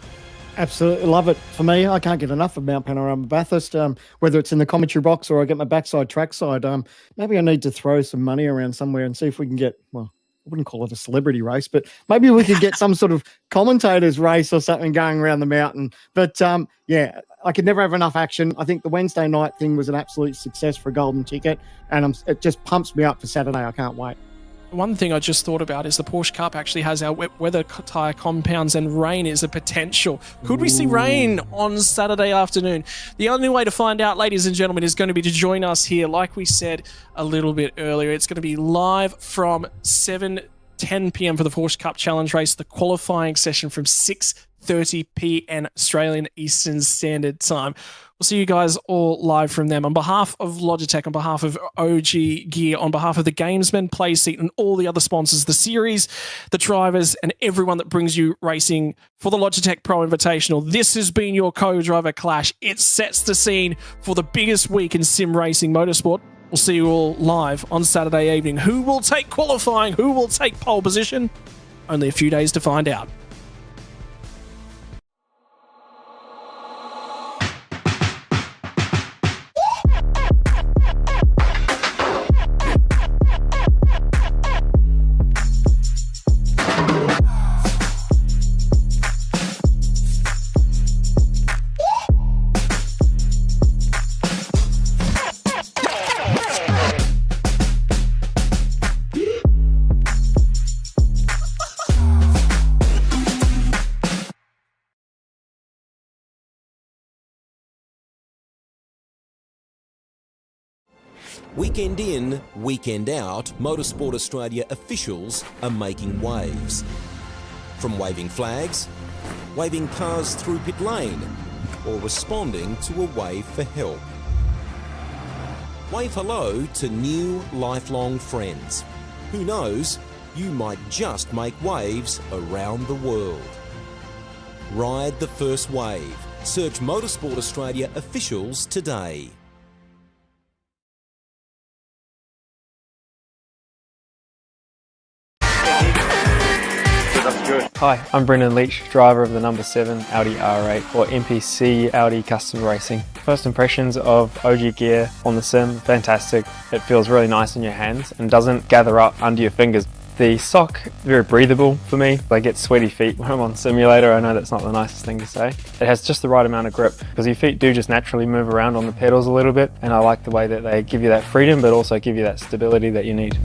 Absolutely love it. For me, I can't get enough of Mount Panorama Bathurst, whether it's in the commentary box or I get my backside trackside. Maybe I need to throw some money around somewhere and see if we can get, well, wouldn't call it a celebrity race, but maybe we could get some sort of commentators race or something going around the mountain. But yeah, I could never have enough action. I think the Wednesday night thing was an absolute success for a golden ticket, and it just pumps me up for Saturday. I can't wait. One thing I just thought about is the Porsche Cup actually has our wet weather tyre compounds, and rain is a potential. Could we see rain on Saturday afternoon? The only way to find out, ladies and gentlemen, is going to be to join us here. Like we said a little bit earlier, it's going to be live from 7:10 p.m. for the Porsche Cup Challenge race, the qualifying session from 6:30 p.m. Australian Eastern Standard Time. We'll see you guys all live from them. On behalf of Logitech, on behalf of OG Gear, on behalf of the Gamesmen, Playseat, and all the other sponsors, the series, the drivers, and everyone that brings you racing for the Logitech Pro Invitational, this has been your co-driver clash. It sets the scene for the biggest week in sim racing motorsport. We'll see you all live on Saturday evening. Who will take qualifying? Who will take pole position? Only a few days to find out. Weekend in, weekend out, Motorsport Australia officials are making waves. From waving flags, waving cars through pit lane, or responding to a wave for help. Wave hello to new lifelong friends. Who knows, you might just make waves around the world. Ride the first wave. Search Motorsport Australia officials today. Hi, I'm Brendan Leach, driver of the number 7 Audi R8 or MPC Audi Custom Racing. First impressions of OG Gear on the sim, fantastic. It feels really nice in your hands and doesn't gather up under your fingers. The sock, very breathable for me. I get sweaty feet when I'm on simulator. I know that's not the nicest thing to say. It has just the right amount of grip because your feet do just naturally move around on the pedals a little bit, and I like the way that they give you that freedom but also give you that stability that you need.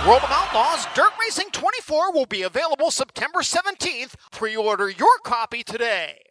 World of Outlaws Dirt Racing 24 will be available September 17th. Pre-order your copy today.